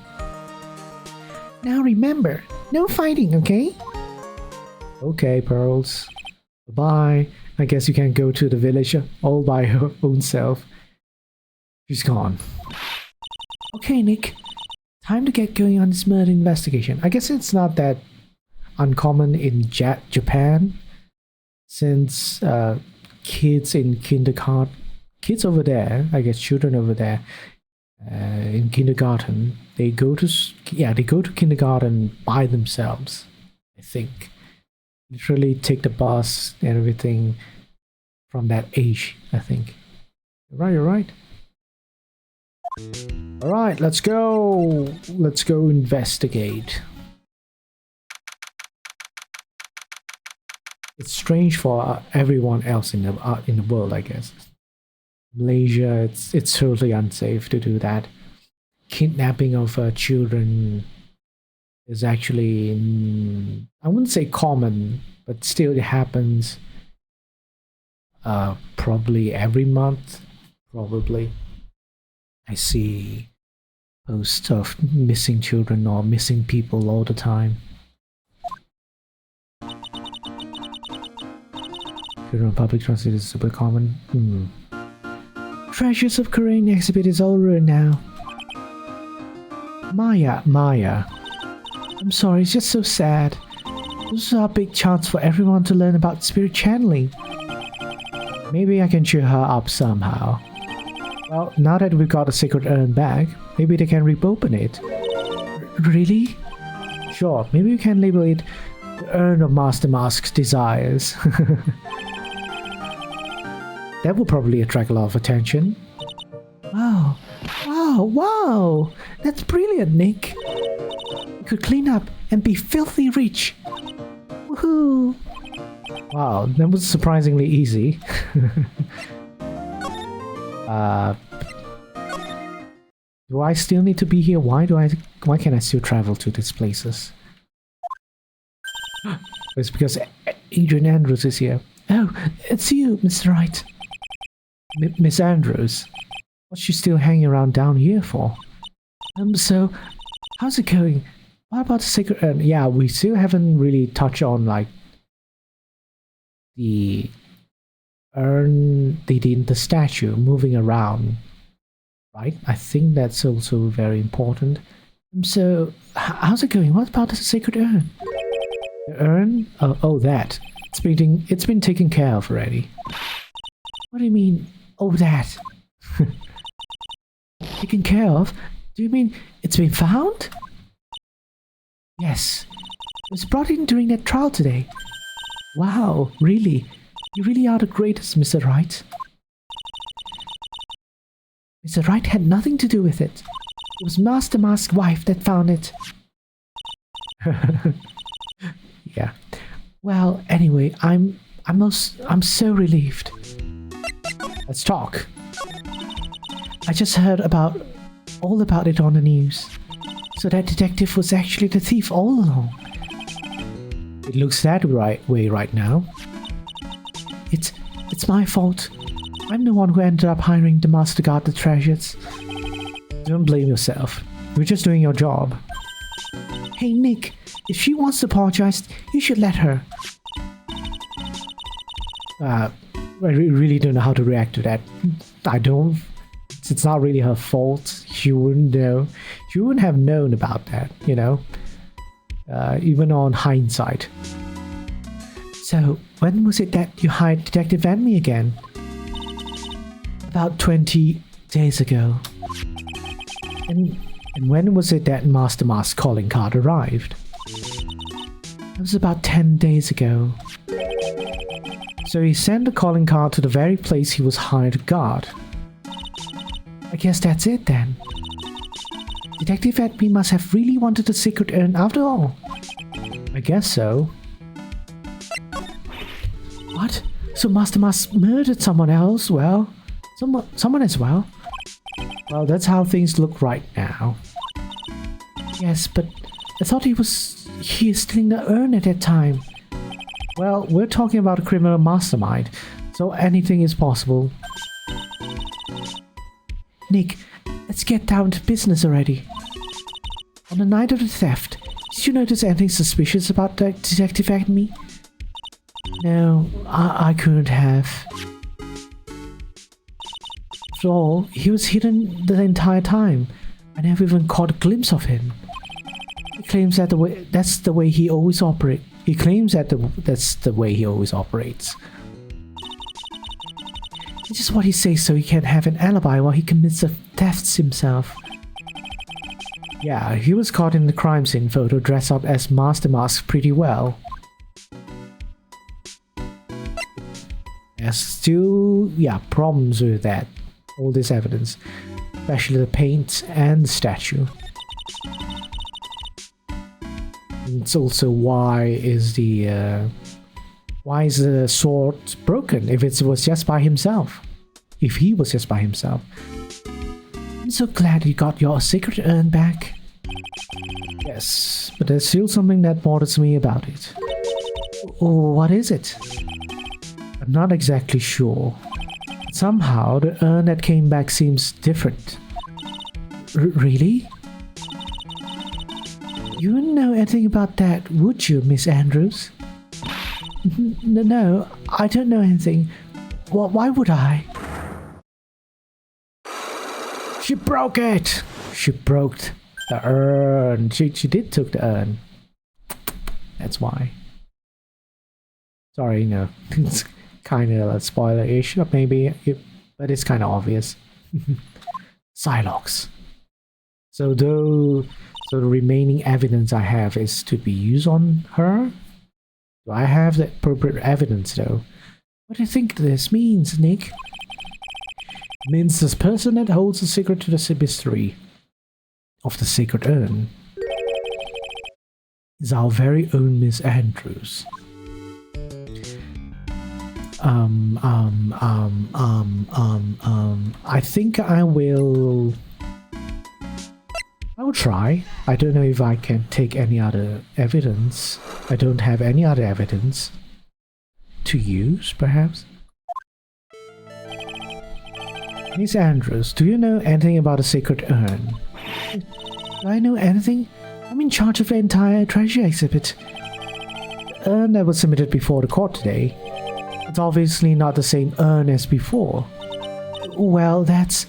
Now remember, no fighting, okay? Okay, Pearls. Bye. I guess you can go to the village all by her own self. She's gone. Okay, Nick. Time to get going on this murder investigation. I guess it's not that uncommon in Japan, since kids in kindergarten, kids over there, I guess children over there, in kindergarten, they go to kindergarten by themselves. I think literally take the bus and everything from that age. I think. You're right. All right, let's go. Let's go investigate. It's strange for everyone else in the world, I guess. Malaysia, it's totally unsafe to do that. Kidnapping of children is actually, I wouldn't say common, but still it happens probably every month, Probably. I see posts of missing children or missing people all the time. Children on public transit is super common. Treasures of Korean exhibit is all ruined now. Maya. I'm sorry, it's just so sad. This is our big chance for everyone to learn about spirit channeling. Maybe I can cheer her up somehow. Well, now that we've got a secret urn back, maybe they can rip open it. Really? Sure, maybe we can label it the Urn of Master Mask's Desires. That will probably attract a lot of attention. Wow! That's brilliant, Nick. You could clean up and be filthy rich. Woohoo! Wow, that was surprisingly easy. Do I still need to be here? Why can I still travel to these places? It's because Adrian Andrews is here. Oh, it's you, Mr. Wright. Miss Andrews. What's she still hanging around down here for? So, how's it going? What about the secret urn? Yeah, we still haven't really touched on, like, the urn, the statue moving around, right? I think that's also very important. So, how's it going? What about the sacred urn? The urn? Oh, that. It's been taken care of already. What do you mean, oh, that? Taken care of? Do you mean it's been found? Yes. It was brought in during that trial today. Wow, really? You really are the greatest, Mr. Wright. Mr. Wright had nothing to do with it. It was Master Mask's wife that found it. Yeah. Well, anyway, I'm so relieved. Let's talk. I just heard all about it on the news. So that detective was actually the thief all along. It looks that way right now. It's my fault. I'm the one who ended up hiring the master to guard the treasures. Don't blame yourself. You're just doing your job. Hey Nick, if she wants to apologize, you should let her. I really don't know how to react to that. I don't. It's not really her fault. She wouldn't know. She wouldn't have known about that, you know? Even on hindsight. So, when was it that you hired Detective Enemy again? About 20 days ago. And when was it that Master Mask's calling card arrived? It was about 10 days ago. So he sent the calling card to the very place he was hired to guard. I guess that's it then. Detective Enemy must have really wanted the secret urn after all. I guess so. What? So Master Mask murdered someone else? Well, someone as well? Well, that's how things look right now. Yes, but I thought he was here stealing the urn at that time. Well, we're talking about a criminal mastermind, so anything is possible. Nick, let's get down to business already. On the night of the theft, did you notice anything suspicious about the Detective Enemy? No, I couldn't have. After all, he was hidden the entire time. I never even caught a glimpse of him. He claims that that's the way he always operates. He claims that that's the way he always operates. It's just what he says so he can have an alibi while he commits the thefts himself. Yeah, he was caught in the crime scene photo dressed up as Master Mask pretty well. There's still, problems with that. All this evidence. Especially the paint and the statue. And it's also why is the sword broken if it was just by himself? If he was just by himself. I'm so glad you got your secret urn back. Yes, but there's still something that bothers me about it. Oh, what is it? I'm not exactly sure. Somehow, the urn that came back seems different. Really? You wouldn't know anything about that, would you, Miss Andrews? No, I don't know anything. Why would I? She broke it! She broke the urn. She did took the urn. That's why. Sorry, no. It's kind of a spoiler-ish, maybe, but it's kind of obvious. Psylocke. So the remaining evidence I have is to be used on her? Do I have the appropriate evidence though? What do you think this means, Nick? It means this person that holds the secret to the mystery of the sacred urn is our very own Miss Andrews. I think I will try. I don't know if I can take any other evidence. I don't have any other evidence to use, perhaps. Miss Andrews, do you know anything about the sacred urn? Do I know anything? I'm in charge of the entire treasure exhibit. The urn that was submitted before the court today. It's obviously not the same urn as before. Well, that's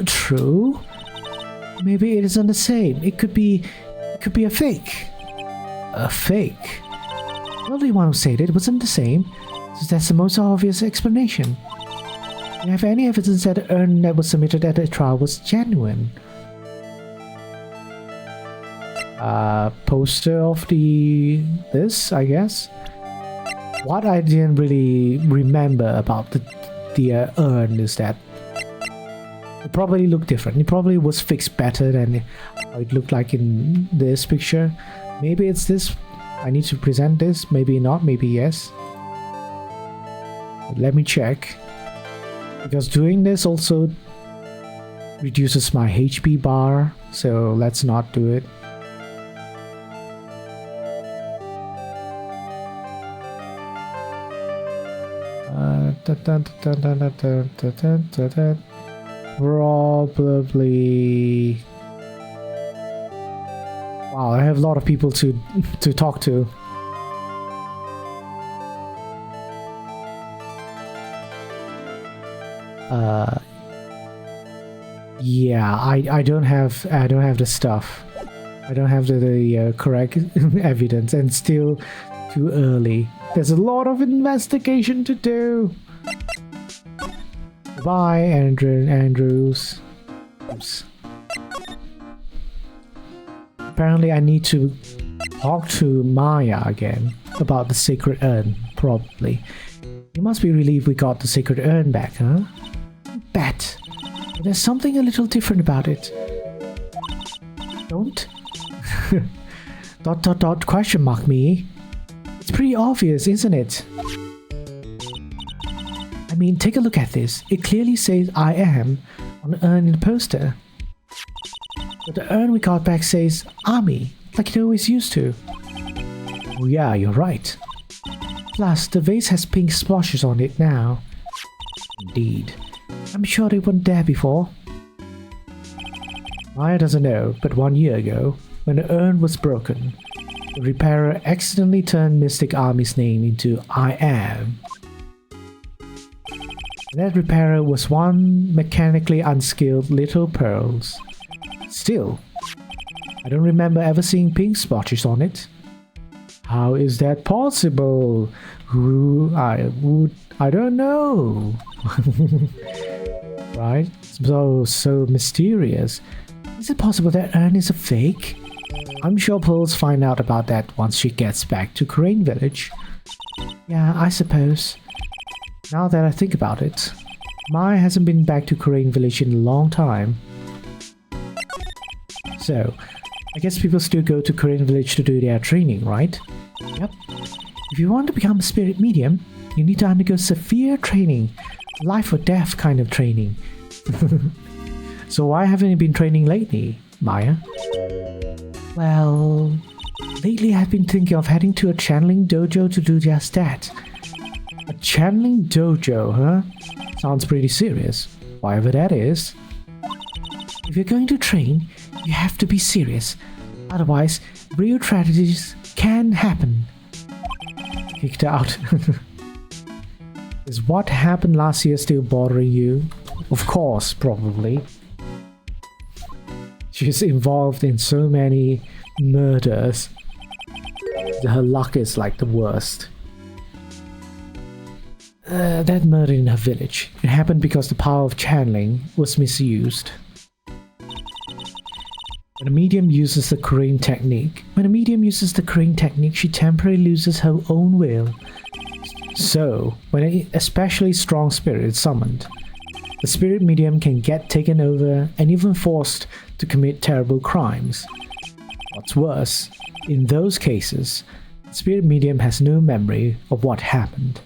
true. Maybe it isn't the same. It could be a fake. A fake? You're the one who said it wasn't the same, so that's the most obvious explanation. Do you have any evidence that the urn that was submitted at the trial was genuine? Poster of this, I guess. What I didn't really remember about the urn is that it probably looked different. It probably was fixed better than how it looked like in this picture. Maybe it's this. I need to present this. Maybe not. Maybe yes. But let me check. Because doing this also reduces my HP bar. So let's not do it. Probably. Wow, I have a lot of people to talk to. Yeah, I don't have the stuff. I don't have the correct evidence, and still too early. There's a lot of investigation to do. Bye, Andrews. Oops. Apparently, I need to talk to Maya again about the sacred urn, probably. You must be relieved we got the sacred urn back, huh? Bet. But there's something a little different about it. Don't? ... question mark me. It's pretty obvious, isn't it? I mean, take a look at this. It clearly says I am on the urn in the poster. But the urn we got back says Army, like it always used to. Oh yeah, you're right. Plus, the vase has pink splotches on it now. Indeed. I'm sure they weren't there before. Maya doesn't know, but 1 year ago, when the urn was broken, the repairer accidentally turned Mystic Army's name into I am. That repairer was one mechanically unskilled little Pearls. Still, I don't remember ever seeing pink splotches on it. How is that possible? I don't know. Right? So mysterious. Is it possible that urn is a fake? I'm sure Pearls find out about that once she gets back to Crane Village. Yeah, I suppose. Now that I think about it, Maya hasn't been back to Crane Village in a long time. So, I guess people still go to Crane Village to do their training, right? Yep. If you want to become a spirit medium, you need to undergo severe training. Life or death kind of training. So why haven't you been training lately, Maya? Well, lately I've been thinking of heading to a channeling dojo to do just that. A channeling dojo, huh? Sounds pretty serious. Whatever that is. If you're going to train, you have to be serious. Otherwise, real tragedies can happen. Kicked out. Is what happened last year still bothering you? Of course, probably. She's involved in so many murders. Her luck is like the worst. That murder in her village. It happened because the power of channeling was misused. When a medium uses the Korean technique, she temporarily loses her own will. So, when an especially strong spirit is summoned, the spirit medium can get taken over and even forced to commit terrible crimes. What's worse, in those cases, the spirit medium has no memory of what happened.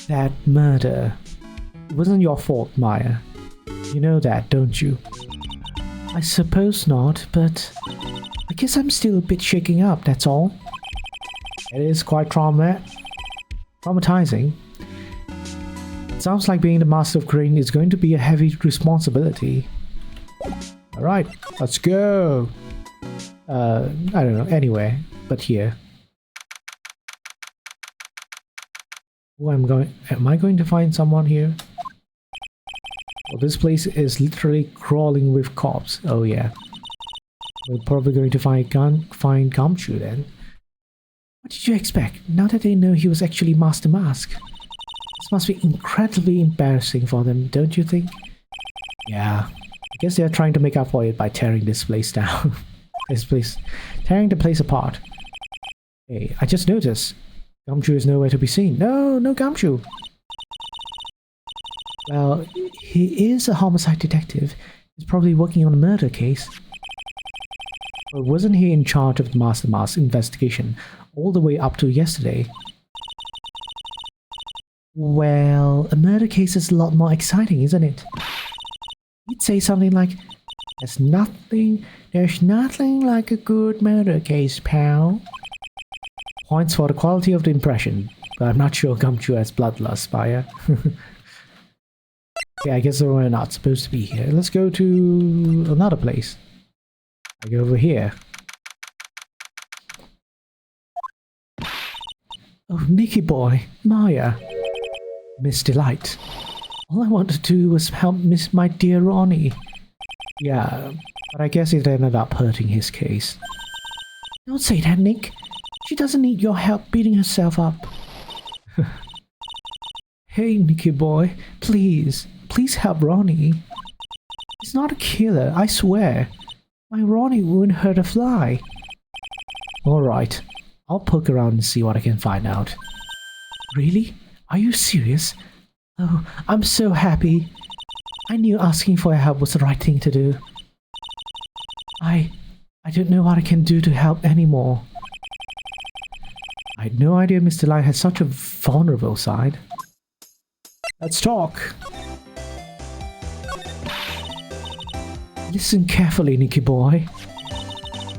That murder. It wasn't your fault, Maya. You know that, don't you? I suppose not, but I guess I'm still a bit shaken up, that's all. It is quite traumatizing. It sounds like being the master of Korean is going to be a heavy responsibility. Alright, let's go. I don't know, anywhere but here. Am I going to find someone here? Well, this place is literally crawling with cops. Oh yeah. We're probably going to find Gumshoe then. What did you expect? Now that they know he was actually Master Mask. This must be incredibly embarrassing for them, don't you think? Yeah. I guess they're trying to make up for it by tearing this place down. Tearing the place apart. Hey, I just noticed. Gumshoe is nowhere to be seen. No Gumshoe. Well, he is a homicide detective. He's probably working on a murder case. But wasn't he in charge of the Master Mask investigation all the way up to yesterday? Well, a murder case is a lot more exciting, isn't it? He'd say something like, there's nothing like a good murder case, pal. Points for the quality of the impression, but I'm not sure Gumshoe has bloodlust, Fire. Yeah, I guess we're not supposed to be here. Let's go to another place. I go over here. Oh, Nicky boy, Maya. Miss Delight. All I wanted to do was help my dear Ronnie. Yeah, but I guess it ended up hurting his case. Don't say that, Nick. She doesn't need your help beating herself up. Hey, Nicky boy, please help Ronnie. He's not a killer, I swear. My Ronnie wouldn't hurt a fly. Alright, I'll poke around and see what I can find out. Really? Are you serious? Oh, I'm so happy. I knew asking for your help was the right thing to do. I don't know what I can do to help anymore. I had no idea Mr. Light had such a vulnerable side. Let's talk. Listen carefully, Nicky boy.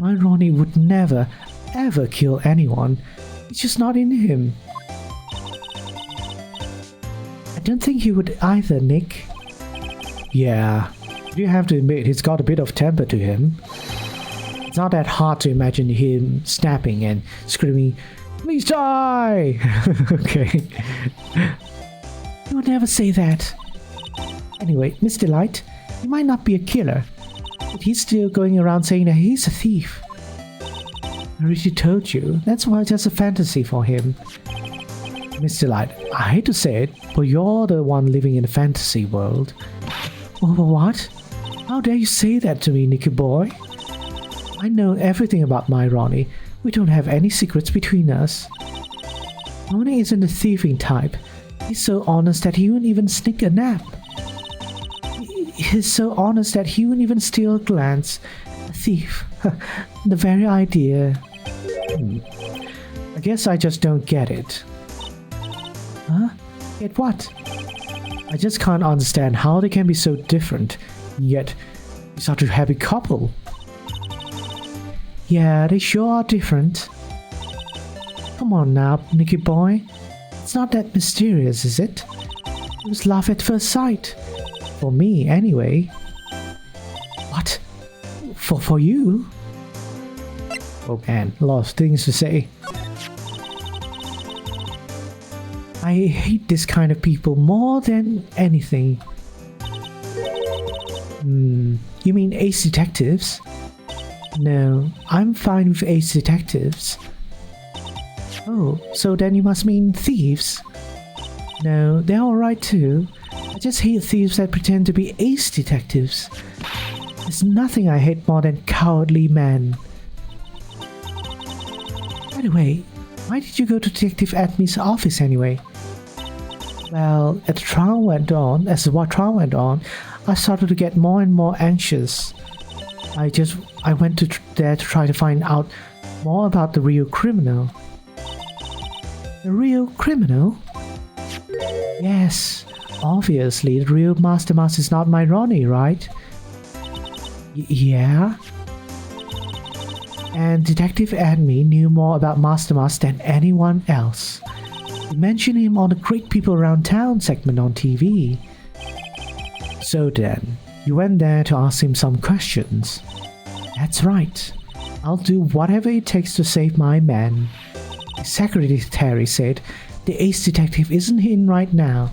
My Ronnie would never, ever kill anyone. It's just not in him. I don't think he would either, Nick. Yeah, you have to admit he's got a bit of temper to him. It's not that hard to imagine him snapping and screaming, "Please die!" Okay. He would never say that. Anyway, Mr. Light, he might not be a killer, but he's still going around saying that he's a thief. I already told you, that's why it's just a fantasy for him. Mr. Light, I hate to say it, but you're the one living in a fantasy world. Oh, what? How dare you say that to me, Nicky boy? I know everything about my Ronnie. We don't have any secrets between us. Ronnie isn't a thieving type. He's so honest that he wouldn't even sneak a nap. He's so honest that he wouldn't even steal a glance. A thief. The very idea. I guess I just don't get it. Huh? Get what? I just can't understand how they can be so different, yet be such a happy couple. Yeah, they sure are different. Come on now, Nicky boy. It's not that mysterious, is it? It was love at first sight. For me, anyway. What? For you? Oh man, a lot of things to say. I hate this kind of people more than anything. You mean ace detectives? No, I'm fine with ace detectives. Oh, so then you must mean thieves? No, they're alright too. I just hate thieves that pretend to be ace detectives. There's nothing I hate more than cowardly men. By the way, why did you go to Detective Atmy's office anyway? Well, as the trial went on, I started to get more and more anxious. I went there to try to find out more about the real criminal. The real criminal? Yes, obviously the real mastermind is not my Ronnie, right? Yeah? And Detective Admi knew more about Mastermass than anyone else. You mentioned him on the Great People Around Town segment on TV. So then, you went there to ask him some questions. That's right. I'll do whatever it takes to save my man. The secretary said the ace detective isn't in right now.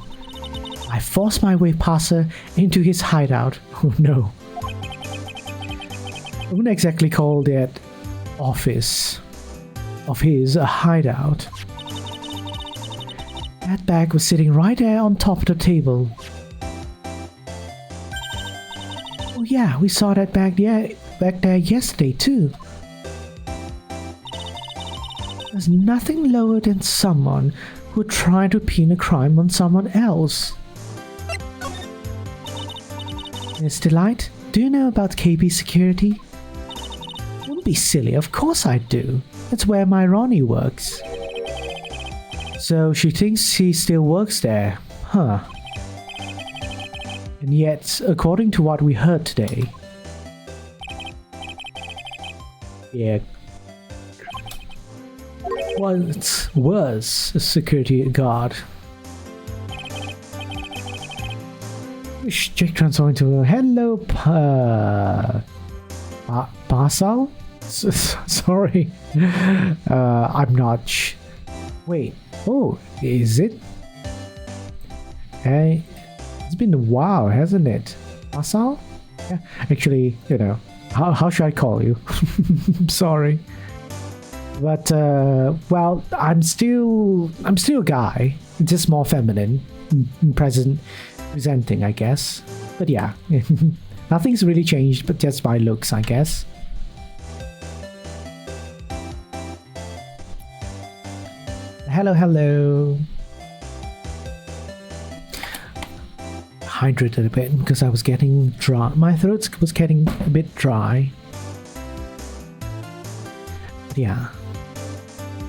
I forced my way past her into his hideout. Oh no. I wouldn't exactly call that office of his a hideout. That bag was sitting right there on top of the table. Oh yeah, we saw that bag back there yesterday too. There's nothing lower than someone who tried to pin a crime on someone else. Miss Delight, do you know about KB Security? Don't be silly, of course I do. That's where my Ronnie works. So she thinks he still works there, huh? And yet, according to what we heard today, yeah, once was a security guard. Jake transformed into a hello, Basal? Sorry, I'm not. Wait, oh, is it? Hey, it's been a while, hasn't it? Basal? Yeah, actually, you know, how should I call you? Sorry. But well, I'm still a guy, just more feminine, presenting, I guess. But yeah, nothing's really changed, but just my looks, I guess. Hello. Hydrated a bit because I was getting dry. My throat was getting a bit dry. But yeah.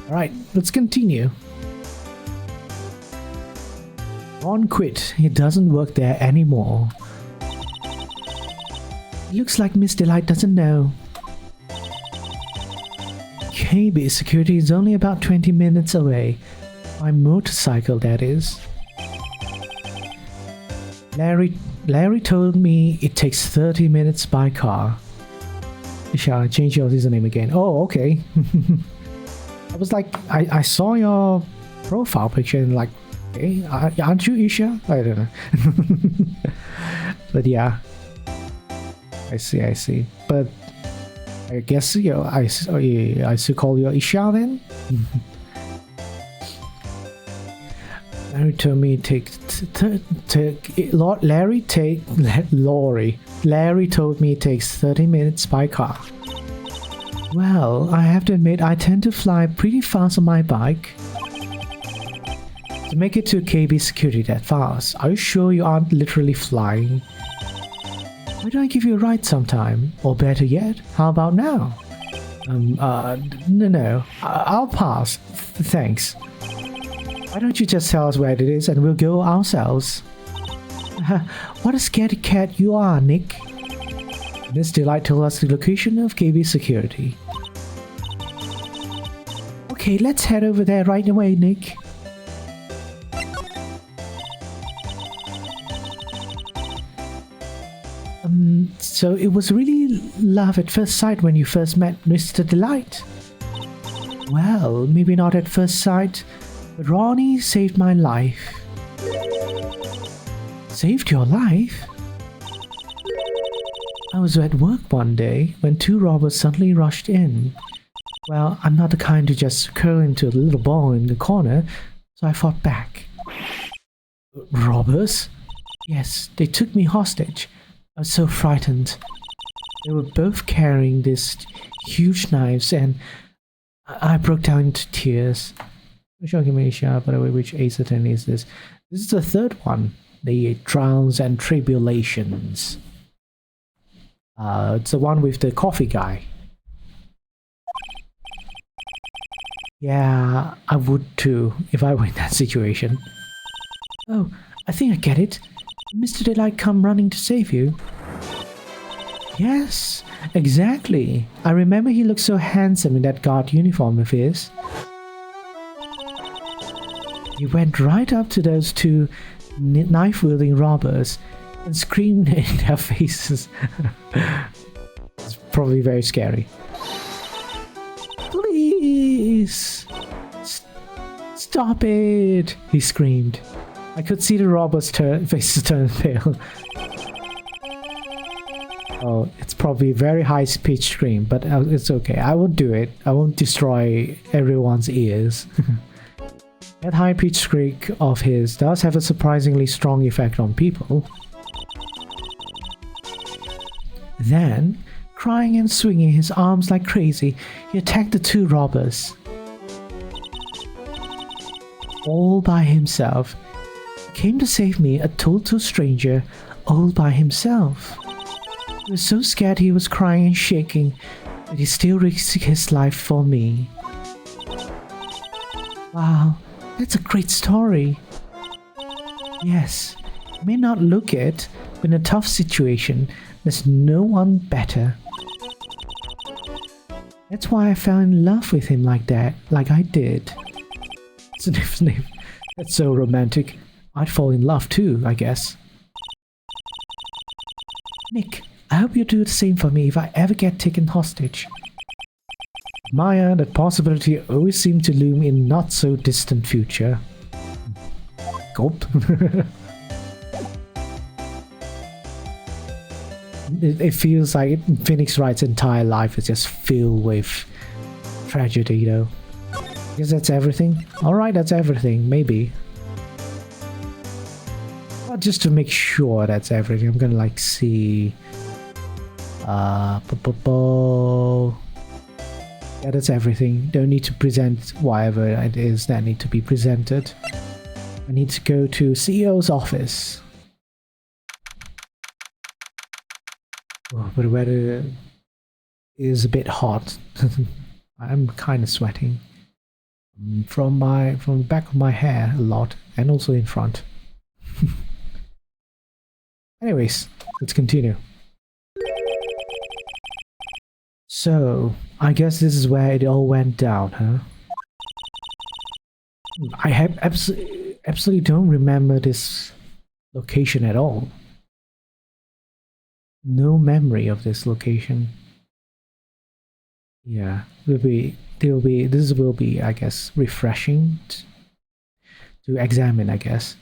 Alright, let's continue. Ron quit. He doesn't work there anymore. It looks like Miss Delight doesn't know. KB Security is only about 20 minutes away. My motorcycle, that is. Larry told me it takes 30 minutes by car. Shall I change your username again? Oh, okay. I was like, I saw your profile picture and like, hey, aren't you Isha? I don't know. But yeah. I see. But I guess I should call you Isha then? Larry told me Larry told me it takes 30 minutes by car. Well, I have to admit I tend to fly pretty fast on my bike. To make it to KB Security that fast, are you sure you aren't literally flying? Why don't I give you a ride sometime? Or better yet, how about now? No, I'll pass. Thanks. Why don't you just tell us where it is and we'll go ourselves? What a scaredy cat you are, Nick. Miss Delight told us the location of KB Security. Okay, let's head over there right away, Nick. So it was really love at first sight when you first met Mr. Delight. Well, maybe not at first sight, but Ronnie saved my life. Saved your life? I was at work one day when two robbers suddenly rushed in. Well, I'm not the kind to just curl into a little ball in the corner, so I fought back. Robbers? Yes, they took me hostage. I was so frightened. They were both carrying these huge knives and I broke down into tears. By the way, which Ace Attorney is this? This is the third one. The Trials and Tribulations. It's the one with the coffee guy. Yeah, I would too if I were in that situation. Oh, I think I get it. Mr. Delight come running to save you. Yes, exactly. I remember he looked so handsome in that guard uniform of his. He went right up to those two knife-wielding robbers and screamed in their faces. It's probably very scary. Please! Stop it! He screamed. I could see the robbers' faces turn pale. Oh, it's probably a very high-pitched scream, but it's okay. I won't do it. I won't destroy everyone's ears. That high-pitched shriek of his does have a surprisingly strong effect on people. Then, crying and swinging his arms like crazy, he attacked the two robbers. All by himself. He came to save me, a total stranger, all by himself. He was so scared he was crying and shaking, but he still risked his life for me. Wow, that's a great story. Yes, you may not look it, but in a tough situation, there's no one better. That's why I fell in love with him like that, like I did. Sniff, sniff. That's so romantic. I'd fall in love too, I guess. Nick, I hope you do the same for me if I ever get taken hostage. Maya, that possibility always seemed to loom in not so distant future. Gulp. It feels like Phoenix Wright's entire life is just filled with tragedy, though. I guess that's everything. Alright, that's everything, maybe. But just to make sure that's everything, I'm gonna like see... Yeah, that's everything. Don't need to present whatever it is that need to be presented. I need to go to CEO's office. Oh, but the weather is a bit hot. I'm kind of sweating from the back of my hair a lot, and also in front. Anyways, let's continue. So, I guess this is where it all went down, huh? I have absolutely don't remember this location at all. No memory of this location. Yeah, this will be, I guess, refreshing to examine, I guess.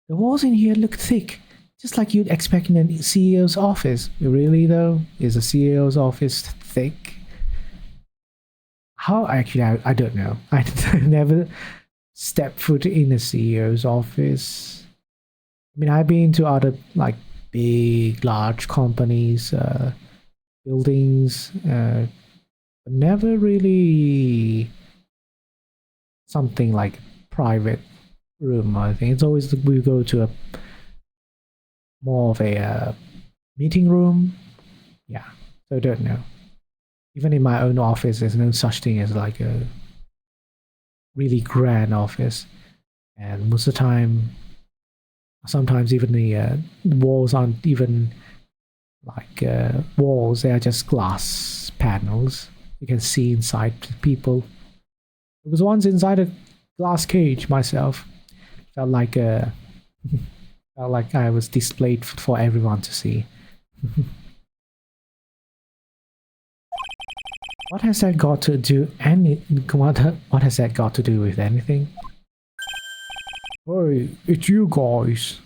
The walls in here look thick, just like you'd expect in a CEO's office. Really though? Is a CEO's office thick? How? Actually, I don't know. I never stepped foot in a CEO's office. I mean, I've been to other like big, large companies, buildings, but never really something like private room. I think it's always we go to a more of a meeting room. Yeah, so I don't know. Even in my own office, there's no such thing as like a really grand office, and most of the time, sometimes even the walls aren't even like walls, they are just glass panels. You can see inside people. I was once inside a glass cage myself. Felt like felt like I was displayed for everyone to see. What has that got to do what has that got to do with anything? Hey, it's you guys.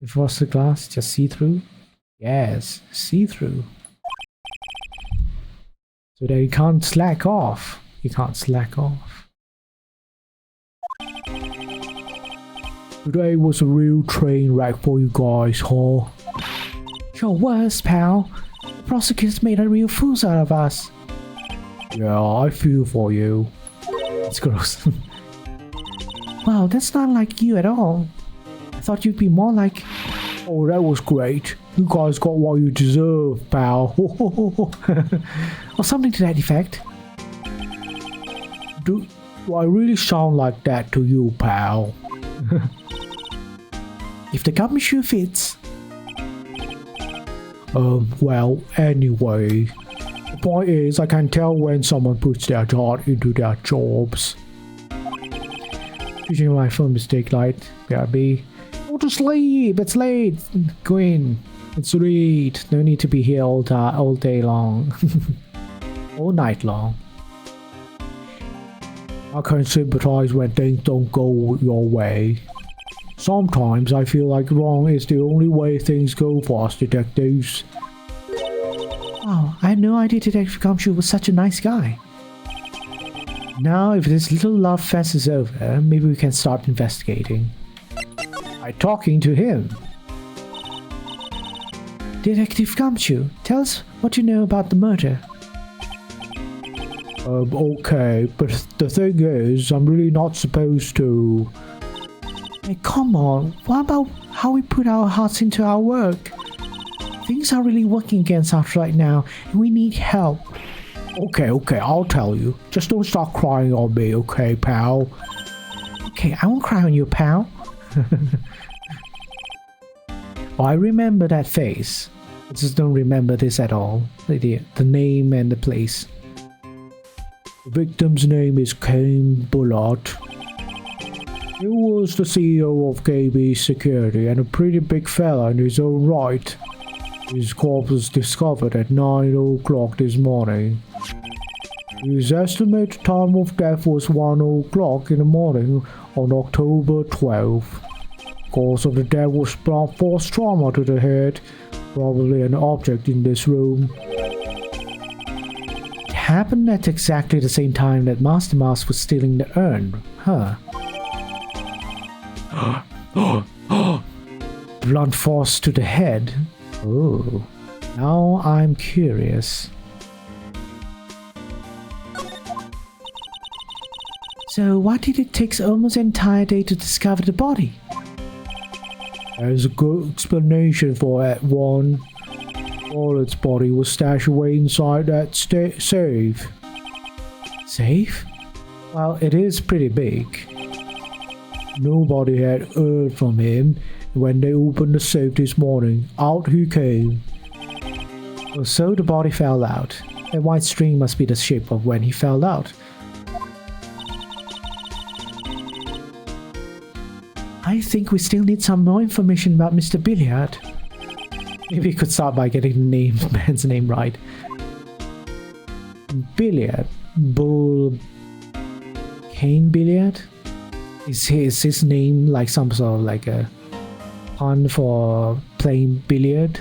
If was the glass just see-through? Yes, see-through. So that you can't slack off. You can't slack off. Today was a real train wreck for you guys, huh? Sure was, pal. The prosecutors made a real fools out of us. Yeah, I feel for you. It's gross. Wow, that's not like you at all. I thought you'd be more like... Oh, that was great. You guys got what you deserve, pal. or something to that effect. Do I really sound like that to you, pal? If the gum shoe fits. Well, anyway. The point is, I can tell when someone puts their heart into their jobs. Using my phone mistake light, BRB. Go to sleep, it's late. Go in. It's read. No need to be here all day long. All night long. I can sympathize when things don't go your way. Sometimes I feel like wrong is the only way things go for us detectives. Wow, I had no idea Detective Gumshoe was such a nice guy. Now, if this little love fest is over, maybe we can start investigating. By talking to him. Detective Gumshoe, tell us what you know about the murder. Okay, but the thing is, I'm really not supposed to... Hey, come on, what about how we put our hearts into our work? Things are really working against us right now, and we need help. Okay, I'll tell you. Just don't start crying on me, okay, pal? Okay, I won't cry on you, pal. I remember that face. I just don't remember this at all. The name and the place. The victim's name is Cain Bullard. He was the CEO of KB Security and a pretty big fella in his own right. His corpse was discovered at 9 o'clock this morning. His estimated time of death was 1 o'clock in the morning on October 12th. Cause of the death was blunt force trauma to the head, probably an object in this room. It happened at exactly the same time that Master Mask was stealing the urn, huh? Blunt force to the head? Oh, now I'm curious. So why did it take almost an entire day to discover the body? There's a good explanation for that one. Wallet's body was stashed away inside that safe. Safe? Well, it is pretty big. Nobody had heard from him. When they opened the safe this morning, out he came. So the body fell out. That white string must be the shape of when he fell out. I think we still need some more information about Mr. Billiard. Maybe we could start by getting the man's name right. Billiard. Cain Billiard? Is his name like some sort of like a pun for playing billiard?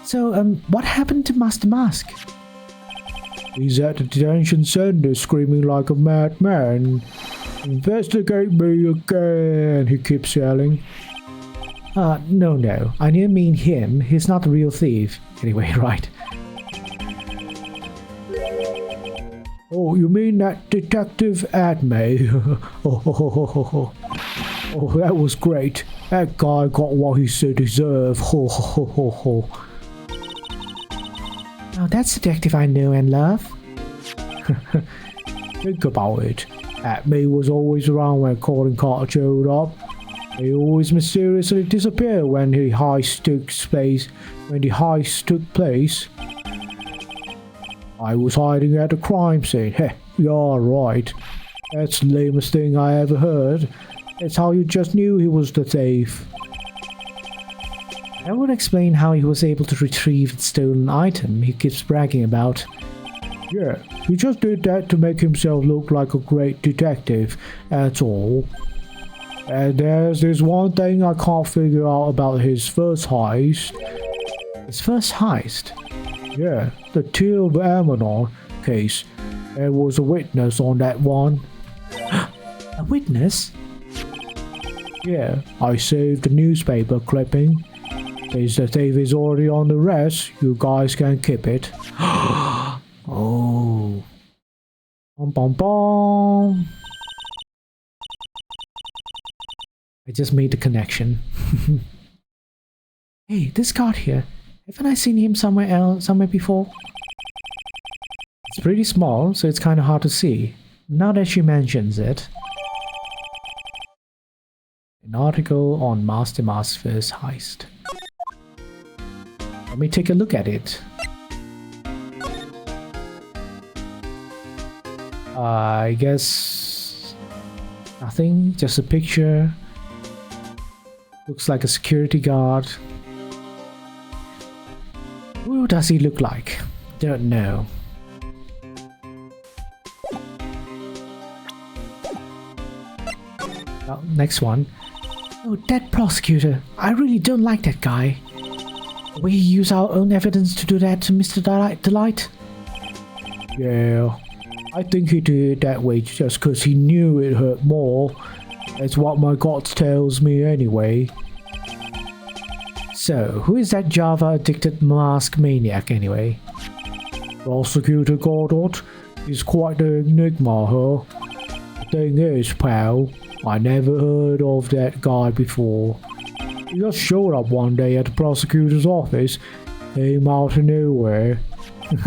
So, what happened to Master Mask? He's at the detention center screaming like a madman. Investigate me again, he keeps yelling. No. I didn't mean him. He's not the real thief. Anyway, right. Oh, you mean that Detective Adme? Oh, that was great. That guy got what he should deserve. Oh, that's the detective I know and love. Think about it. Adme was always around when Colin Carter showed up. He always mysteriously disappeared when the heist took place. I was hiding at the crime scene. Heh, you're right. That's the lamest thing I ever heard. That's how you just knew he was the thief. That would explain how he was able to retrieve the stolen item he keeps bragging about. Yeah, he just did that to make himself look like a great detective, that's all. And there's this one thing I can't figure out about his first heist. His first heist? Yeah, the Tear of Amanon case. There was a witness on that one. A witness? Yeah, I saved a newspaper clipping. Since the thief is already on the rest, you guys can keep it. Oh. Bum bum bum. I just made the connection. Hey, this card here. Haven't I seen him somewhere before? It's pretty small, so it's kind of hard to see. Now that she mentions it. An article on Master Ma's first heist. Let me take a look at it. I guess nothing, just a picture. Looks like a security guard. Who does he look like? Don't know. Oh, next one. Oh, that prosecutor. I really don't like that guy. We use our own evidence to do that to Mr. Delight? Yeah, I think he did it that way just because he knew it hurt more. That's what my gut tells me anyway. So, who is that Java-addicted mask maniac anyway? Prosecutor Goddard is quite the enigma, huh? The thing is, pal, I never heard of that guy before. He just showed up one day at the prosecutor's office, came out of nowhere.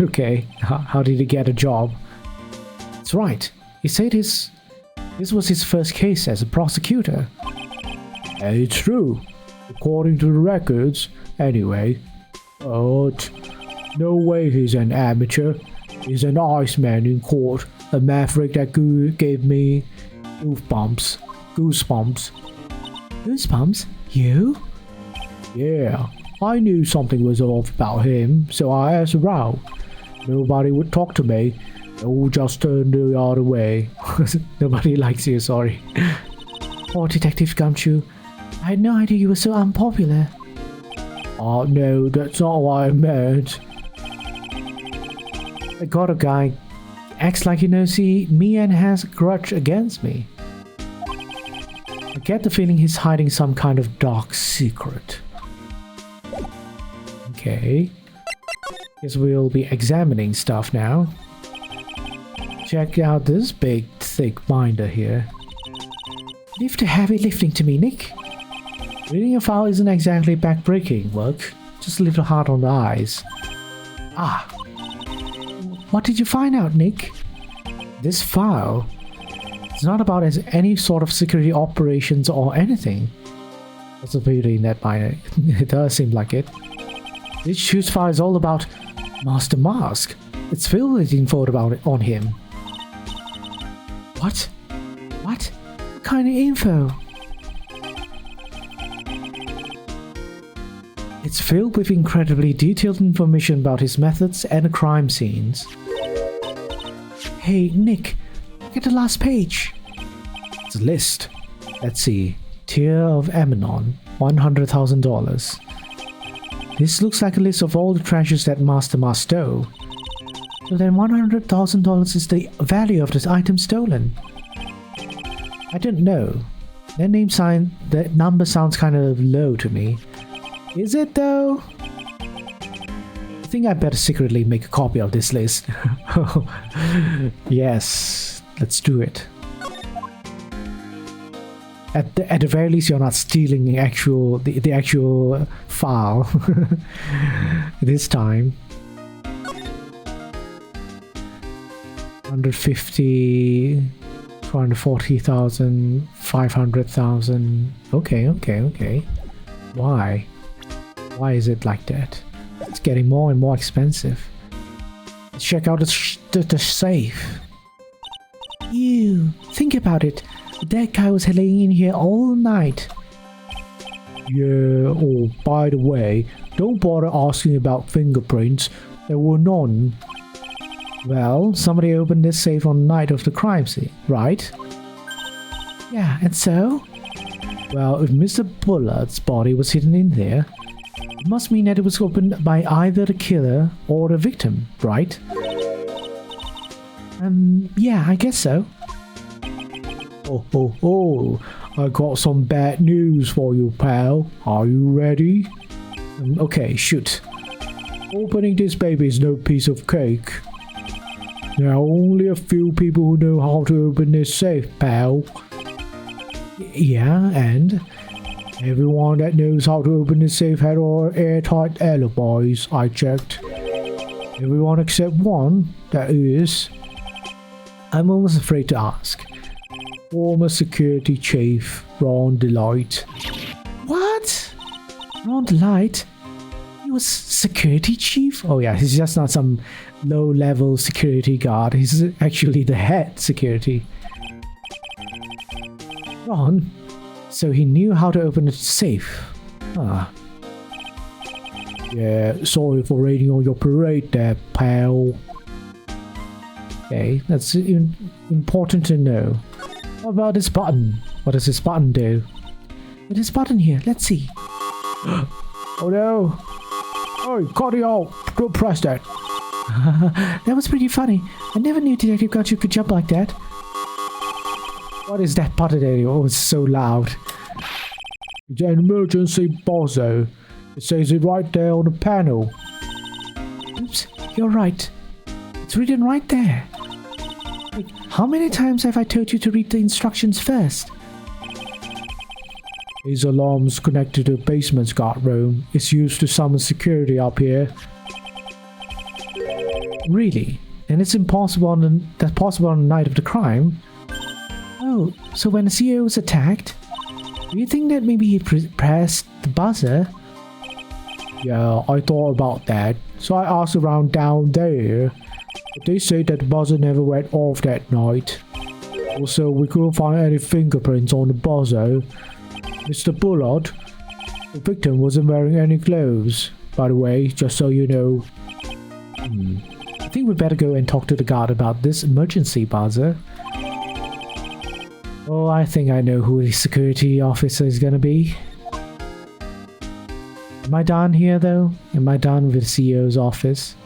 Okay, how did he get a job? That's right, he said this was his first case as a prosecutor. And it's true, according to the records, anyway. But no way he's an amateur. He's an Iceman in court, a maverick that gave me goosebumps. Goosebumps? You? Yeah, I knew something was off about him, so I asked around. Nobody would talk to me. They all just turned the other way. Nobody likes you, sorry. Poor Detective Gumshoe. I had no idea you were so unpopular. Oh no, that's not what I meant. The God guy acts like he knows me and has a grudge against me. I get the feeling he's hiding some kind of dark secret. Okay. Guess we'll be examining stuff now. Check out this big, thick binder here. Leave the heavy lifting to me, Nick. Reading a file isn't exactly backbreaking work, just a little hard on the eyes. Ah. What did you find out, Nick? This file. It's not about any sort of security operations or anything. What's the beauty in that binder? It does seem like it. This choose file is all about Master Mask. It's filled with info about it on him. What? What kind of info? It's filled with incredibly detailed information about his methods and the crime scenes. Hey, Nick, look at the last page. It's a list. Let's see. Tear of Amanon, $100,000. This looks like a list of all the treasures that Master Ma stole. So then $100,000 is the value of this item stolen. I don't know. That number sounds kind of low to me. Is it though? I think I better secretly make a copy of this list. Yes, let's do it. At the very least, you're not stealing the actual file this time. 150, 240,000, 500,000. Okay. Why is it like that? It's getting more and more expensive. Let's check out the safe. You think about it. That guy was laying in here all night. Yeah, oh, by the way, don't bother asking about fingerprints. There were none. Well, somebody opened this safe on the night of the crime scene, right? Yeah, and so? Well, if Mr. Bullard's body was hidden in there, it must mean that it was opened by either the killer or the victim, right? Yeah, I guess so. Oh, I got some bad news for you, pal. Are you ready? Okay, shoot. Opening this baby is no piece of cake. There are only a few people who know how to open this safe, pal. Yeah, and? Everyone that knows how to open this safe had all airtight alibis, I checked. Everyone except one, that is. I'm almost afraid to ask. Former security chief, Ron Delight. What? Ron Delight? He was security chief? Oh yeah, he's just not some low-level security guard. He's actually the head security. Ron? So he knew how to open a safe. Ah. Yeah, sorry for raining on your parade there, pal. Okay, that's important to know. What about this button? What does this button do? There's this button here, let's see. Oh no! Oh, cut it out! Don't press that! That was pretty funny. I never knew Detective Gumshoe could jump like that. What is that button area? Oh, it's so loud. It's an emergency buzzer. It says it right there on the panel. Oops, you're right. It's written right there. Like, how many times have I told you to read the instructions first? These alarms connected to the basement's guard room. It's used to summon security up here. Really? And it's impossible that's possible on the night of the crime? Oh, so when the CEO was attacked, do you think that maybe he pressed the buzzer? Yeah, I thought about that. So I asked around down there. But they say that the buzzer never went off that night. Also, we couldn't find any fingerprints on the buzzer. Mr. Bullard, the victim wasn't wearing any clothes, by the way, just so you know. I think we better go and talk to the guard about this emergency buzzer. Oh, I think I know who the security officer is gonna be. Am I done here though? Am I done with the CEO's office?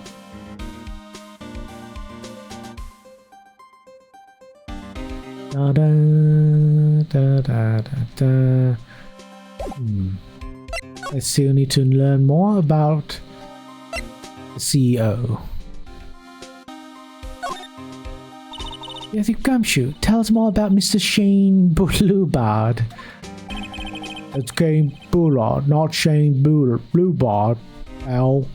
Da da da da da da. I still need to learn more about the CEO. Detective Gumshoe, tell us more about Mr. Shane Bluebard. It's Kane Bullard, not Shane Bluebard, pal.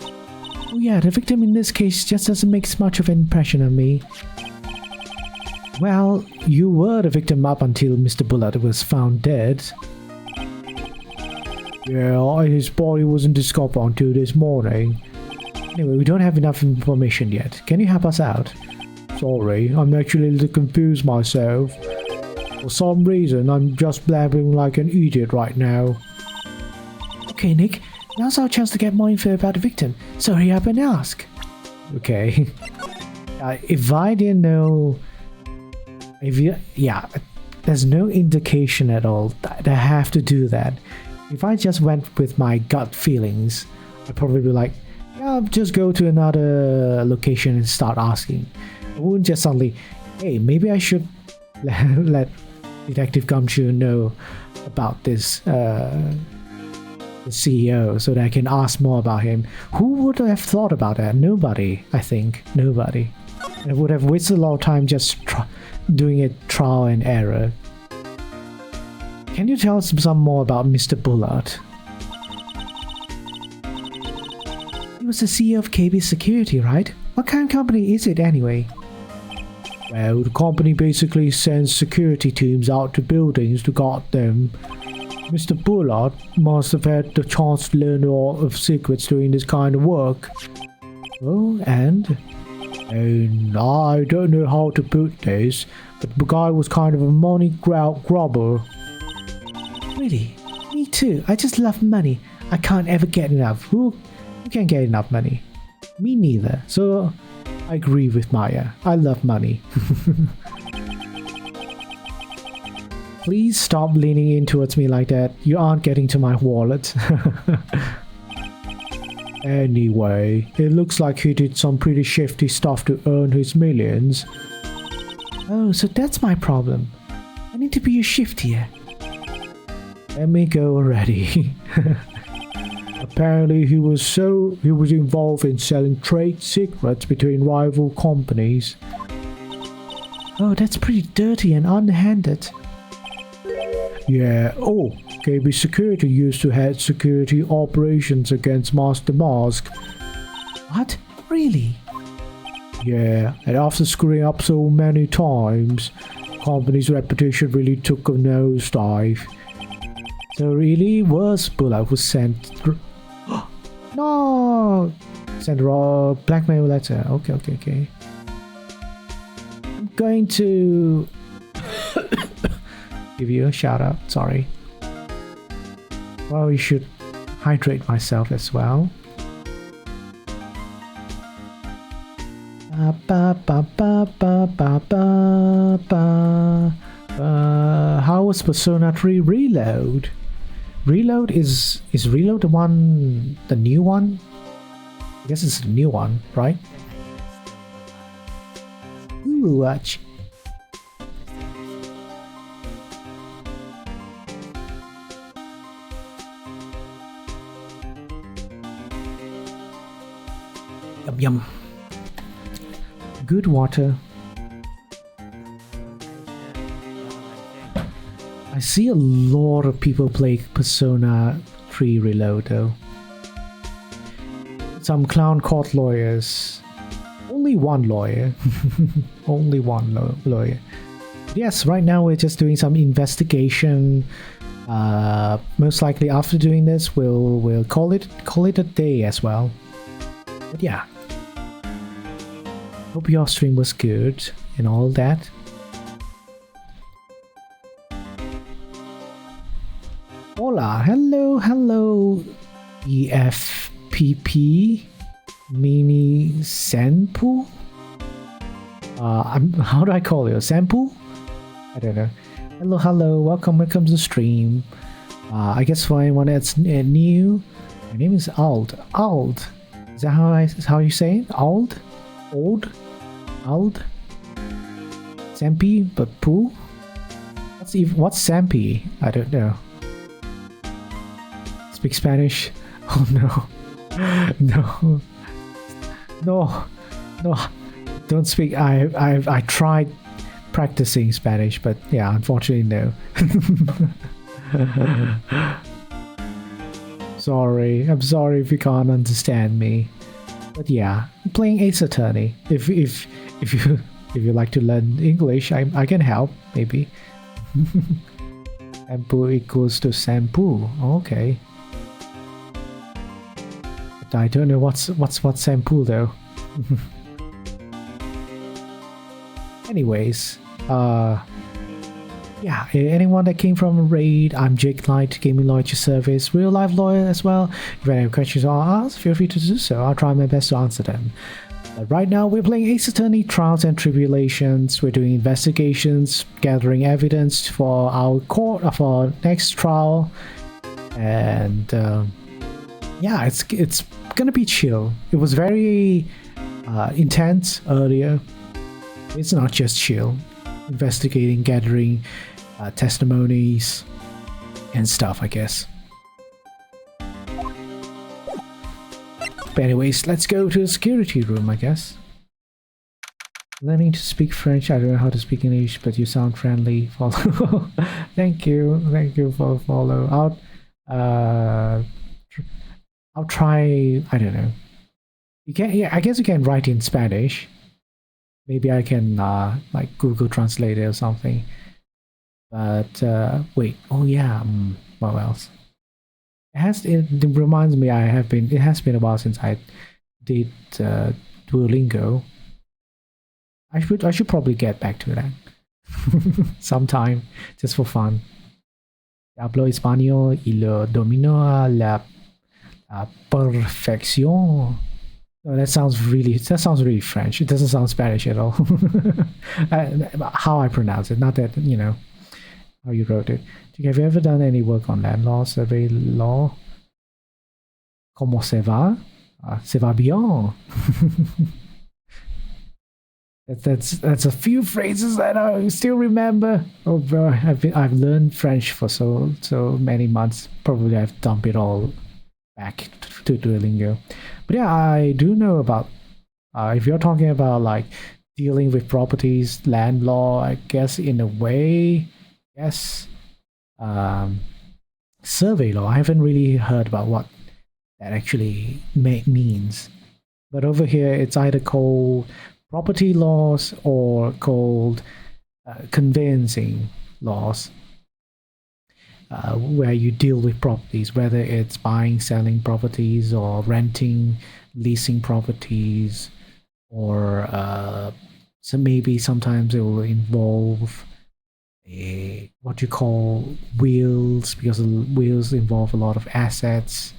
Oh yeah, the victim in this case just doesn't make much of an impression on me. Well, you were the victim up until Mr. Bullard was found dead. Yeah, his body wasn't discovered until this morning. Anyway, we don't have enough information yet. Can you help us out? Sorry, I'm actually a little confused myself. For some reason, I'm just blabbering like an idiot right now. Okay, Nick, now's our chance to get more info about the victim, so hurry up and ask. Okay. If I didn't know... there's no indication at all that I have to do that. If I just went with my gut feelings, I'd probably be like, yeah, just go to another location and start asking. I wouldn't just suddenly, hey, maybe I should let Detective Gumshoe know about this the CEO so that I can ask more about him. Who would have thought about that? Nobody, I think. Nobody. And I would have wasted a lot of time just doing a trial and error. Can you tell us some more about Mr. Bullard? He was the CEO of KB Security, right? What kind of company is it anyway? Well, the company basically sends security teams out to buildings to guard them. Mr. Bullard must have had the chance to learn a lot of secrets doing this kind of work. Oh, and I don't know how to put this, but the guy was kind of a money grubber. Really? Me too. I just love money. I can't ever get enough. Who can get enough money? Me neither. So I agree with Maya. I love money. Please stop leaning in towards me like that. You aren't getting to my wallet. Anyway, it looks like he did some pretty shifty stuff to earn his millions. Oh, so that's my problem. I need to be a shiftier. Let me go already. Apparently he was involved in selling trade secrets between rival companies. Oh, that's pretty dirty and underhanded. Yeah, oh, KB Security used to head security operations against Master Mask. What? Really? Yeah, and after screwing up so many times, company's reputation really took a nosedive. So really, worse bullet was sent. No! Sent raw blackmail letter. Okay. I'm going to give you a shout out. Sorry. Well, you should hydrate myself as well. How was Persona 3 Reload? Reload is Reload the new one? I guess it's the new one, right? Ooh, watch. Yum yum. Good water. I see a lot of people play Persona 3 Reload though. Some clown court lawyers. Only one lawyer. Only one lawyer. Yes, right now we're just doing some investigation. Most likely after doing this we'll call it a day as well. But yeah. Hope your stream was good and all that. Hola, hello, EFPP Mini Senpu? How do I call you? Senpu? I don't know. Hello, welcome to the stream. I guess for anyone that's new, my name is Ald. Ald. Is that how you say it? Ald? Ald? Sampi, but Poo? What's Sampi? I don't know. Speak Spanish? Oh no. Don't speak. I tried practicing Spanish, but yeah, unfortunately no. I'm sorry if you can't understand me. But yeah, I'm playing Ace Attorney. If you like to learn English, I can help maybe. Shampoo equals to shampoo. Okay. But I don't know what's shampoo though. Anyways, yeah, anyone that came from a raid, I'm Jake Knight, Gaming Lawyer Service, real life lawyer as well. If you have any questions or ask, feel free to do so. I'll try my best to answer them. But right now, we're playing Ace Attorney Trials and Tribulations. We're doing investigations, gathering evidence for our next trial, and yeah, it's gonna be chill. It was very intense earlier. It's not just chill. Investigating, gathering testimonies and stuff, I guess. But anyways, let's go to the security room, I guess. Learning to speak French. I don't know how to speak English, but you sound friendly. Follow. Thank you for follow. I'll try. I don't know. You can. Yeah, I guess you can write in Spanish. Maybe I can like Google Translate it or something. But wait. Oh yeah. What else? It reminds me. It has been a while since I did Duolingo. I should probably get back to that sometime, just for fun. Hablo español y lo domino a la perfección. Oh, that sounds really French. It doesn't sound Spanish at all. How I pronounce it, not that, how you wrote it. Have you ever done any work on land law, survey law? Comment ça va? Ça va bien. That's a few phrases that I still remember. Oh, bro, I've learned French for so many months. Probably I've dumped it all back to Duolingo. But yeah, I do know about. If you're talking about like dealing with properties, land law, I guess in a way, yes. Survey law. I haven't really heard about what that actually means. But over here, it's either called property laws or called conveyancing laws, where you deal with properties, whether it's buying, selling properties, or renting, leasing properties, or so maybe sometimes it will involve what you call wills, because wills involve a lot of assets.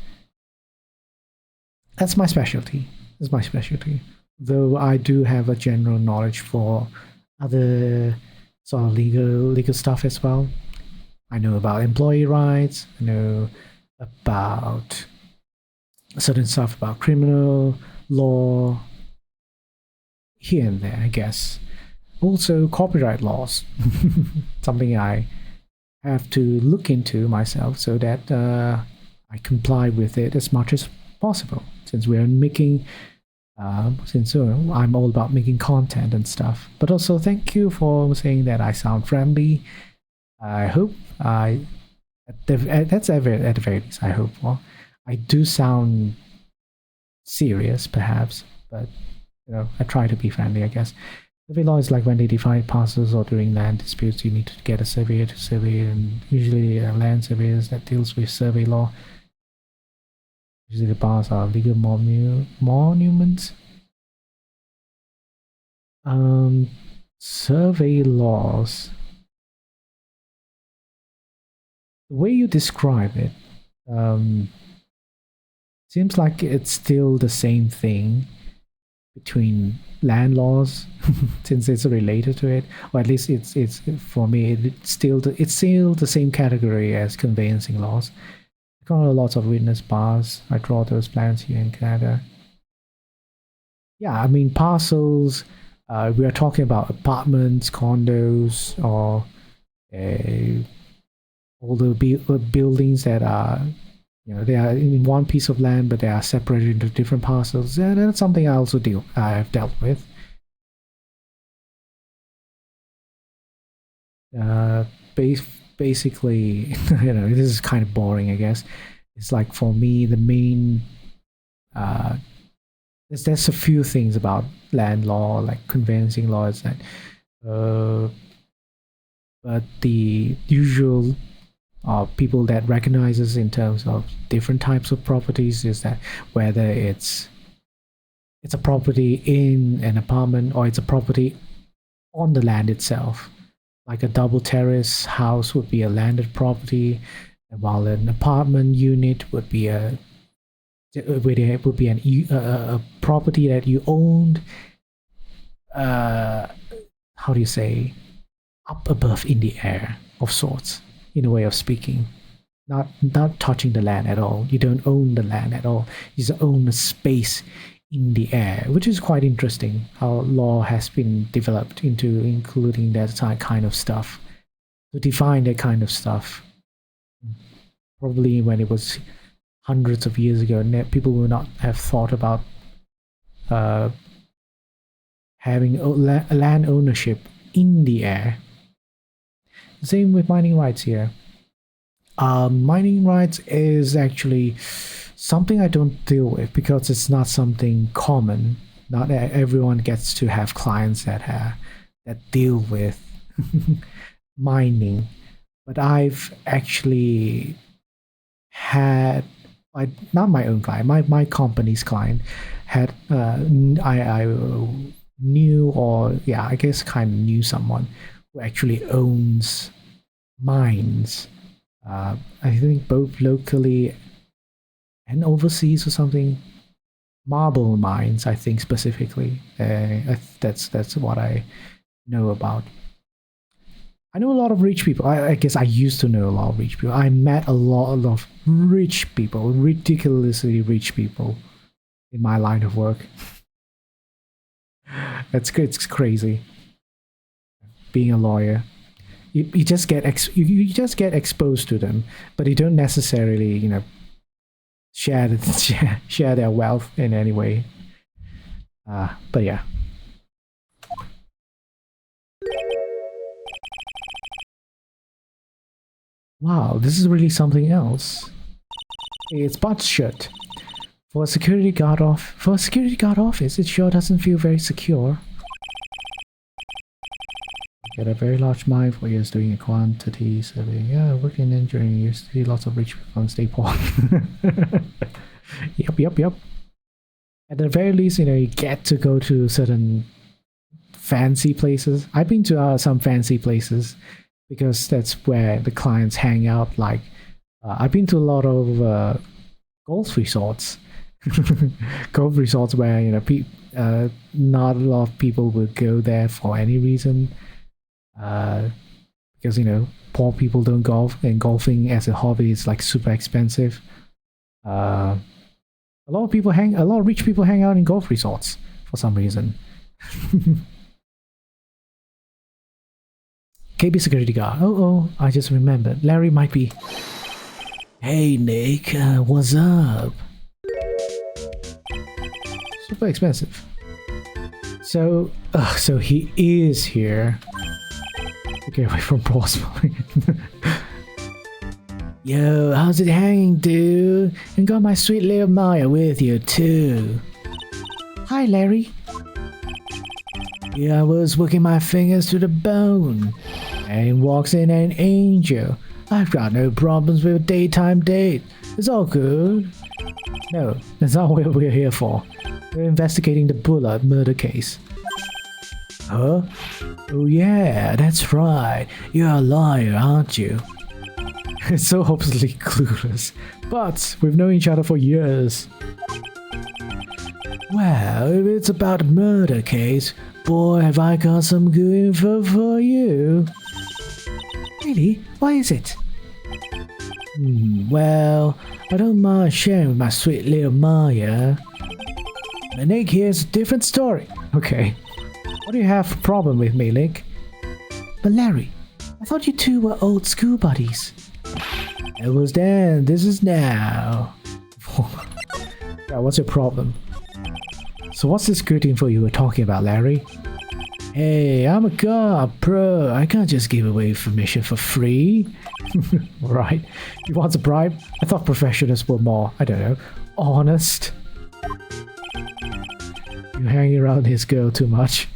That's my specialty. Though I do have a general knowledge for other sort of legal stuff as well. I know about employee rights. I know about certain stuff about criminal law, here and there, I guess. Also, copyright laws, something I have to look into myself so that I comply with it as much as possible. Since we are making, I'm all about making content and stuff. But also, thank you for saying that I sound friendly. I hope that's at the very least. I hope. Well, I do sound serious, perhaps, but I try to be friendly, I guess. Survey law is like when they divide parcels or during land disputes, you need to get a surveyor to survey, and usually land surveyors that deals with survey law. Usually the bars are legal monuments. Survey laws. The way you describe it, seems like it's still the same thing between land laws, since it's related to it, or at least it's for me it's still the same category as conveyancing laws. Got lots of witness bars. I draw those plans here in Canada. Yeah, I mean parcels. We are talking about apartments, condos, or all the buildings that are, they are in one piece of land, but they are separated into different parcels. And that's something I've dealt with. Basically, this is kind of boring, I guess. It's like, for me, the main there's a few things about land law, like conveyancing law, is that but the usual people that recognizes in terms of different types of properties is that whether it's a property in an apartment or it's a property on the land itself. Like a double terrace house would be a landed property, while an apartment unit would be a property that you owned. How do you say, up above in the air of sorts, in a way of speaking. Not touching the land at all. You don't own the land at all. You just own a space in the air, which is quite interesting how law has been developed into including that kind of stuff, to define that kind of stuff. Probably when it was hundreds of years ago, people would not have thought about having land ownership in the air. Same with mining rights here. Mining rights is actually something I don't deal with because it's not something common. Not everyone gets to have clients that deal with mining. But I've actually had not my own client, my company's client had I knew, or yeah, I guess kind of knew someone who actually owns mines. I think both locally and overseas or something. Marble mines, I think specifically. That's what I know about. I know a lot of rich people. I guess I used to know a lot of rich people. I met a lot of rich people, ridiculously rich people in my line of work. It's crazy. Being a lawyer, you just get you just get exposed to them, but you don't necessarily, you know, share their wealth in any way. But yeah. Wow, this is really something else. It's butt shut. For a security guard office, it sure doesn't feel very secure. Get a very large mine for years doing a quantity survey. Yeah, working in engineering, you see lots of rich people stay poor. Yep. At the very least, you know, you get to go to certain fancy places. I've been to some fancy places because that's where the clients hang out. Like, I've been to a lot of golf resorts. Golf resorts where, you know, not a lot of people would go there for any reason. Because, you know, poor people don't golf, and golfing as a hobby is like super expensive. A lot of rich people hang out in golf resorts for some reason. KB security guard. Oh, I just remembered. Larry might be. Hey Nick, what's up? Super expensive. So he is here. Get away from Prosper. Yo, how's it hanging, dude? And got my sweet little Maya with you, too. Hi, Larry. Yeah, I was working my fingers to the bone. And walks in an angel. I've got no problems with a daytime date. It's all good. No, that's not what we're here for. We're investigating the Bullard murder case. Huh? Oh yeah, that's right. You're a liar, aren't you? It's so hopelessly clueless. But we've known each other for years. Well, if it's about a murder case, boy, have I got some good info for you. Really? Why is it? Well, I don't mind sharing with my sweet little Maya. But Nick, here's a different story. Okay. What do you have a problem with me, Nick? But Larry, I thought you two were old school buddies. It was then, this is now. Yeah, what's your problem? So what's this good info you were talking about, Larry? Hey, I'm a god pro. I can't just give away information for free. Right. You want a bribe? I thought professionals were more, I don't know, honest. You're hanging around his girl too much.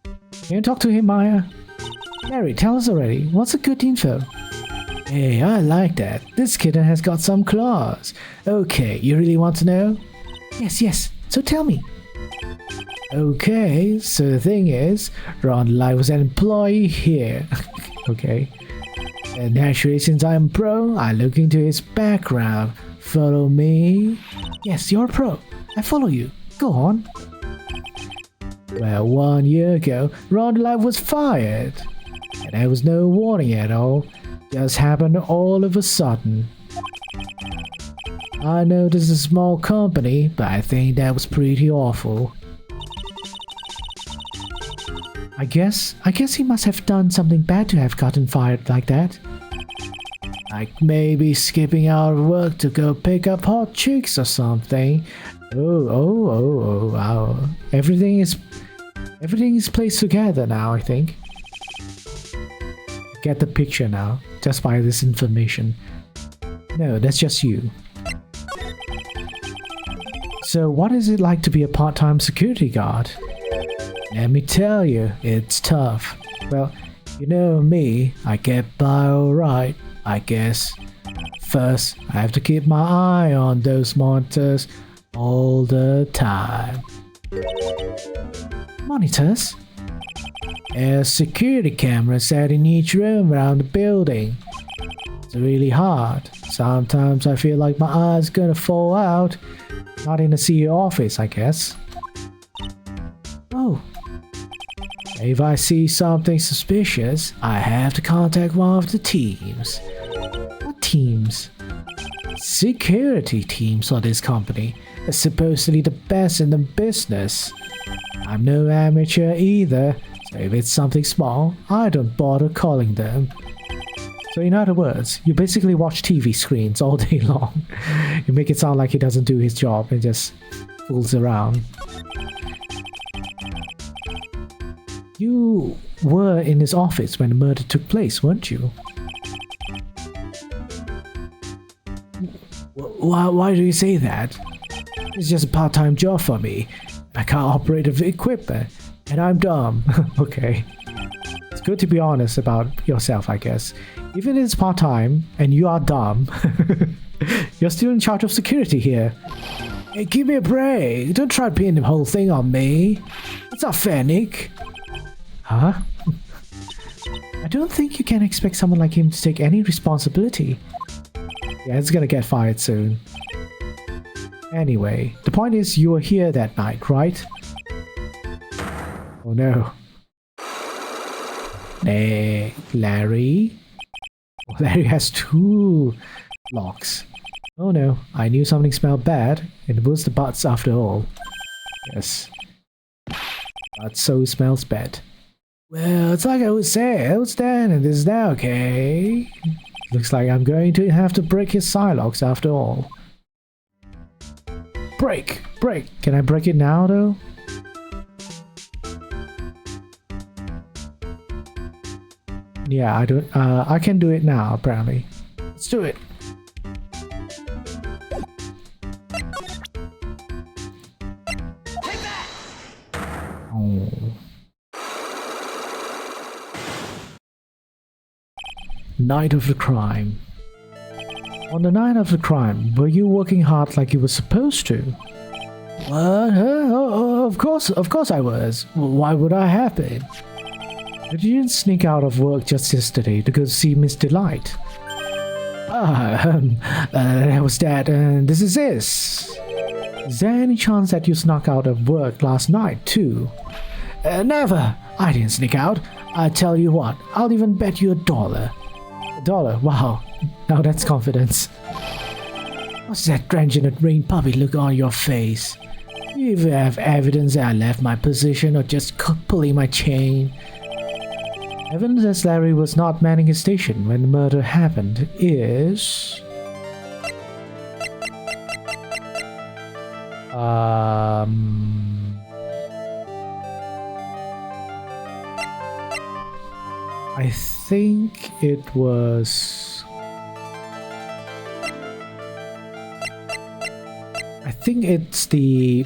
Can you talk to him, Maya? Larry, tell us already. What's the good info? Hey, I like that. This kitten has got some claws. Okay, you really want to know? Yes. So tell me. Okay, so the thing is, Ron Lai was an employee here. Okay. And naturally, since I'm pro, I look into his background. Follow me? Yes, you're a pro. I follow you. Go on. Well, 1 year ago, Ron Lai was fired. And there was no warning at all. Just happened all of a sudden. I know this is a small company, but I think that was pretty awful. I guess he must have done something bad to have gotten fired like that. Like maybe skipping out of work to go pick up hot chicks or something. Oh, wow. Everything is placed together now, I think. Get the picture now, just by this information. No, that's just you. So what is it like to be a part-time security guard? Let me tell you, it's tough. Well, you know me, I get by alright, I guess. first, I have to keep my eye on those monitors all the time. Monitors? There's security cameras set in each room around the building. It's really hard. Sometimes I feel like my eye's gonna fall out. Not in the CEO office, I guess. Oh. If I see something suspicious, I have to contact one of the teams. What teams? Security teams for this company. They're supposedly the best in the business. I'm no amateur either, so if it's something small, I don't bother calling them. So in other words, you basically watch TV screens all day long. You make it sound like he doesn't do his job and just fools around. You were in his office when the murder took place, weren't you? Why do you say that? It's just a part-time job for me. I can't operate the equipment, and I'm dumb. Okay. It's good to be honest about yourself, I guess. Even if it's part-time, and you are dumb, you're still in charge of security here. Hey, give me a break. Don't try to pin the whole thing on me. It's not fair, Nick. Huh? I don't think you can expect someone like him to take any responsibility. Yeah, it's gonna get fired soon. Anyway, the point is you were here that night, right? Oh no. Hey, Larry? Oh, Larry has 2 locks. Oh no, I knew something smelled bad. It was the butts after all. Yes. But so smells bad. Well, it's like I was saying, it was then and this is now, okay? Looks like I'm going to have to break his Psylocks after all. Break! Break! Can I break it now, though? Yeah, I don't. I can do it now, apparently. Let's do it! Oh. Night of the crime. On the night of the crime, were you working hard like you were supposed to? What? Oh, of course I was. Why would I have been? But you didn't sneak out of work just yesterday to go see Miss Delight. That was that, and this is this. Is there any chance that you snuck out of work last night, too? Never! I didn't sneak out. I tell you what, I'll even bet you $1. $1? Wow. Now that's confidence. What's that drenched in rain puppy look on your face? You either have evidence that I left my position or just pulling my chain. Evidence that Larry was not manning his station when the murder happened is... I think it was... I think it's the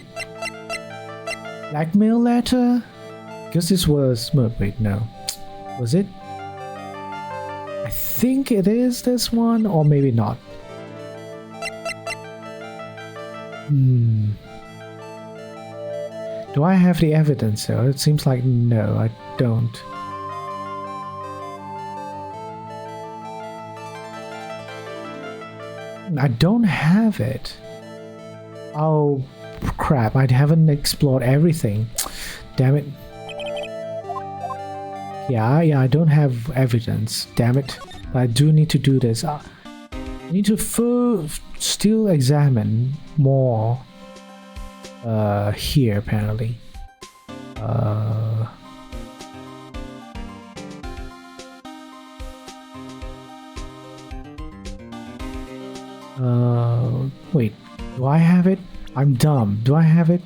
blackmail letter? Because this was... Wait, no. Was it? I think it is this one, or maybe not. Do I have the evidence though? It seems like no, I don't. I don't have it. Oh, crap. I haven't explored everything. Damn it. Yeah, I don't have evidence. Damn it. But I do need to do this. I need to still examine more here, apparently. Wait, do I have it? I'm dumb. Do I have it?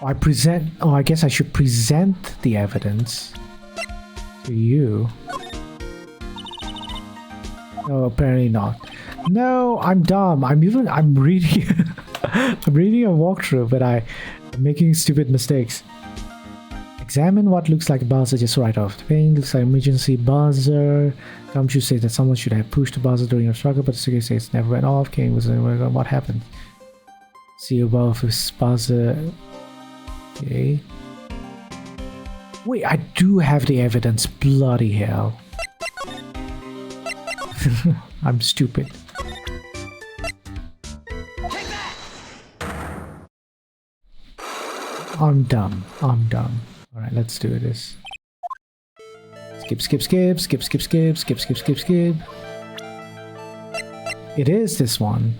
I guess I should present the evidence to you. No, apparently not. No, I'm dumb. I'm reading I'm reading a walkthrough, but I'm making stupid mistakes. I Examine what looks like a buzzer just right off the ping. Looks like emergency buzzer. Gumshoe says that someone should have pushed the buzzer during a struggle, but the security says it never went off. King was what happened? See above his buzzer. Okay. Wait, I do have the evidence. Bloody hell. I'm stupid. I'm dumb. I'm dumb. Alright, let's do this. Skip, skip, skip, skip, skip, skip, skip, skip, skip, skip. It is this one.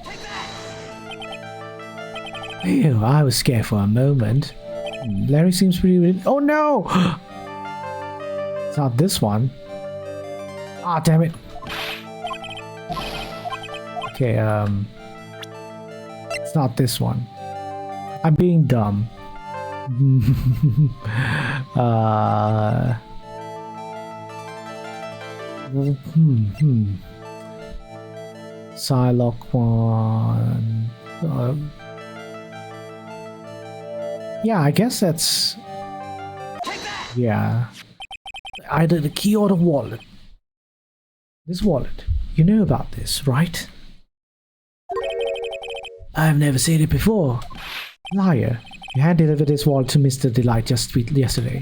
Ew, I was scared for a moment. Larry seems pretty... Oh no! It's not this one. Ah, damn it. Okay, it's not this one. I'm being dumb. Psylocke one. Yeah, I guess that's... Yeah. Either the key or the wallet. This wallet. You know about this, right? I've never seen it before. Liar. You hand delivered this wallet to Mr. Delight just yesterday.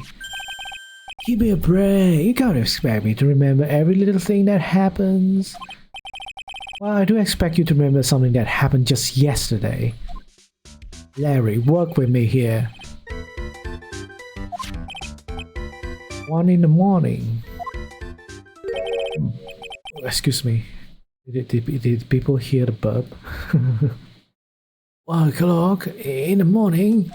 Give me a break. You can't expect me to remember every little thing that happens. Well, I do expect you to remember something that happened just yesterday. Larry, work with me here. 1 in the morning. Excuse me. Did people hear the burp? 1 o'clock in the morning.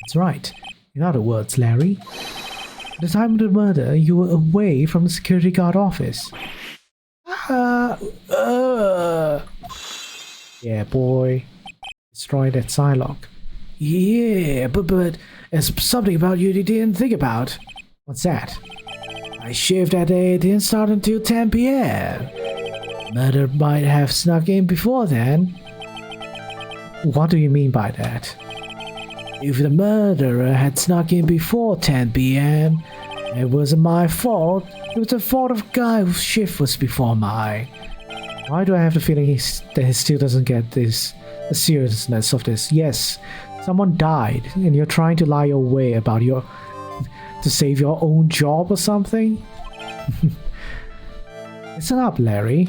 That's right. In other words, Larry, at the time of the murder, you were away from the security guard office. Yeah, boy. Destroy that Psylocke. Yeah, but there's something about you didn't think about. What's that? My shift that day didn't start until 10 p.m. Murder might have snuck in before then. What do you mean by that? If the murderer had snuck in before 10 p.m., it wasn't my fault. It was the fault of the guy whose shift was before mine. Why do I have the feeling that he still doesn't get the seriousness of this? Yes, someone died, and you're trying to lie your way about to save your own job or something? Listen up, Larry.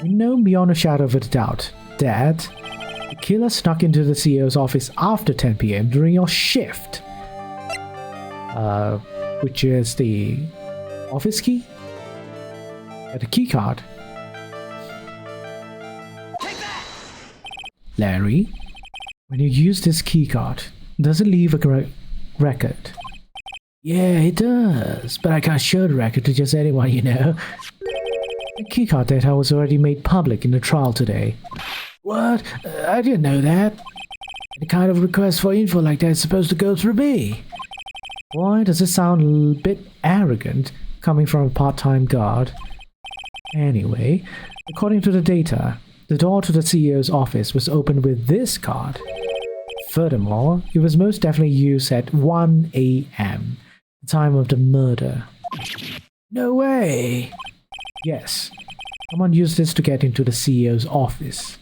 We know beyond a shadow of a doubt that the killer snuck into the CEO's office after 10 p.m. during your shift. Which is the office key? The key card. Larry, when you use this key card, does it leave a record? Yeah, it does, but I can't show the record to just anyone, you know. The keycard data was already made public in the trial today. What? I didn't know that. The kind of request for info like that is supposed to go through me. Why does it sound a bit arrogant coming from a part-time guard? Anyway, according to the data, the door to the CEO's office was opened with this card. Furthermore, it was most definitely used at 1 a.m., the time of the murder. No way! Yes, someone used this to get into the CEO's office.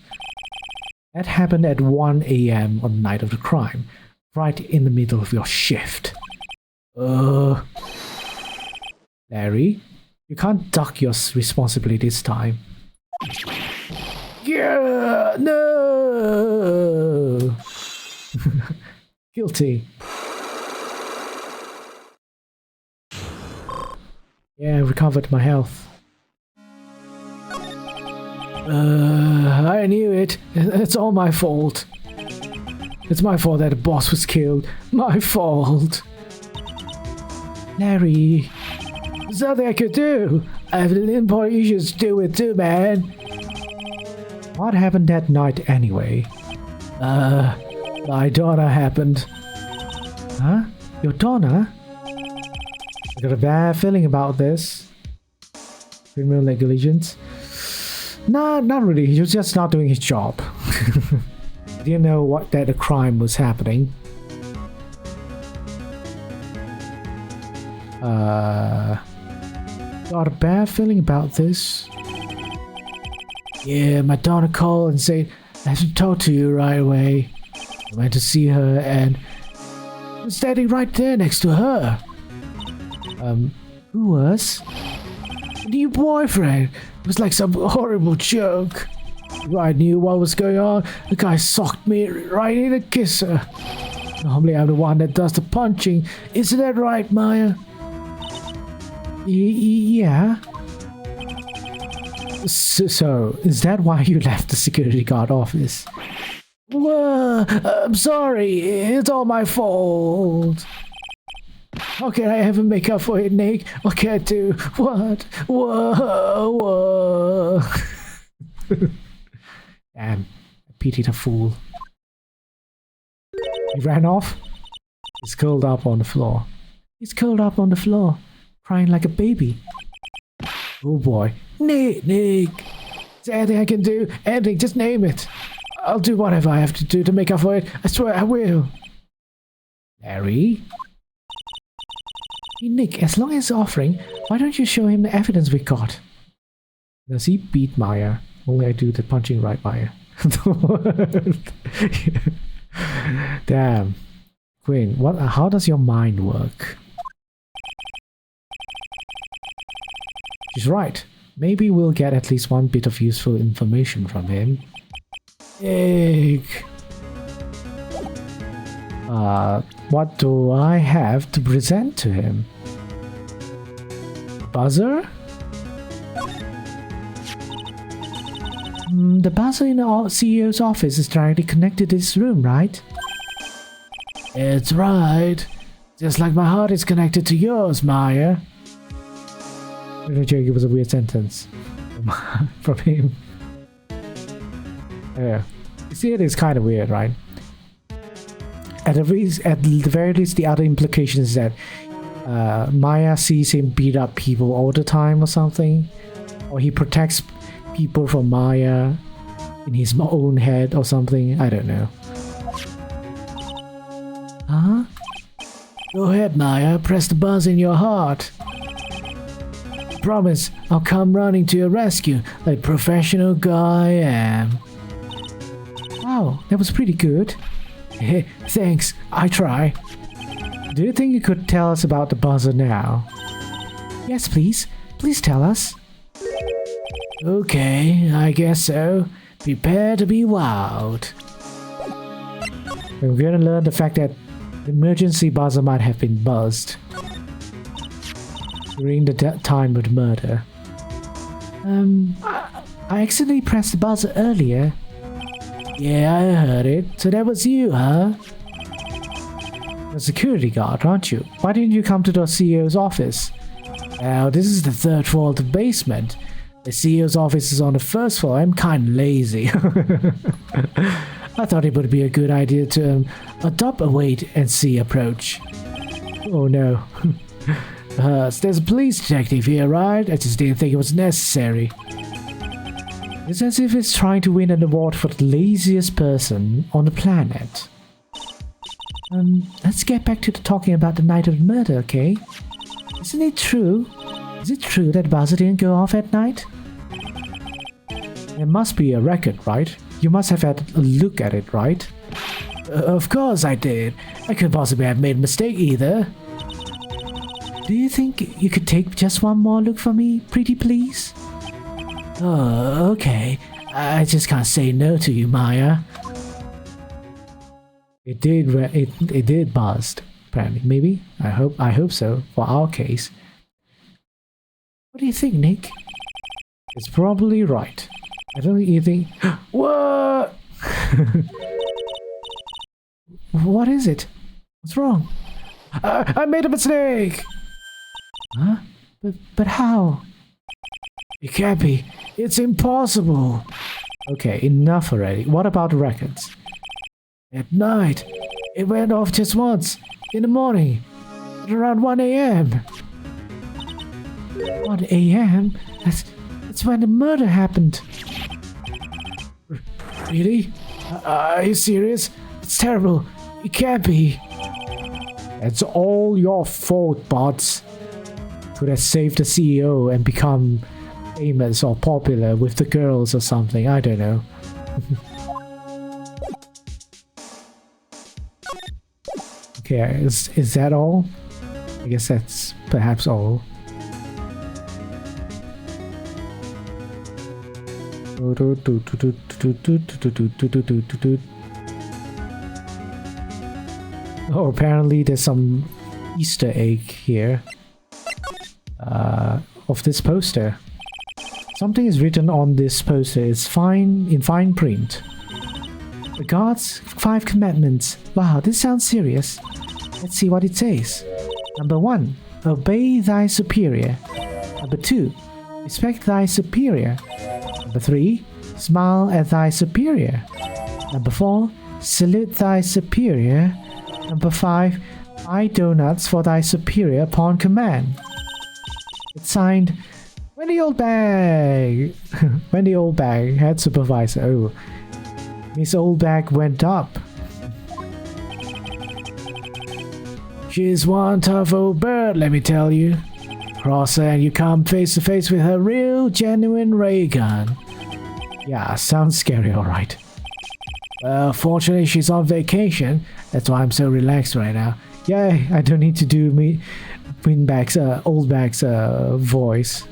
That happened at 1 a.m. on the night of the crime, right in the middle of your shift. Larry, you can't duck your responsibility this time. Yeah, no! Guilty. Yeah, I recovered my health. I knew it. It's all my fault. It's my fault that the boss was killed. My fault. Larry, there's nothing I could do. I have important issues to deal with too, man. What happened that night anyway? My daughter happened. Huh? Your daughter? I got a bad feeling about this. Criminal negligence? Nah, not really. He was just not doing his job. He didn't know that a crime was happening. Got a bad feeling about this. Yeah, my daughter called and said I have to talk to you right away. I went to see her and I was standing right there next to her. Who was? New boyfriend. It was like some horrible joke. I knew what was going on. The guy socked me right in the kisser. Normally I'm the one that does the punching. Isn't that right, Maya? Yeah. So, is that why you left the security guard office? Whoa, I'm sorry. It's all my fault. How can I ever make up for it, Nick? What can I do? What? Whoa. Damn, I pitied a fool. He ran off. He's curled up on the floor. He's curled up on the floor, Crying like a baby. oh boy. Nick. Is there anything I can do? Anything, just name it. I'll do whatever I have to do to make up for it. I swear I will. Larry? Hey Nick, as long as he's offering, why don't you show him the evidence we got? Does he beat Maya? Only I do the punching right, Maya. Damn. Quinn, how does your mind work? She's right. Maybe we'll get at least one bit of useful information from him. Egg. What do I have to present to him? Buzzer? The buzzer in the CEO's office is directly connected to this room, right? It's right. Just like my heart is connected to yours, Maya. It was a weird sentence from him. Yeah. You see, it is kind of weird, right? At the very least, the other implication is that Maya sees him beat up people all the time or something. Or he protects people from Maya in his own head or something. I don't know. Huh? Go ahead, Maya. Press the buzzer in your heart. Promise, I'll come running to your rescue like professional guy I am. Wow, that was pretty good. Hey, thanks. I try. Do you think you could tell us about the buzzer now? Yes, please. Please tell us. Okay, I guess so. Prepare to be wowed. We're going to learn the fact that the emergency buzzer might have been buzzed during the time of the murder. I accidentally pressed the buzzer earlier. Yeah, I heard it. So that was you, huh? A security guard, aren't you? Why didn't you come to the CEO's office? Well, this is the third floor of the basement. The CEO's office is on the first floor. I'm kind of lazy. I thought it would be a good idea to adopt a wait-and-see approach. Oh no. There's a police detective here, right? I just didn't think it was necessary. It's as if it's trying to win an award for the laziest person on the planet. Let's get back to talking about the night of the murder, okay? Isn't it true? Is it true that buzzer didn't go off at night? There must be a record, right? You must have had a look at it, right? Of course I did. I couldn't possibly have made a mistake either. Do you think you could take just one more look for me, pretty please? Oh, okay. I just can't say no to you, Maya. It did buzzed, apparently. Maybe? I hope so, for our case. What do you think, Nick? It's probably right. I don't think... What? What is it? What's wrong? I made a mistake! Huh? But how? It can't be. It's impossible. Okay, enough already. What about the records? At night, it went off just once. In the morning, at around 1 a.m. 1 a.m.? That's when the murder happened. Really? Are you serious? It's terrible. It can't be. It's all your fault, bots. Could have saved the CEO and become famous or popular with the girls or something. I don't know. Okay, is that all? I guess that's perhaps all. Oh, apparently there's some Easter egg here of this poster. Something is written on this poster. It's in fine print. The God's 5 commandments. Wow, this sounds serious. Let's see what it says. Number 1, obey thy superior. Number 2, respect thy superior. Number 3, smile at thy superior. Number 4, salute thy superior. Number 5, buy donuts for thy superior upon command. It's signed Wendy Oldbag. Wendy Oldbag, head supervisor. Oh, Miss Oldbag went up. She's one tough old bird, let me tell you. Cross her and you come face to face with her real, genuine ray gun. Yeah, sounds scary, alright. Well, fortunately she's on vacation. That's why I'm so relaxed right now. Yay, I don't need to do Oldbag's voice.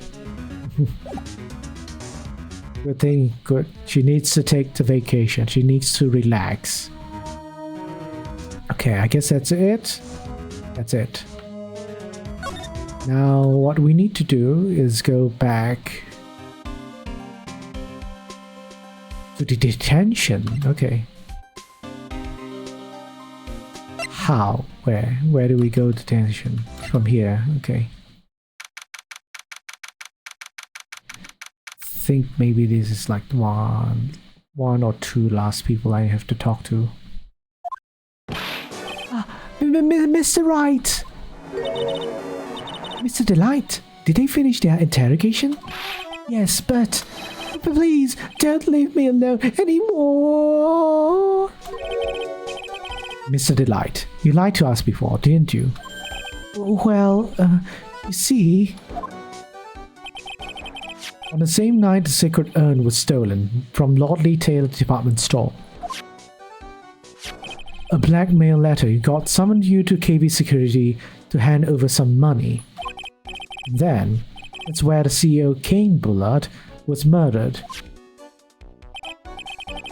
Good thing, good. She needs to take the vacation. She needs to relax. Okay, I guess that's it. That's it. Now, what we need to do is go back to the detention. Okay. How? Where? Where do we go to detention? From here. Okay. Think maybe this is like one or two last people I have to talk to. Mr. Wright! Mr. Delight, did they finish their interrogation? Yes, but please don't leave me alone anymore. Mr. Delight, you lied to us before, didn't you? Well, you see... On the same night, the sacred urn was stolen from Lordly Taylor department store. A blackmail letter got summoned you to KB security to hand over some money. Then, that's where the CEO Kane Bullard was murdered.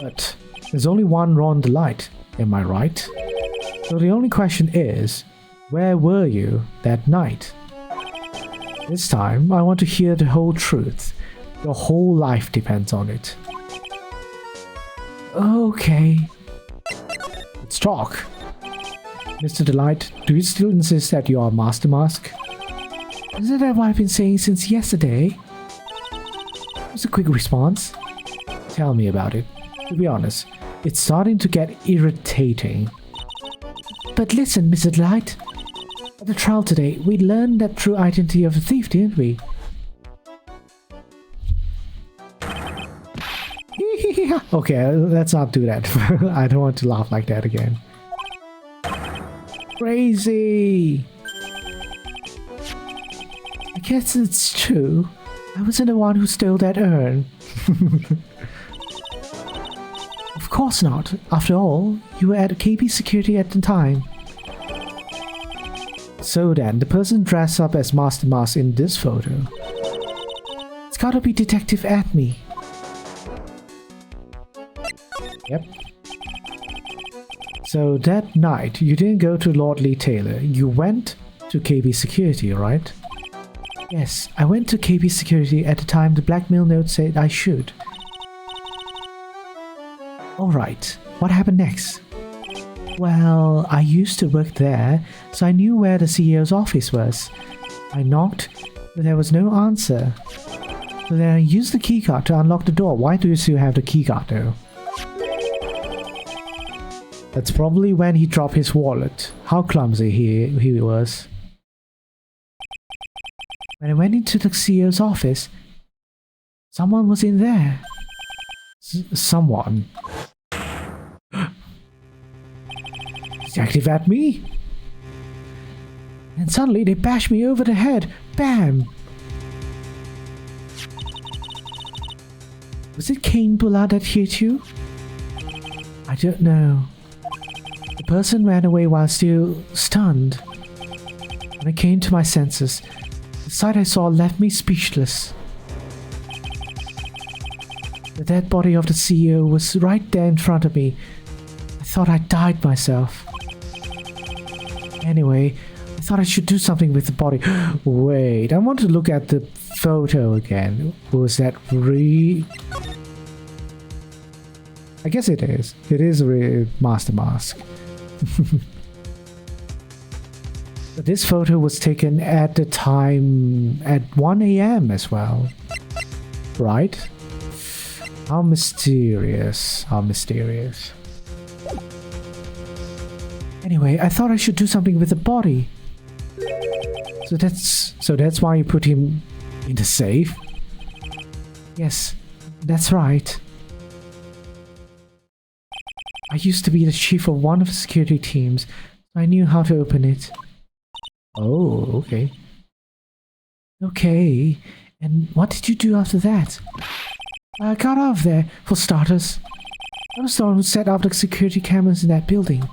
But there's only one Ron Delight, am I right? So the only question is, where were you that night? This time, I want to hear the whole truth. Your whole life depends on it. Okay. Let's talk. Mr. Delight, do you still insist that you are Master Mask? Isn't that what I've been saying since yesterday? Just a quick response. Tell me about it. To be honest, it's starting to get irritating. But listen, Mr. Delight. At the trial today, we learned the true identity of the thief, didn't we? Okay, let's not do that. I don't want to laugh like that again. Crazy! I guess it's true. I wasn't the one who stole that urn. Of course not. After all, you were at KB security at the time. So then, the person dressed up as Master Mask in this photo. It's gotta be Detective Atme. Yep. So that night, you didn't go to Lordly Taylor. You went to KB security, right? Yes, I went to KB security at the time the blackmail note said I should. Alright, what happened next? Well, I used to work there, so I knew where the CEO's office was. I knocked, but there was no answer. So then I used the keycard to unlock the door. Why do you still have the keycard though? That's probably when he dropped his wallet. How clumsy he was. When I went into the CEO's office, someone was in there. Someone. Detective Atme? And suddenly they bashed me over the head. Bam! Was it cane blood that hit you? I don't know. The person ran away while still stunned. When I came to my senses, the sight I saw left me speechless. The dead body of the CEO was right there in front of me. I thought I died myself. Anyway, I thought I should do something with the body. Wait, I want to look at the photo again. Was that I guess it is. It is a Master Mask. But this photo was taken at the time at 1 a.m. as well. Right? How mysterious. How mysterious. Anyway, I thought I should do something with the body. So that's why you put him in the safe? Yes, that's right. I used to be the chief of one of the security teams, so I knew how to open it. Oh, okay. Okay, and what did you do after that? I got out of there, for starters. I was the one who set up the security cameras in that building,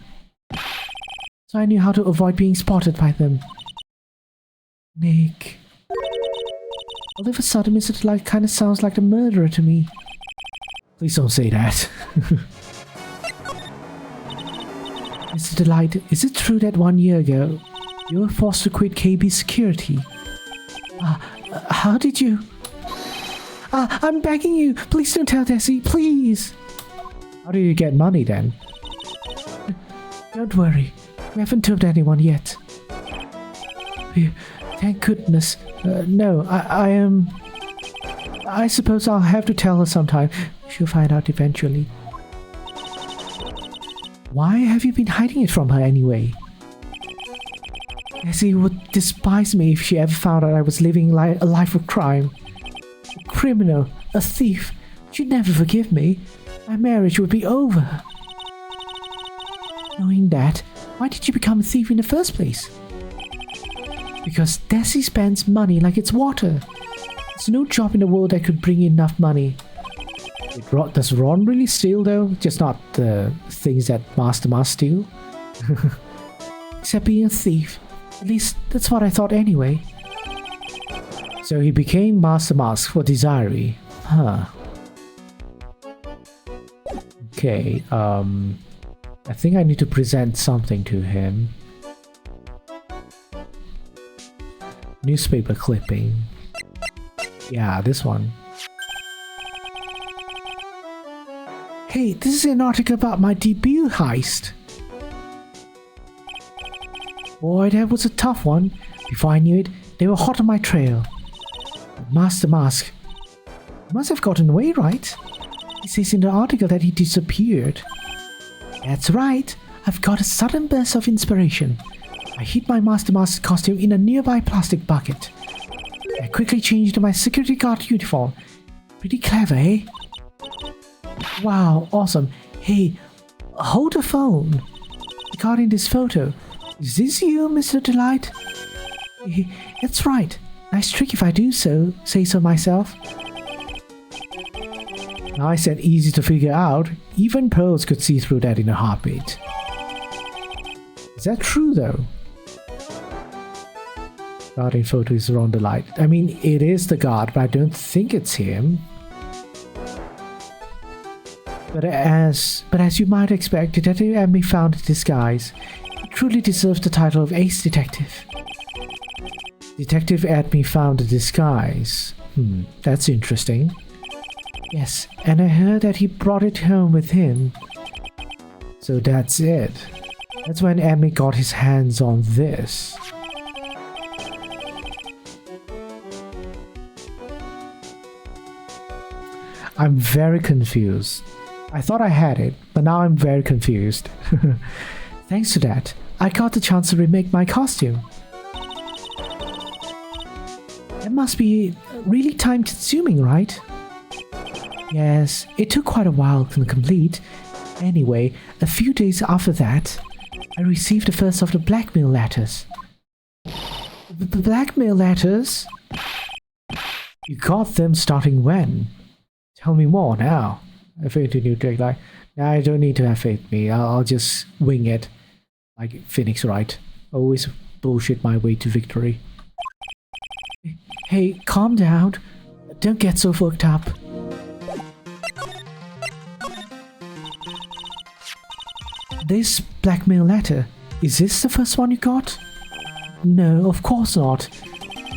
so I knew how to avoid being spotted by them. Nick. All of a sudden, Mr. Delight kind of sounds like a murderer to me. Please don't say that. Mr. Delight, is it true that 1 year ago, you were forced to quit KB Security? How did you? I'm begging you, please don't tell Desi, please! How did you get money then? Don't worry, we haven't told anyone yet. Thank goodness. No, I suppose I'll have to tell her sometime. She'll find out eventually. Why have you been hiding it from her anyway? Desi would despise me if she ever found out I was living a life of crime. A criminal, a thief. She'd never forgive me. My marriage would be over. Knowing that, why did you become a thief in the first place? Because Desi spends money like it's water. There's no job in the world that could bring in enough money. Does Ron really steal though? Just not the things that Master Mask steal? Except being a thief. At least that's what I thought anyway. So he became Master Mask for Desiree. Huh. Okay, I think I need to present something to him. Newspaper clipping. Yeah, this one. Hey, this is an article about my debut heist. Boy, that was a tough one. Before I knew it, they were hot on my trail. Master Mask must have gotten away, right? It says in the article that he disappeared. That's right. I've got a sudden burst of inspiration. I hid my Master Mask costume in a nearby plastic bucket. I quickly changed to my security guard uniform. Pretty clever, eh? Wow, awesome. Hey, hold the phone. Regarding this photo, is this you, Mr. Delight? That's right. Nice trick if I do so, say so myself. Nice and easy to figure out. Even pros could see through that in a heartbeat. Is that true though? Guard in photo is Ron Delight. I mean, it is the guard, but I don't think it's him. But as you might expect, Detective Emmy found a disguise. He truly deserves the title of Ace Detective. Detective Adme found a disguise. That's interesting. Yes, and I heard that he brought it home with him. So that's it. That's when Adme got his hands on this. I'm very confused. I thought I had it, but now I'm very confused. Thanks to that, I got the chance to remake my costume. It must be really time-consuming, right? Yes, it took quite a while to complete. Anyway, a few days after that, I received the first of the blackmail letters. The blackmail letters? You got them starting when? Tell me more now. I faith in you, Drake. Like, nah, I don't need to have faith in me. I'll just wing it. Like Phoenix Wright. Always bullshit my way to victory. Hey, calm down. Don't get so fucked up. This blackmail letter, is this the first one you got? No, of course not.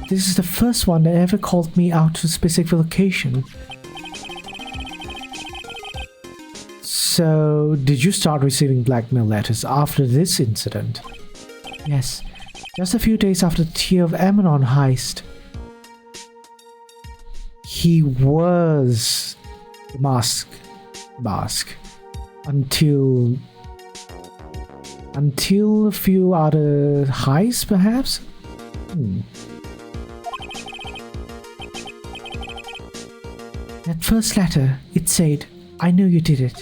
This is the first one that ever called me out to a specific location. So, did you start receiving blackmail letters after this incident? Yes, just a few days after the Tear of Amanon heist. He was the mask until a few other heists, perhaps? That first letter, it said, I know you did it.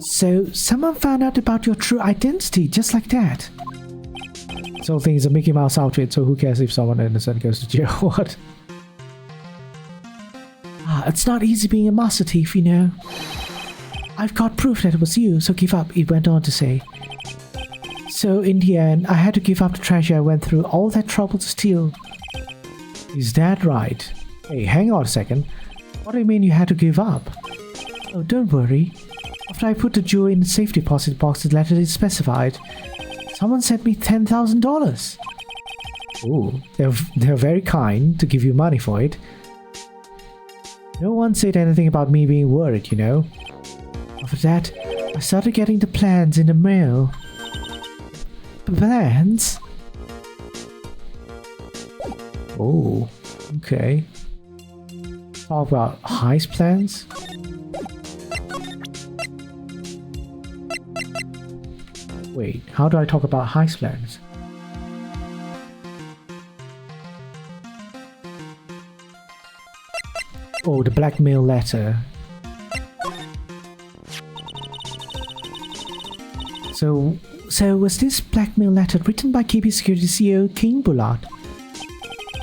So, someone found out about your true identity, just like that. This whole thing is a Mickey Mouse outfit, so who cares if someone innocent goes to jail? What? It's not easy being a master thief, you know. I've got proof that it was you, so give up, it went on to say. So, in the end, I had to give up the treasure I went through all that trouble to steal. Is that right? Hey, hang on a second. What do you mean you had to give up? Oh, don't worry. After I put the jewel in the safe deposit box the letter is specified, someone sent me $10,000. Ooh, they're very kind to give you money for it. No one said anything about me being worried, you know. After that, I started getting the plans in the mail. Plans? Oh, okay. Talk about heist plans? Wait, how do I talk about heist plans? Oh, the blackmail letter. So was this blackmail letter written by KB Security CEO King Bullard?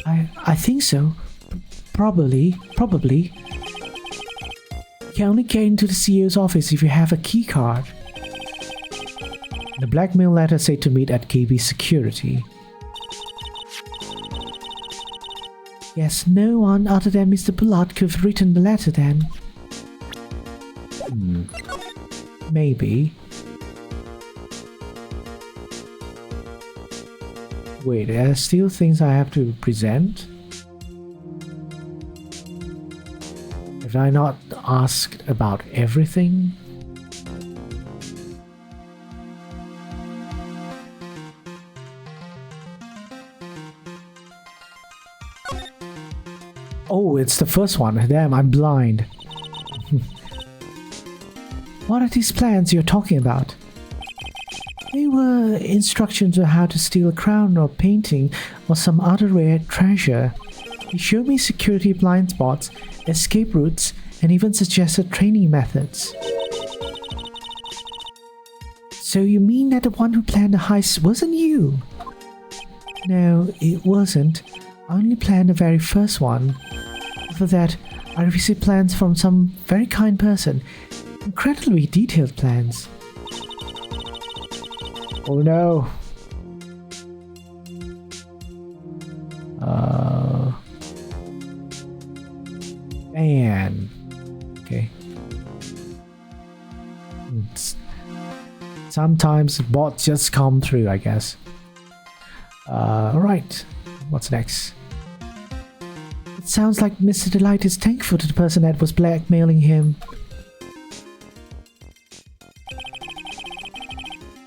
I think so. Probably. You can only get into the CEO's office if you have a key card. The blackmail letter said to meet at KB Security. Yes, no one other than Mr. Bullard could have written the letter then. Maybe. Wait, there are still things I have to present? Have I not asked about everything? Oh, it's the first one. Damn, I'm blind. What are these plans you're talking about? They were instructions on how to steal a crown or painting or some other rare treasure. He showed me security blind spots, escape routes, and even suggested training methods. So you mean that the one who planned the heist wasn't you? No, it wasn't. I only planned the very first one. After that, I received plans from some very kind person. Incredibly detailed plans. Oh no. Man. Okay. Sometimes bots just come through, I guess. Alright. What's next? It sounds like Mr. Delight is thankful to the person that was blackmailing him.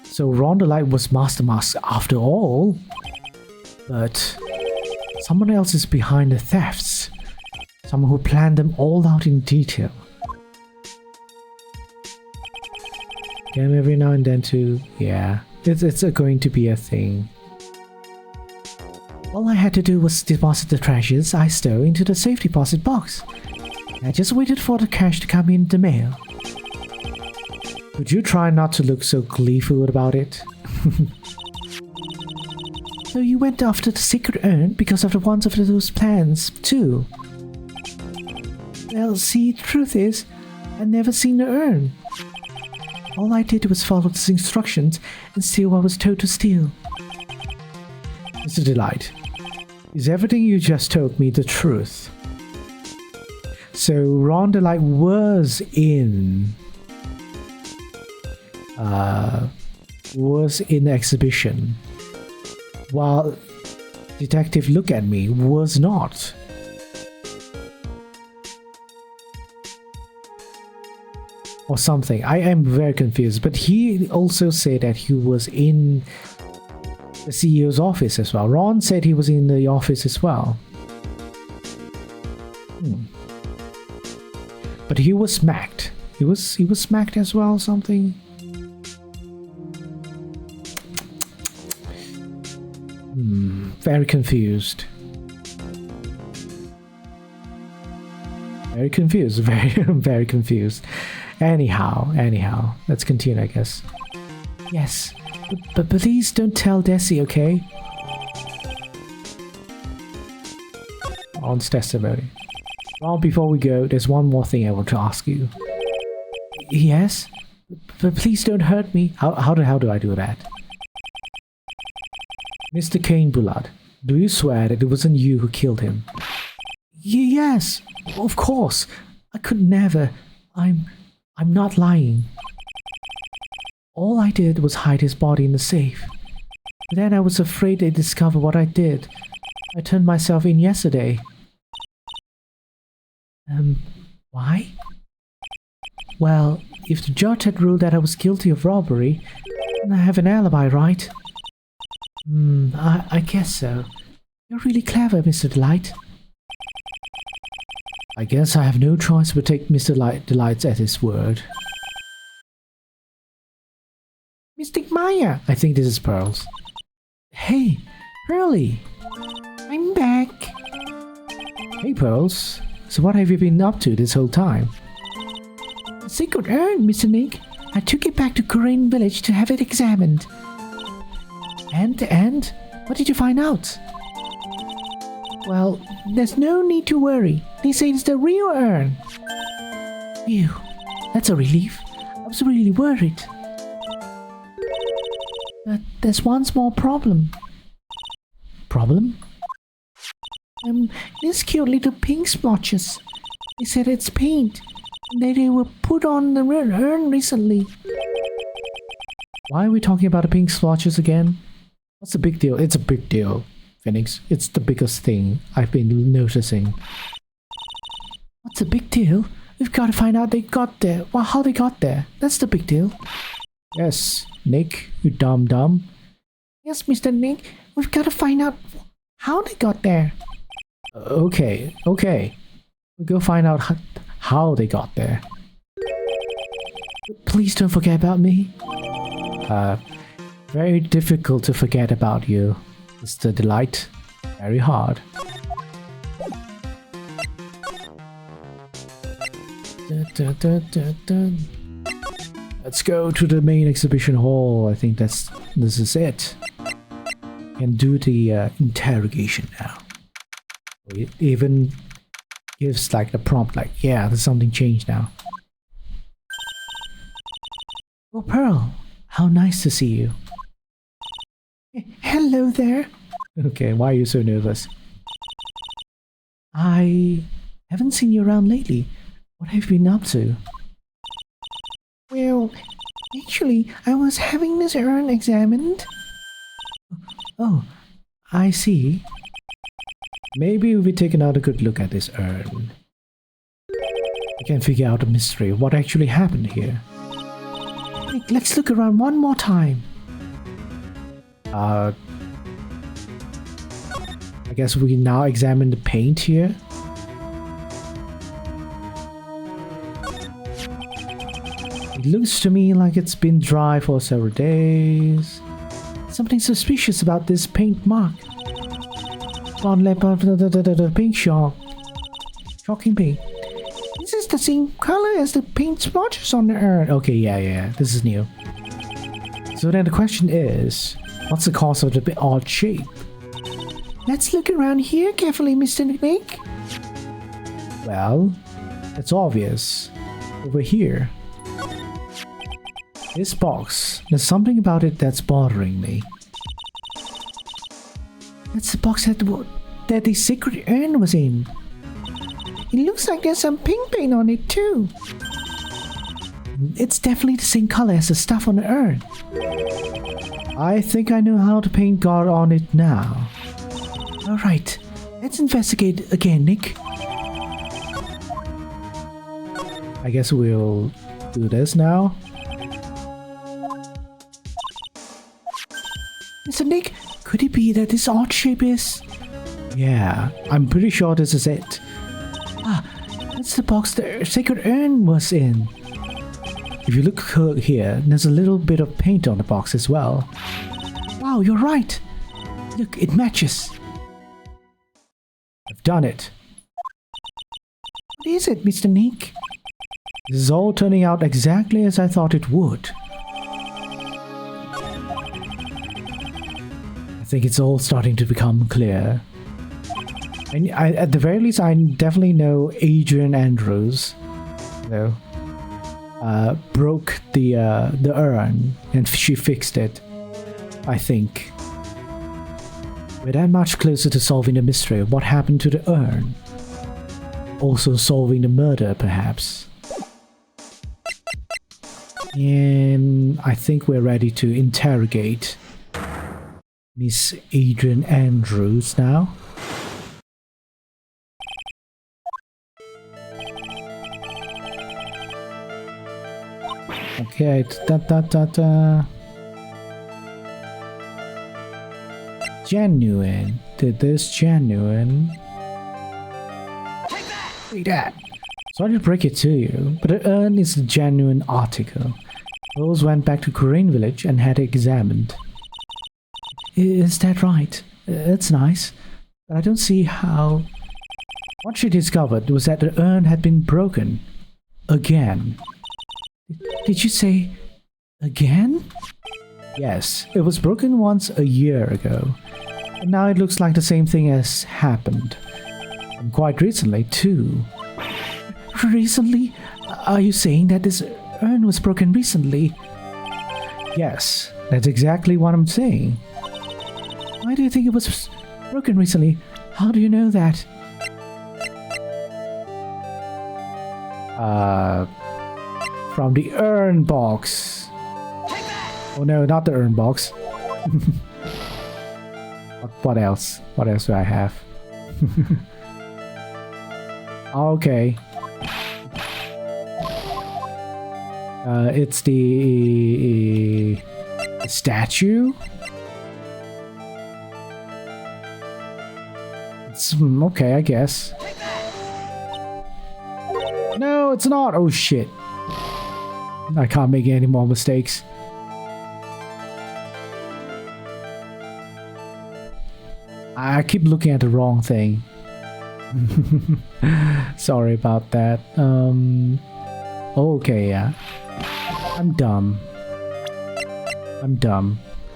So Ron Delight was Master Mask after all. But someone else is behind the thefts. Someone who planned them all out in detail. Game every now and then too. Yeah, it's going to be a thing. All I had to do was deposit the treasures I stole into the safe deposit box. I just waited for the cash to come in the mail. Could you try not to look so gleeful about it? So you went after the secret urn because of the ones of those plans, too. Well, see, the truth is, I'd never seen the urn. All I did was follow the instructions and steal what I was told to steal. Mr. Delight, is everything you just told me the truth? So Ron Delight was in the exhibition, while Detective Look at Me was not. Or something. I am very confused. But he also said that he was in the CEO's office as well. Ron said he was in the office as well. But he was smacked. He was smacked as well, something. Very confused. Very confused. Very confused. Anyhow, let's continue, I guess. Yes, but please don't tell Desi, okay? Ron's testimony. Well, before we go, there's one more thing I want to ask you. Yes? But please don't hurt me. How do I do that? Mr. Kane Bullard, do you swear that it wasn't you who killed him? Yes, of course. I could never. I'm not lying. All I did was hide his body in the safe. But then I was afraid they'd discover what I did. I turned myself in yesterday. Why? Well, if the judge had ruled that I was guilty of robbery, then I have an alibi, right? I guess so. You're really clever, Mr. Delight. I guess I have no choice but take Mr. Delight at his word. Mystic Maya! I think this is Pearls. Hey, Pearly! I'm back! Hey Pearls, so what have you been up to this whole time? A secret urn, Mr. Nick. I took it back to Korean village to have it examined. And? What did you find out? Well, there's no need to worry. They say it's the real urn. Phew, that's a relief. I was really worried. But there's one small problem. Problem? These cute little pink splotches. They said it's paint. And they were put on the urn recently. Why are we talking about the pink splotches again? What's the big deal? It's a big deal, Phoenix. It's the biggest thing I've been noticing. What's the big deal? We've got to find out they got there. Well, how they got there. That's the big deal. Yes, Nick, you dumb. Yes, Mr. Nick. We've got to find out how they got there. Okay. We'll go find out how they got there. Please don't forget about me. Very difficult to forget about you, Mr. Delight. Very hard. Let's go to the main exhibition hall. I think this is it. And do the interrogation now. It even gives like the prompt like, yeah, there's something changed now. Oh, Pearl, how nice to see you. Hello there. Okay, why are you so nervous? I haven't seen you around lately. What have you been up to? Well, actually, I was having this urn examined. Oh, I see. Maybe we'll be taking out a good look at this urn. I can figure out the mystery of what actually happened here. Let's look around one more time. I guess we now examine the paint here. It looks to me like it's been dry for several days. Something suspicious about this paint mark. On the pink shark. Shocking pink. This is the same color as the paint splotches on the urn. Okay, yeah, this is new. So then the question is, What's the cause of the bit odd shape? Let's look around here carefully, Mr. Nick. Well, it's obvious. Over here. This box, there's something about it that's bothering me. That's the box that the secret urn was in. It looks like there's some pink paint on it too. It's definitely the same color as the stuff on the urn. I think I know how to paint God on it now. Alright, let's investigate again, Nick. I guess we'll do this now. Mr. Nick, could it be that this odd shape is... Yeah, I'm pretty sure this is it. That's the box the sacred urn was in. If you look here, there's a little bit of paint on the box as well. Wow, you're right. Look, it matches. I've done it. What is it, Mr. Nick? This is all turning out exactly as I thought it would. I think it's all starting to become clear. And at the very least, I definitely know Adrian Andrews, broke the urn, and she fixed it. I think we're that much closer to solving the mystery of what happened to the urn. Also solving the murder, perhaps. And I think we're ready to interrogate Miss Adrian Andrews now. Okay, genuine. Did this genuine? Read that. Sorry to break it to you, but the urn is a genuine article. Rose went back to Korean village and had it examined. Is that right? That's nice. But I don't see how... What she discovered was that the urn had been broken. Again. Did you say... again? Yes, it was broken once a year ago. And now it looks like the same thing has happened. And quite recently, too. Recently? Are you saying that this urn was broken recently? Yes, that's exactly what I'm saying. Why do you think it was broken recently? How do you know that? From the urn box. Oh no, not the urn box. What else? What else do I have? Okay. It's the statue. It's okay, I guess. No, it's not. Oh shit. I can't make any more mistakes. I keep looking at the wrong thing. Sorry about that. Okay, yeah. I'm dumb.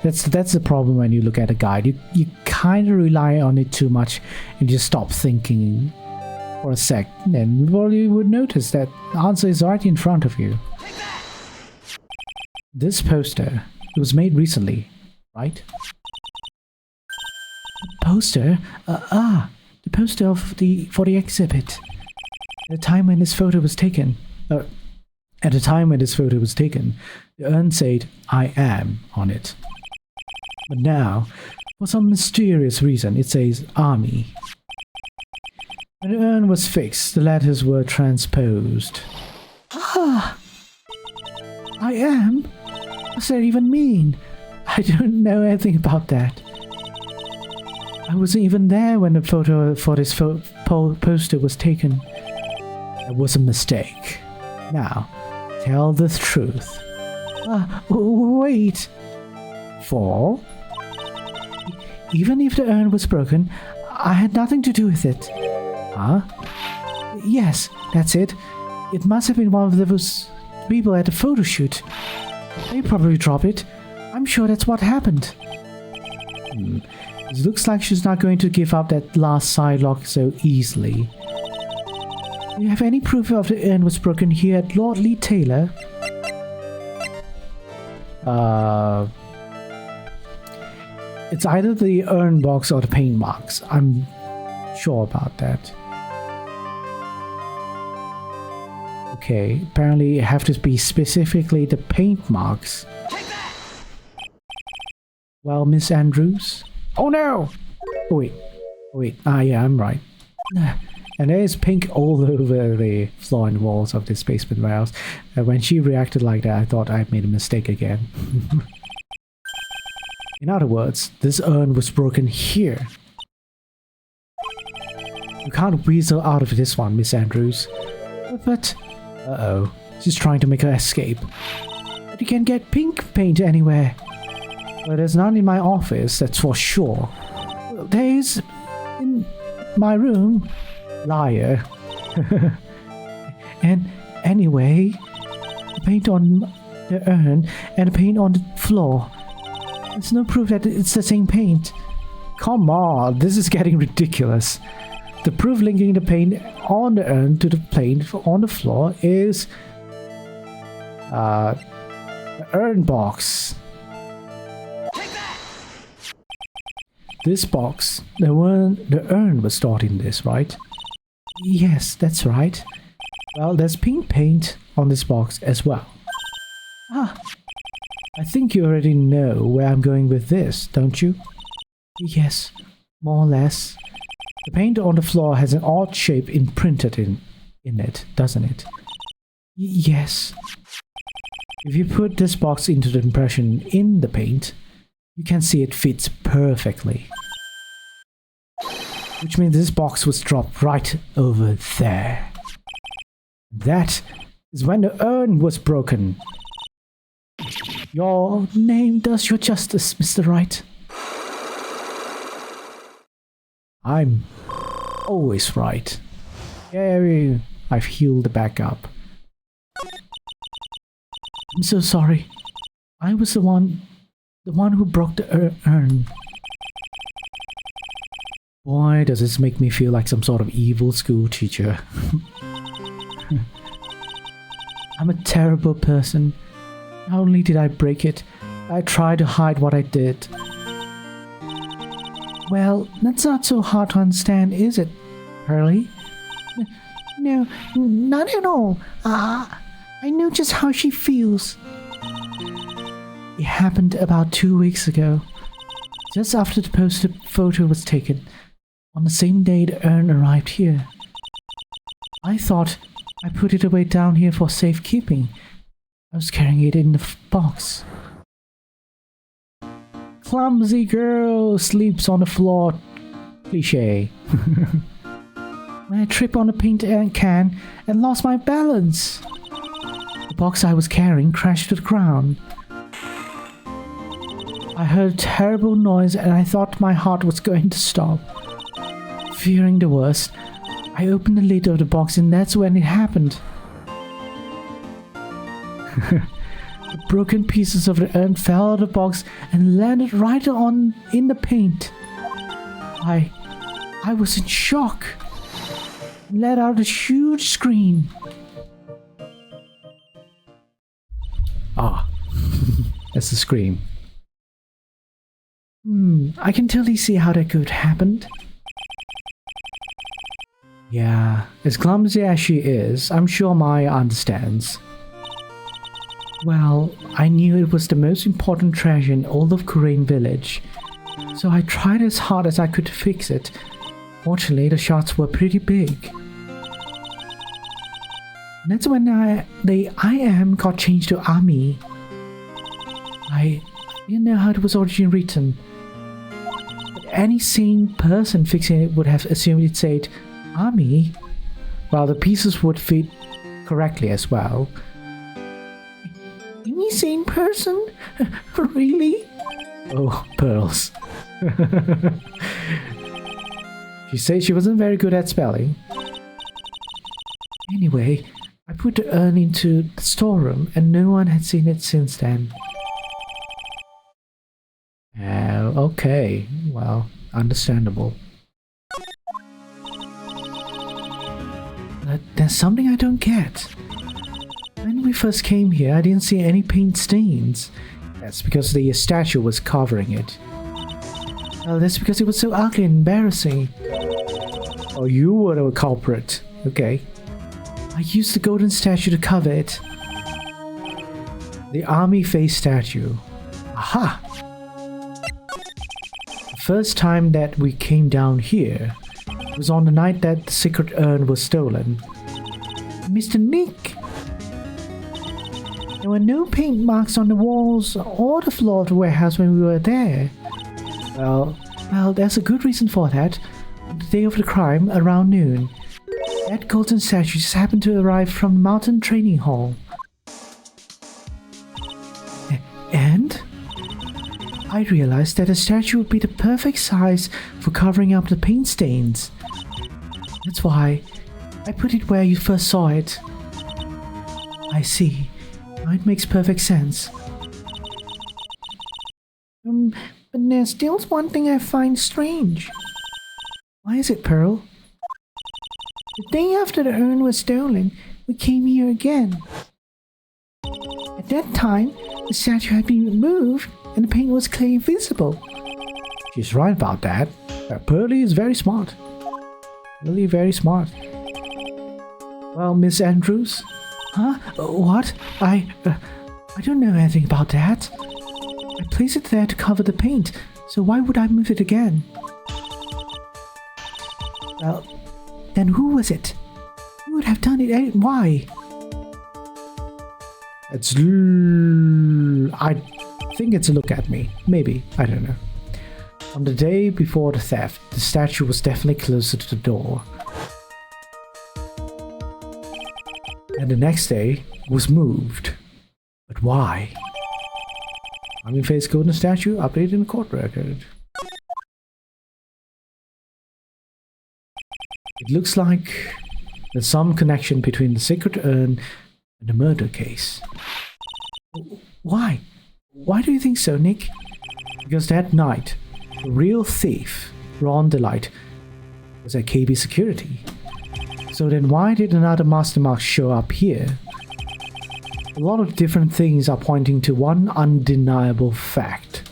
That's the problem when you look at a guide. You kind of rely on it too much and just stop thinking for a sec. And well, you would notice that the answer is right in front of you. This poster, it was made recently, right? Poster? The poster for the exhibit. At the time when this photo was taken, the urn said "I am" on it. But now, for some mysterious reason, it says "Army." When the urn was fixed, the letters were transposed. I am? What's that even mean? I don't know anything about that. I wasn't even there when the photo for this poster was taken. It was a mistake. Now, tell the truth. Wait. For? Even if the urn was broken, I had nothing to do with it. Huh? Yes, that's it. It must have been one of those people at the photo shoot. They probably dropped it. I'm sure that's what happened. It looks like she's not going to give up that last side lock so easily. Do you have any proof of the urn was broken here at Lord Lee Taylor? It's either the urn box or the paint marks. I'm sure about that. Okay, apparently it have to be specifically the paint marks. Well, Miss Andrews? Oh no! Oh, wait. Yeah, I'm right. And there's pink all over the floor and walls of this basement warehouse. When she reacted like that, I thought I made a mistake again. In other words, this urn was broken here. You can't weasel out of this one, Miss Andrews. But... uh-oh. She's trying to make her escape. But you can get pink paint anywhere. Well, there's none in my office, that's for sure. Well, there's... in my room. Liar. And anyway, the paint on the urn and the paint on the floor. There's no proof that it's the same paint. Come on, this is getting ridiculous. The proof linking the paint on the urn to the paint on the floor is the urn box. This box, the urn was stored in this, right? Yes, that's right. Well, there's pink paint on this box as well. I think you already know where I'm going with this, don't you? Yes, more or less. The paint on the floor has an odd shape imprinted in it, doesn't it? Yes. If you put this box into the impression in the paint, you can see it fits perfectly. Which means this box was dropped right over there. That is when the urn was broken. Your name does you justice, Mr. Wright. I'm always right. Yeah, I've healed the back up. I'm so sorry. I was the one who broke the urn. Boy, does this make me feel like some sort of evil school teacher. I'm a terrible person. Not only did I break it, I tried to hide what I did. Well, that's not so hard to understand, is it, Hurley? No, not at all. I know just how she feels. It happened about 2 weeks ago, just after the poster photo was taken, on the same day the urn arrived here. I thought I put it away down here for safekeeping. I was carrying it in the box. Clumsy girl sleeps on the floor. Cliché. When I tripped on the paint can and lost my balance. The box I was carrying crashed to the ground. I heard a terrible noise and I thought my heart was going to stop. Fearing the worst, I opened the lid of the box and that's when it happened. The broken pieces of the urn fell out of the box and landed right in the paint. I was in shock and let out a huge scream. That's the scream. I can totally see how that could have happened. Yeah, as clumsy as she is, I'm sure Maya understands. Well, I knew it was the most important treasure in all of Kurain village, so I tried as hard as I could to fix it. Fortunately, the shots were pretty big. And that's when the I am got changed to Ami. I didn't know how it was originally written. But any sane person fixing it would have assumed it said Ami, while the pieces would fit correctly as well. Any sane person? Really? Oh, pearls. She said she wasn't very good at spelling. Anyway, I put the urn into the storeroom and no one had seen it since then. Okay. Well, understandable. There's something I don't get. When we first came here, I didn't see any paint stains. That's because the statue was covering it. Well, that's because it was so ugly and embarrassing. Oh, you were the culprit. Okay. I used the golden statue to cover it. The army face statue. Aha! The first time that we came down here was on the night that the secret urn was stolen. Mr. Nick! There were no paint marks on the walls or the floor of the warehouse when we were there. Well, there's a good reason for that. The day of the crime, around noon, that golden statue just happened to arrive from the mountain training hall. And I realized that a statue would be the perfect size for covering up the paint stains. That's why I put it where you first saw it. I see. Now it makes perfect sense. But there's still one thing I find strange. Why is it, Pearl? The day after the urn was stolen, we came here again. At that time, the statue had been removed and the paint was clearly visible. she's right about that. Pearly is very smart. Really very smart. Well, Miss Andrews? Huh? What? I don't know anything about that. I placed it there to cover the paint, so why would I move it again? Well, then who was it? Who would have done it and why? I think it's a look at me. Maybe. I don't know. On the day before the theft, the statue was definitely closer to the door. And the next day, it was moved. But why? Army face golden statue updated in court record. It looks like there's some connection between the secret urn and the murder case. Why? Why do you think so, Nick? Because that night, the real thief, Ron Delight, was at KB Security. So then why did another Mastermark show up here? A lot of different things are pointing to one undeniable fact.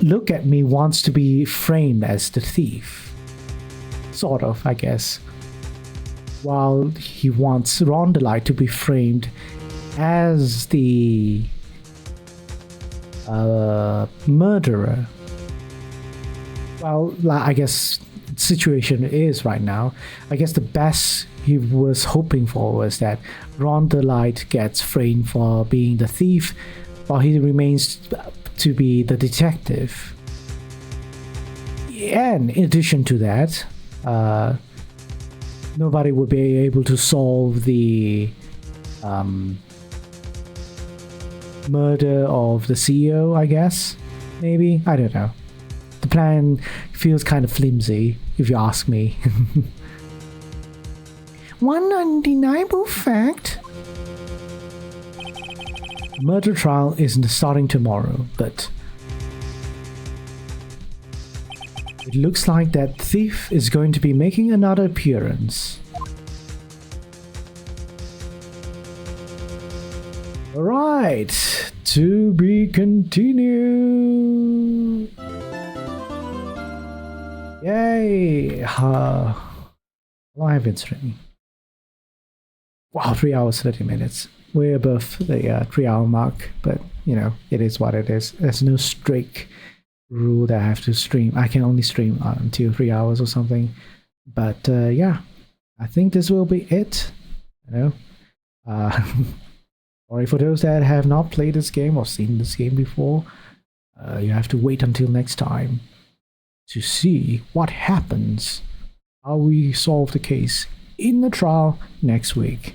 Look at Me wants to be framed as the thief. Sort of, I guess. While he wants Rondelite to be framed as the murderer. Well, I guess the situation is right now. I guess the best he was hoping for was that Rondelite gets framed for being the thief, while he remains to be the detective. And in addition to that, nobody would be able to solve the murder of the CEO, I guess. Maybe? I don't know. The plan feels kind of flimsy, if you ask me. One undeniable fact? The murder trial isn't starting tomorrow, but it looks like that thief is going to be making another appearance. Alright, to be continued. Yay! How long have I been streaming? Wow, 3 hours 30 minutes. Way above the 3-hour mark, but you know, it is what it is. There's no strict rule that I have to stream. I can only stream until 3 hours or something. But yeah, I think this will be it. You know, sorry for those that have not played this game or seen this game before. You have to wait until next time to see what happens, how we solve the case in the trial next week.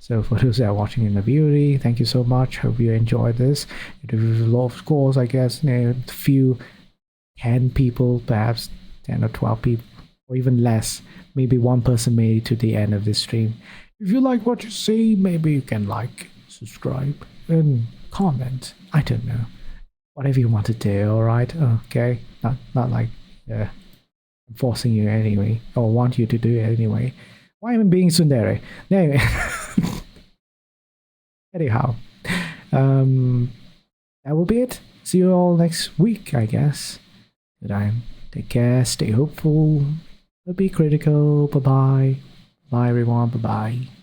So for those that are watching in the VOD, thank you so much. Hope you enjoyed this. It was a lot of scores, I guess. You know, a few 10 people, perhaps 10 or 12 people, or even less. Maybe one person made it to the end of this stream. If you like what you see, maybe you can like, subscribe, and comment. I don't know. Whatever you want to do, alright? Okay? Not like I'm forcing you anyway, or want you to do it anyway. Why am I being tsundere? Anyway. Anyhow. That will be it. See you all next week, I guess. Good time. Take care, stay hopeful, but be critical. Bye bye. Bye everyone, bye bye.